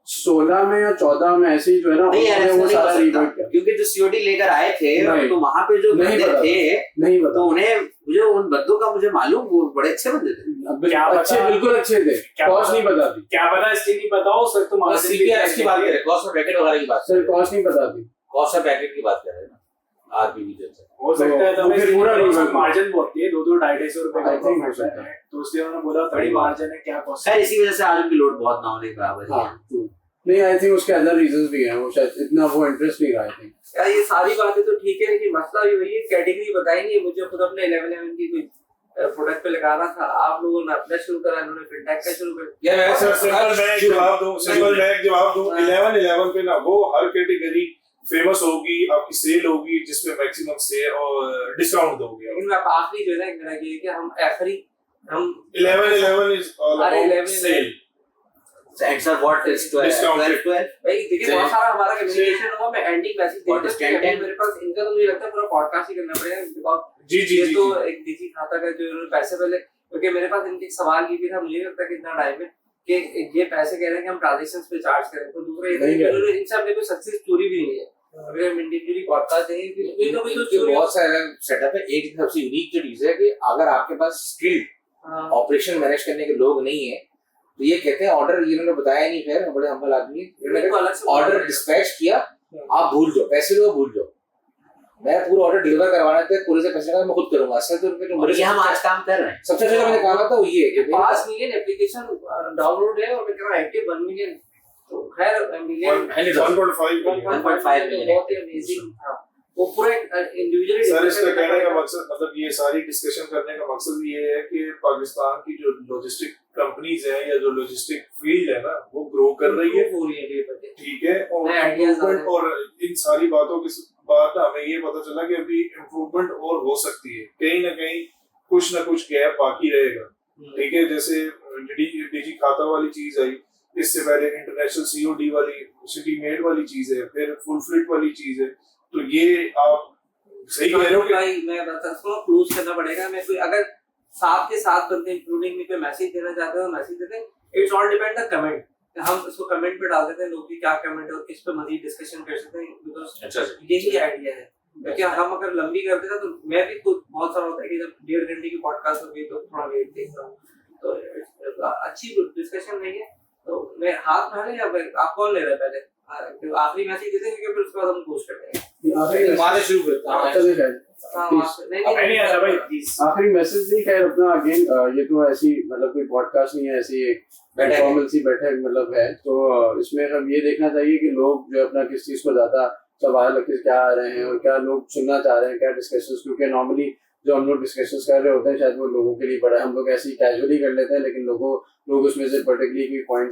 16 में या 14 में ऐसे ही जो है ना, नहीं यार, वो ऐसा सारा नहीं हो रिवर्ट सकता, किया। क्योंकि जो सीओडी लेकर आए थे नहीं, तो वहां पे जो नहीं बंदे पता, थे, नहीं पता, तो उन्हें मुझे उन बंदों का मुझे मालूम, वो बड़े अच्छे बंदे थे, क्या अच्छे पता- बिल्कुल अच्छे थे, क्या कॉस्ट पता- नहीं पता थी क्या पता इसलिए नहीं पता हो सर, तुम सीपीआर की बात कर रहे हैं, कॉस्ट ऑफ पैकेट वगैरह की बात कर सर, रहे हैं, कॉस्ट नहीं पता थी। कॉस्ट ऑफ पैकेट की बात कर रहे हैं, आरबीबी जैसे हो सकता है, तो तो फिर पूरा नहीं मार्जिन बहुत है, 2-2-250 रुपए I think का हो सकता है, तो इसलिए उन्होंने बोला बड़ी मार्जिन है, क्या कॉस्ट खैर इसी वजह से आज उनकी लोड बहुत ना होने के बराबर ही हाँ, है। true। नहीं, आई थिंक उसके अदर रीजंस भी हैं, वो शायद इतना वो इंटरेस्ट नहीं रहा, आई थिंक। यार ये सारी बातें तो ठीक है, लेकिन मसला भी वही है, कैटेगरी बताई नहीं है। मुझे खुद अपने 11 की कोई प्रोडक्ट पे लगाना था, आप लोगों ने अपना शुरू करा, इन्होंने फिनटेक का शुरू कर दिया। यार मैं सर सिंपल मैं एक जवाब दूं 11 पे ना, वो हर कैटेगरी फेमस होगी, आपकी सेल होगी जिसमें मैक्सिमम सेल और डिस्काउंट दोगे। लेकिन मैं आखिरी जो है ना मेरा ये कि हम आखिरी हम 11 इज ऑल अरे about 11 sale. And sir what is 12 भाई देखिए बहुत सारा हमारा कम्युनिकेशन हुआ, मैं एंडिंग मैसेज What is देता हूं, 10? मेरे पास इनका तो मुझे लगता है पूरा पॉडकास्ट ही करना पड़ेगा, बिकॉज़ जी ये तो एक निजी खाता का जो इन्होंने पैसे पहले, क्योंकि मेरे पास इनके सवाल ये भी था, मुझे नहीं लगता कि इतना टाइम है कि ये पैसे कह रहे हैं कि हम ट्रांजैक्शंस पे चार्ज करें, तो दूसरा ये नहीं इन्होंने इनसे हमने कोई सक्सेस स्टोरी भी नहीं है, अगर हम इंडिविजुअली पॉडकास्ट देंगे कि तो कोई तो ये स्टोरी बहुत सारा सेटअप है। एक सबसे यूनिक जो चीज है कि अगर आपके पास स्किल्ड ऑपरेशन मैनेज करने के लोग नहीं है, तो ये कहते हैं ऑर्डर, इन्होंने बताया नहीं, खैर बड़े हम्बल आदमी, इन्होंने ऑर्डर डिस्पैच किया, आप भूल जाओ, पैसे लो भूल जाओ, मैं पूरा ऑर्डर डिलीवर करवाना था, पूरे से पैसे का मैं खुद करूंगा। असल तो रुपए जो और ये हम आज काम कर रहे हैं। सबसे अच्छा मैंने कहा था वो ये है कि 5 मिलियन एप्लीकेशन डाउनलोड है और मैं कह रहा हूं एक्टिव 1 मिलियन, तो खैर मिलियन 1.5 1.5 बहुत ही अमेजिंग था। वो पूरा इंडिविजुअली सर इसका कहने का मकसद मतलब ये सारी डिस्कशन करने का मकसद ये है कि पाकिस्तान की जो लॉजिस्टिक कंपनीज हैं या जो लॉजिस्टिक फील्ड है ना वो ग्रो कर रही है, ठीक है, और improvement और इन सारी बातों के बाद हमें ये पता चला कि अभी इम्प्रूवमेंट और हो सकती है, कहीं ना कहीं कुछ ना कुछ गैप बाकी रहेगा, ठीक है। जैसे डिजी खाता वाली चीज आई, इससे पहले इंटरनेशनल सीओडी वाली सिटी मेड वाली चीज है, फिर फुल फ्लिट वाली चीज है, तो ये आप सही कह रहे हो कि भाई मैं बता सकता हूँ क्लोज करना पड़ेगा। मैं कोई अगर 7 के 7 बंदे इंक्लूडिंग में कोई मैसेज देना चाहते हैं तो मैसेज देते हैं, it's all depend the comment, हम इसको कमेंट पे डाल देते हैं, लोग की क्या कमेंट है और किस पे मजीद डिस्कशन कर सकते हैं, बिकॉज़ यही आइडिया है। क्योंकि हम अगर लंबी करते हैं तो मैं भी खुद बहुत सारा होता है कि जब 1.5 घंटे की पॉडकास्ट होगी तो थोड़ा वेट देख रहा हूँ, तो अच्छी डिस्कशन नहीं है। तो मैं हाथ पहले या आप कौन ले रहे हैं पहले? आखिरी मैसेज देते हैं क्योंकि फिर उसके बाद हम पोस्ट करते हैं। आखिरी शुरू करते हैं। आखिरी मैसेज नहीं, खैर अपना अगेन ये तो ऐसी मतलब कोई पॉडकास्ट नहीं है, ऐसी एक फॉर्मल सी बैठक मतलब है, तो इसमें हम ये देखना चाहिए कि लोग जो अपना किस चीज को ज्यादा सवाल क्या आ रहे हैं और क्या लोग सुनना चाह रहे हैं, क्या डिस्कशंस, क्योंकि नॉर्मली जो हम लोग डिस्कशंस कर रहे होते हैं शायद वो लोगों के लिए बड़ा हम लोग ऐसे ही कैजुअली कर लेते हैं, लेकिन लोग उसमें से पर्टिकुलरली पॉइंट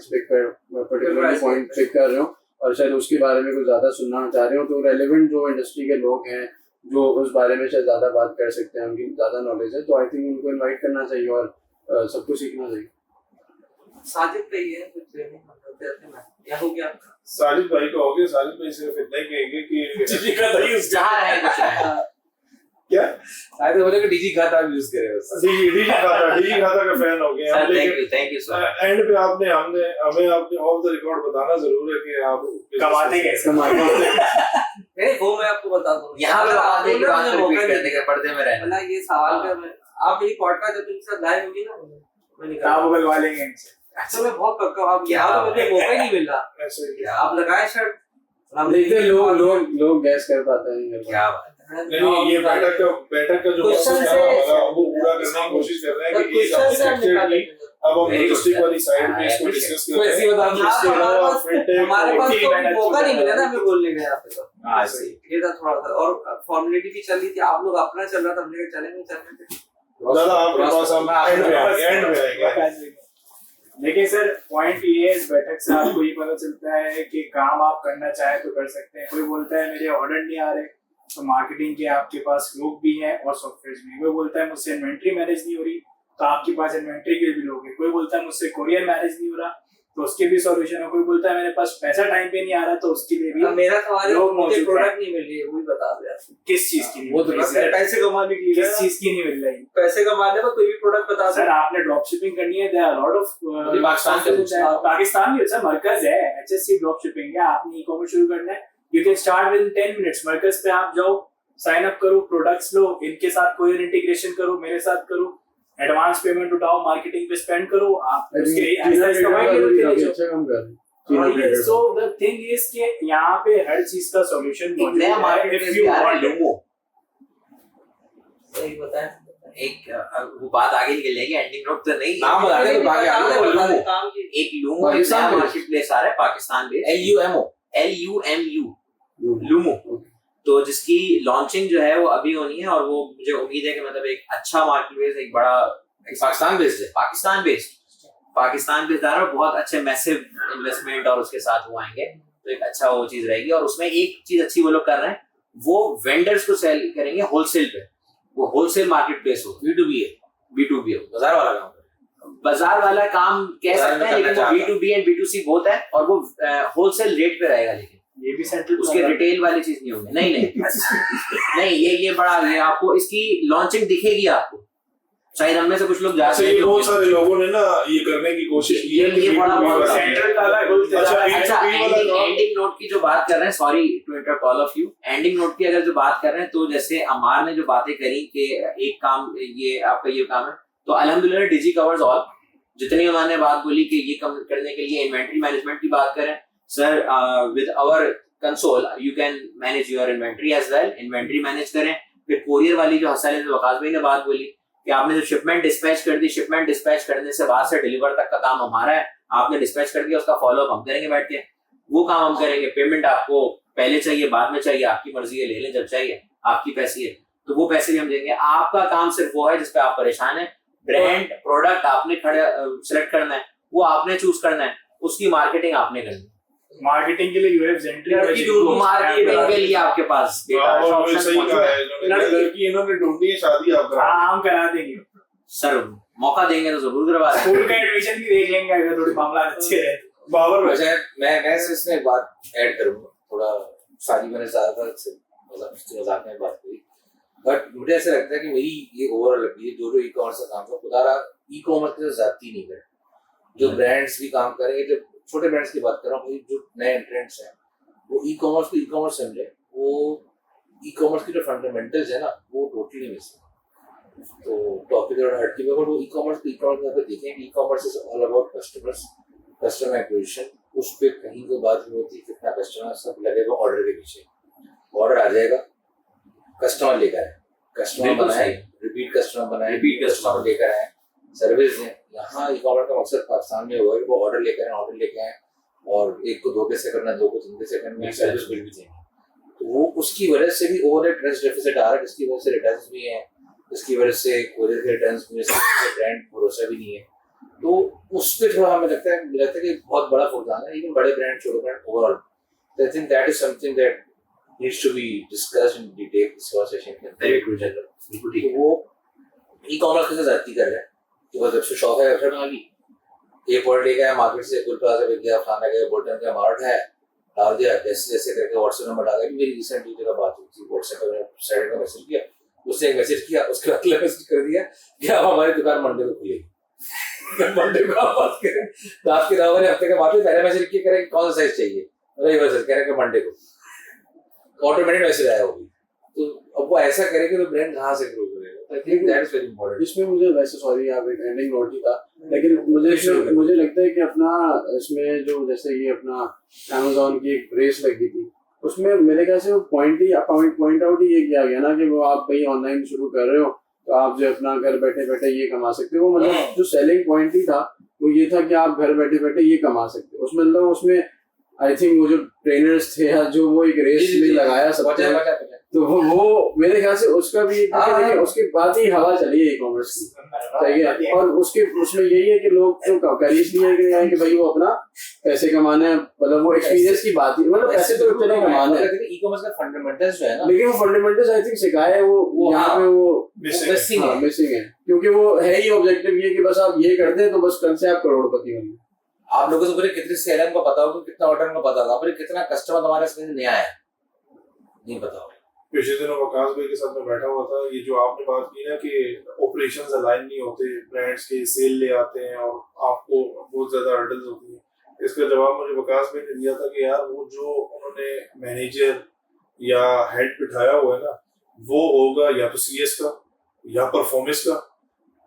पिक कर रहे हो और शायद उसके बारे में कुछ ज्यादा सुनना चाह रहे हो, तो रेलेवेंट जो इंडस्ट्री के लोग हैं जो उस बारे में शायद ज्यादा बात कर सकते हैं, उनकी ज्यादा नॉलेज है, तो आई थिंक उनको इनवाइट करना चाहिए और सबको सीखना चाहिए। साजिद पे ही है कुछ क्या हो गया? साजिद भाई का हो गया। साजिद भाई सिर्फ इतना ही कहेंगे कि जहाँ है कुछ है क्या शायद बोले कि डीजी खाता यूज करे बस। डीजी खाता का फैन हो गए हम, थैंक यू सर। एंड पे हमें आपने ऑफ द रिकॉर्ड बताना जरूर है कि आप कमाते कैसे नहीं वो मैं आपको बता दूं, यहाँ पे आने की बात रिपीट करने के पर्दे में रहना। मतलब ये सवाल का आप मेरी पॉडकास्ट जब तुमके साथ लाइव होगी ना मैं निकाल आप बगलवा लेंगे इनसे। तो मैं बहुत पक्का हूं, आप यहाँ तो मुझे मौका ही नहीं मिल रहा। ऐसे ही आप लगाए शर्ट, हम देखते हैं लोग गैस कर पाते हैं क्या बात नहीं, ये बैठक का जो मकसद था वो पूरा करने की कोशिश कर रहे हैं कि एक आर्किटेक्चर की अब हम लॉजिस्टिक वाली साइड पे इसको डिस्कस कर रहे हैं। हमारे पास तो मौका नहीं मिला ना हमें बोलने का यहाँ पे, तो हाँ सही। ये था थोड़ा सा, और फॉर्मेलिटी भी चल रही थी, आप लोग अपना चल रहा था, हमने कहा चले नहीं चल रहे थे। दादा आपके पास हम एंड में आएंगे। लेकिन सर पॉइंट ये है इस बैठक से आपको ये पता चलता है कि काम आप करना चाहे तो कर सकते हैं। कोई बोलता है मेरे ऑर्डर नहीं आ रहे तो मार्केटिंग के आपके पास लोग भी हैं और सॉफ्टवेयर भी। कोई बोलता है मुझसे इन्वेंट्री मैनेज नहीं हो रही तो आपके पास इन्वेंट्री के भी लोग हैं। कोई बोलता है मुझसे कोरियर मैनेज नहीं हो रहा तो उसके भी सॉल्यूशन है। कोई बोलता है मेरे पास पैसा टाइम पे नहीं आ रहा तो उसके लिए भी मेरा सवाल है लोग मुझे मौजूद प्रोडक्ट नहीं मिल रही है, वो भी बता दो यार किस चीज की नहीं वो तो मिल रही है? पैसे कमाने के लिए, किस चीज की नहीं मिल रही? पैसे कमाने में कोई भी प्रोडक्ट बता सर दो। आपने ड्रॉप शिपिंग करनी है, there are lot of Pakistan में सर मरकज है, HSC ड्रॉप शिपिंग है। आपने ई-कॉमर्स शुरू करना है, you can start with 10 minutes. Markaz पे आप जाओ, साइन अप करो, प्रोडक्ट्स लो, इनके साथ कोई इंटीग्रेशन करो, मेरे साथ करो, एडवांस पेमेंट उठाओ, मार्केटिंग पे स्पेंड करो, आप उसके लिए ऐसा सो द थिंग इज कि यहाँ पे हर चीज का सॉल्यूशन मौजूद नया है। Market If you want it. LUMO सही बताया। एक वो बात आगे निकल जाएगी, एंडिंग नोट तो नहीं नाम बता दे बाकी आपको लूमो। काम की एक लूमो एक नया मार्केट प्लेस आ रहा है पाकिस्तान में, LUMO लूमो, तो जिसकी लॉन्चिंग जो है वो अभी होनी है और वो मुझे उम्मीद है कि मतलब एक अच्छा मार्केट प्लेस, एक बड़ा पाकिस्तान बेस्ड है, पाकिस्तान बेस्ड आ रहा है, बहुत अच्छे मैसिव इन्वेस्टमेंट और उसके साथ वो आएंगे, तो एक अच्छा वो चीज रहेगी। और उसमें एक चीज अच्छी वो लोग कर रहे हैं, वो वेंडर्स को सेल करेंगे होलसेल पे, वो होलसेल मार्केट प्लेस हो, B2B हो, बाजार वाला काम कह सकते हैं, लेकिन वो B2B एंड B2C बोथ है और वो होलसेल रेट पे रहेगा, लेकिन ये भी सेंट्रल उसके रिटेल वाली चीज नहीं होगी। नहीं ये बड़ा, ये आपको इसकी लॉन्चिंग दिखेगी आपको, शायद हम में से कुछ लोग जाते हैं, बहुत सारे लोगों ने ना ये करने की कोशिश की है कि ये बड़ा सेंट्रल का अलग अच्छा एंडिंग नोट की जो बात कर रहे हैं, sorry to interrupt all of you, ending note की अगर जो बात कर रहे हैं, तो जैसे अमार ने जो बातें करी कि एक काम ये आपका ये काम है, तो अल्हम्दुलिल्लाह डिजी कवर्स ऑल, जितनी हमारे बात बोली कि ये कम करने के लिए इन्वेंटरी मैनेजमेंट की बात करें sir, with our console you can manage your inventory as well, inventory manage करें। फिर कोरियर वाली जो हसन वकास भाई ने बात बोली कि आपने जो शिपमेंट डिस्पैच कर दी, शिपमेंट डिस्पैच करने से बाद से डिलीवर तक का काम हमारा है, आपने डिस्पैच कर दिया, उसका फॉलो अप हम करेंगे बैठ के, वो काम हम करेंगे, पेमेंट आपको पहले चाहिए बाद में चाहिए, आपकी मर्जी है, ले लें जब चाहिए, आपकी पैसी है, तो वो पैसे भी हम देंगे। आपका काम सिर्फ वो है जिस पे आप परेशान है, ब्रांड प्रोडक्ट आपने सिलेक्ट करना है, वो आपने चूज करना है, उसकी मार्केटिंग आपने करनी है। मार्केटिंग के लिए यूएफ जेंट्री मार्केटिंग के लिए आपके पास सही कहा है लड़की इन्होंने ढूंढी है, शादी आप करा हाँ हम करा देंगे सर, मौका देंगे तो जरूर करवा देंगे। स्कूल का एडमिशन भी देख लेंगे अगर थोड़ी मामला अच्छे रहे। बाबर भाई अच्छा, मैं इसमें एक बात ऐड करूंगा, थोड़ा सारी मैंने ज्यादातर से मजाक में बात करी, बट मुझे ऐसा लगता है कि मेरी ये ओवरऑल लगती है जो ई कॉमर्स का काम है, खुदारा ई कॉमर्स के साथ जाती नहीं करे। जो ब्रांड्स भी काम करेंगे, जो छोटे ब्रांड्स की बात कर रहा हूँ, जो नए एंट्रेंट्स हैं वो ई कॉमर्स को ई कॉमर्स समझे, वो ई कॉमर्स की जो फंडामेंटल्स है ना वो टोटली मिस है। तो टॉपिक हट के वो ई कॉमर्स देखें, ई commerce is all about customers, customer acquisition. उस पर कहीं कोई बात नहीं होती कितना कस्टमर सब लगेगा ऑर्डर के पीछे, ऑर्डर आ जाएगा, कस्टमर लेकर आए, कस्टमर बनाए, रिपीट कस्टमर बनाए, रिपीट कस्टमर लेकर आए, सर्विस दें। यहाँ ई कॉमर्स का मकसद पाकिस्तान में हुआ है कि वो ऑर्डर लेकर आए और एक को 2 पैसे करना, 2 को 3 पैसे करना, सर्विस बिल भी देंगे। तो वो उसकी वजह से भी ओवर ट्रस्ट डेफिसिट आ रहा है, जिसकी वजह से रिटर्न्स भी हैं, जिसकी वजह से कोरियर के रिटर्न्स में ब्रांड भरोसा भी नहीं है। तो उस पर थोड़ा हमें लगता है कि बहुत बड़ा फुकदान है, इवन बड़े ब्रांड छोटे brand overall. I think that is something that needs to be discussed in detail this conversation में। बिल्कुल ठीक। तो वो ई कॉमर्स के साथ जाती कर रहे हैं कि बस वेबसाइट शॉप है, वेबसाइट बना ली, एक प्रोडक्ट लेके आया मार्केट से, कुल प्लाजा पे गया, खाना गया, बोल्टन का मार्ट है, डाल दिया, जैसे करके व्हाट्सएप नंबर डाल दिया। मेरी रिसेंट एक जगह बात हुई थी, व्हाट्सएप पे मैंने साइड में मैसेज किया, उसने एक मैसेज किया, उसके बाद मैसेज कर दिया कि अब हमारी दुकान मंडे को खुलेगी। मंडे को आप बात करें तो आपके दावा ने हफ्ते के बाद पहले मैसेज किया करें कौन सा साइज चाहिए, अरे मैसेज कह रहे हैं मंडे को, ऑटोमेटेड मैसेज आया होगी। तो अब वो ऐसा करेंगे तो ब्रांड कहाँ से ग्रो करेगा? I think that is very important. इसमें मुझे वैसे सॉरी यहाँ पे एंडिंग नोट ही था, लेकिन मुझे लगता है कि अपना इसमें जो जैसे ये अपना Amazon की एक रेस लगी थी, उसमें मेरे ख्याल से वो पॉइंट आउट ही ये किया गया ना कि वो आप भाई ऑनलाइन शुरू कर रहे हो तो आप जो अपना घर बैठे बैठे ये कमा सकते हो। मतलब जो सेलिंग पॉइंट ही था वो ये था कि आप घर बैठे बैठे ये कमा सकते हो। उसमें मतलब उसमें आई थिंक वो जो ट्रेनर्स थे या जो वो एक रेस में लगाया सब, तो वो मेरे ख्याल से उसका भी उसके बाद ही हवा चली है ई कॉमर्स की, सही है। और उसमें यही है कि लोग तो कर इसलिए हैं कि भाई वो अपना पैसे कमाने हैं, मतलब वो एक्सपीरियंस की बात ही, मतलब पैसे तो चले कमाने हैं, ई कॉमर्स का फंडामेंटल्स जो है ना, लेकिन वो फंडामेंटल्स आई थिंक सिखाए है वो यहाँ पे वो मिसिंग है, क्योंकि वो है ही ऑब्जेक्टिव ये कि बस आप ये करते हैं तो बस कल से आप करोड़पति होंगे। आप लोगों से पूरे कितने सेलर को पता होगा, कितना ऑर्डर को पता होगा, पूरे कितना कस्टमर तुम्हारे इसमें नया है नहीं पता होगा। पिछले दिनों वकास भाई के साथ में बैठा हुआ था, ये जो आपने बात की ना कि ऑपरेशंस अलाइन नहीं होते, ब्रांड्स के सेल ले आते हैं और आपको बहुत ज्यादा हर्डल्स होती हैं, इसका जवाब मुझे वकास भाई ने दिया था कि यार वो जो उन्होंने मैनेजर या हेड बिठाया हुआ है ना, वो होगा या तो सीएस का या परफॉर्मेंस का,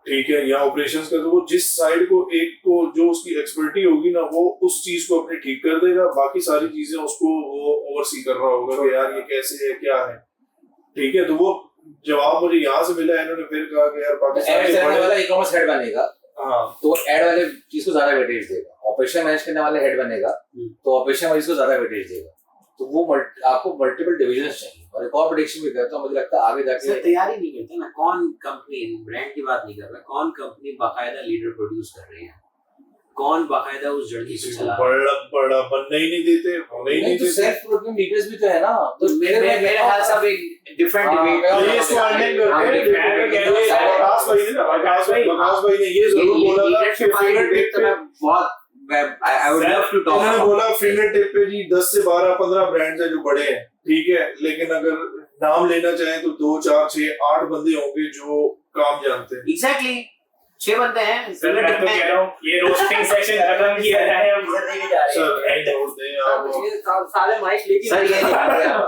ठीक है, या ऑपरेशंस का। तो वो जिस साइड को एक को जो उसकी एक्सपर्टी होगी ना, वो उस चीज को अपने ठीक कर देगा, बाकी सारी चीजें उसको वो ओवरसी कर रहा होगा कि यार ये कैसे है क्या है, ठीक है। तो वो जवाब मुझे यहाँ से मिला है, इन्होंने फिर कहा कि यार पाकिस्तान वाला ई कॉमर्स हेड बनेगा, हाँ, तो एड वाले चीज को ज्यादा वेटेज देगा, ऑपरेशन मैनेज करने वाला हेड बनेगा तो ऑपरेशन वाइज को ज्यादा वेटेज देगा। तो वो आपको मल्टीपल डिविजन्स चाहिए। और एक और प्रेडिक्शन भी करता हूँ, मुझे लगता है आगे जाके सर तैयारी नहीं करते ना, कौन कंपनी, ब्रांड की बात नहीं कर रहा, कौन कंपनी बाकायदा लीडर प्रोड्यूस कर रही है, कौन बाकायदा उस जर्नी से चला बड़ा बनने ही नहीं देते, होने ही नहीं देते। सेल्फ प्रोड्यूस लीडर्स भी तो है ना, तो मेरे ख्याल से अब एक डिफरेंट डिबेट ये स्वाइनिंग करते हैं वकास भाई ने ये जरूर बोला था कि फिंगरटिप पे बहुत I would love to talk उन्होंने बोला फिंगरटिप पे जी 10 से 12-15 ब्रांड्स हैं जो बड़े हैं, ठीक है, लेकिन अगर नाम लेना चाहें तो 2 4 6 8 बंदे होंगे जो काम जानते हैं। एग्जैक्टली 6 बंदे हैं। सर मैं तो कह रहा हूं ये रोस्टिंग सेशन खत्म किया जाए, हम इधर लेके जा रहे हैं। छोड़ दें आप, सारे माइक लेके सर ये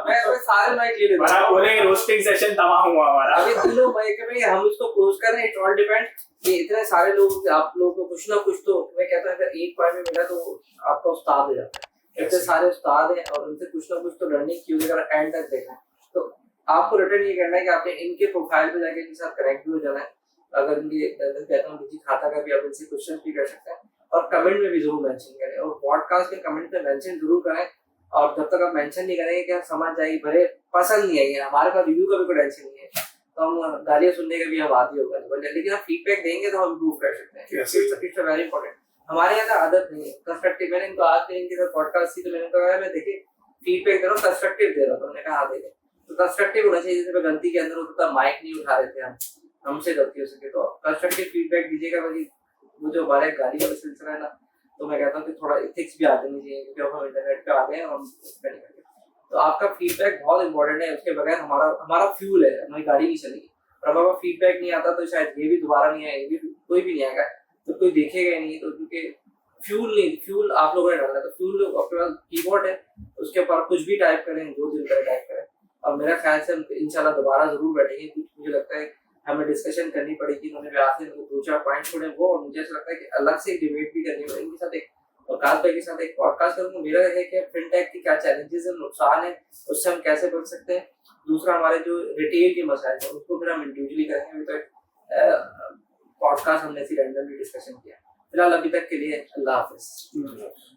मैं सारे माइक ले लेता बड़ा बोलेंगे रोस्टिंग सेशन तमाम हुआ हमारा। अभी तीनों माइक में हम उसको क्लोज कर रहे हैं, इट ऑल डिपेंड कि इतने सारे लोग आप लोगों को कुछ ना कुछ तो मैं कहता हूं अगर एक पॉइंट में मिला तो आपका उस्ताद हो जाता है। इतने सारे उस्ताद हैं और उनसे कुछ ना कुछ तो लर्निंग की होगी। अगर एंड तक देखना है तो आपको रिटर्न ये करना है कि आपने इनके प्रोफाइल पे जाके इनके साथ कनेक्ट भी हो जाना है। अगर इनके कहता हूँ निजी खाता का भी आप इनसे क्वेश्चन भी कर सकते हैं और कमेंट में भी जरूर मेंशन करें और पॉडकास्ट के कमेंट में मेंशन जरूर करें और जब तक आप मेंशन नहीं करेंगे कि आप समझ जाएगी, भले पसंद नहीं आई है, हमारे पास रिव्यू का भी कोई टेंशन नहीं है, तो हम गालियां सुनने का भी हम आती होगा, लेकिन आप फीडबैक देंगे तो हम इम्प्रूव कर सकते हैं। It's very important. हमारे यहाँ का आदत नहीं है कंस्ट्रक्टिव। मैंने इनको आज इनके साथ पॉडकास्ट थी तो मैंने कहा मैं देखिए फीडबैक दे रहा हूँ, कंस्ट्रक्टिव दे रहा हूँ, तो मैंने कहा देखे तो कंस्ट्रक्टिव होना चाहिए। जैसे गलती के अंदर होता था, माइक नहीं उठा रहे थे हम, हमसे गलती हो सके तो कंस्ट्रक्टिव फीडबैक दीजिएगा। भाई वो जो हमारे गाड़ी का सिलसिला है ना, तो मैं कहता हूँ कि थोड़ा एथिक्स भी आ जानी चाहिए, क्योंकि हम इंटरनेट पे आ गए हैं और हम उस पर नहीं करते। तो आपका फीडबैक बहुत इंपॉर्टेंट है, उसके बगैर हमारा फ्यूल है, हमारी गाड़ी नहीं चलेगी। और हमारा फीडबैक नहीं आता तो शायद ये भी दोबारा नहीं आएगी, कोई भी नहीं आएगा, तो कोई देखेगा ही नहीं। तो क्योंकि फ्यूल आप लोगों ने डालना है, तो फ्यूल आपके पास कीबोर्ड है, उसके ऊपर कुछ भी टाइप करें, जो दिल करे टाइप करें। और मेरा ख्याल से इंशाल्लाह दोबारा जरूर बैठेंगे, कुछ मुझे लगता है हमें डिस्कशन करनी पड़ेगी। उन्होंने भी आखिर में 2-4 पॉइंट छोड़े वो, और मुझे ऐसा लगता है कि अलग से डिबेट भी करनी पड़ेगी इनके साथ, एक वकास भाई के साथ एक पॉडकास्ट करूंगा। मेरा है कि फिनटेक की क्या चैलेंजेस है, नुकसान है, उससे हम कैसे बच सकते हैं। दूसरा हमारे जो रिटेल के मसाइल है उसको फिर हम इंडिविजुअली करेंगे। अभी तक पॉडकास्ट हमने ऐसी रैंडमली डिस्कशन किया। फिलहाल अभी तक के लिए अल्लाह हाफिज।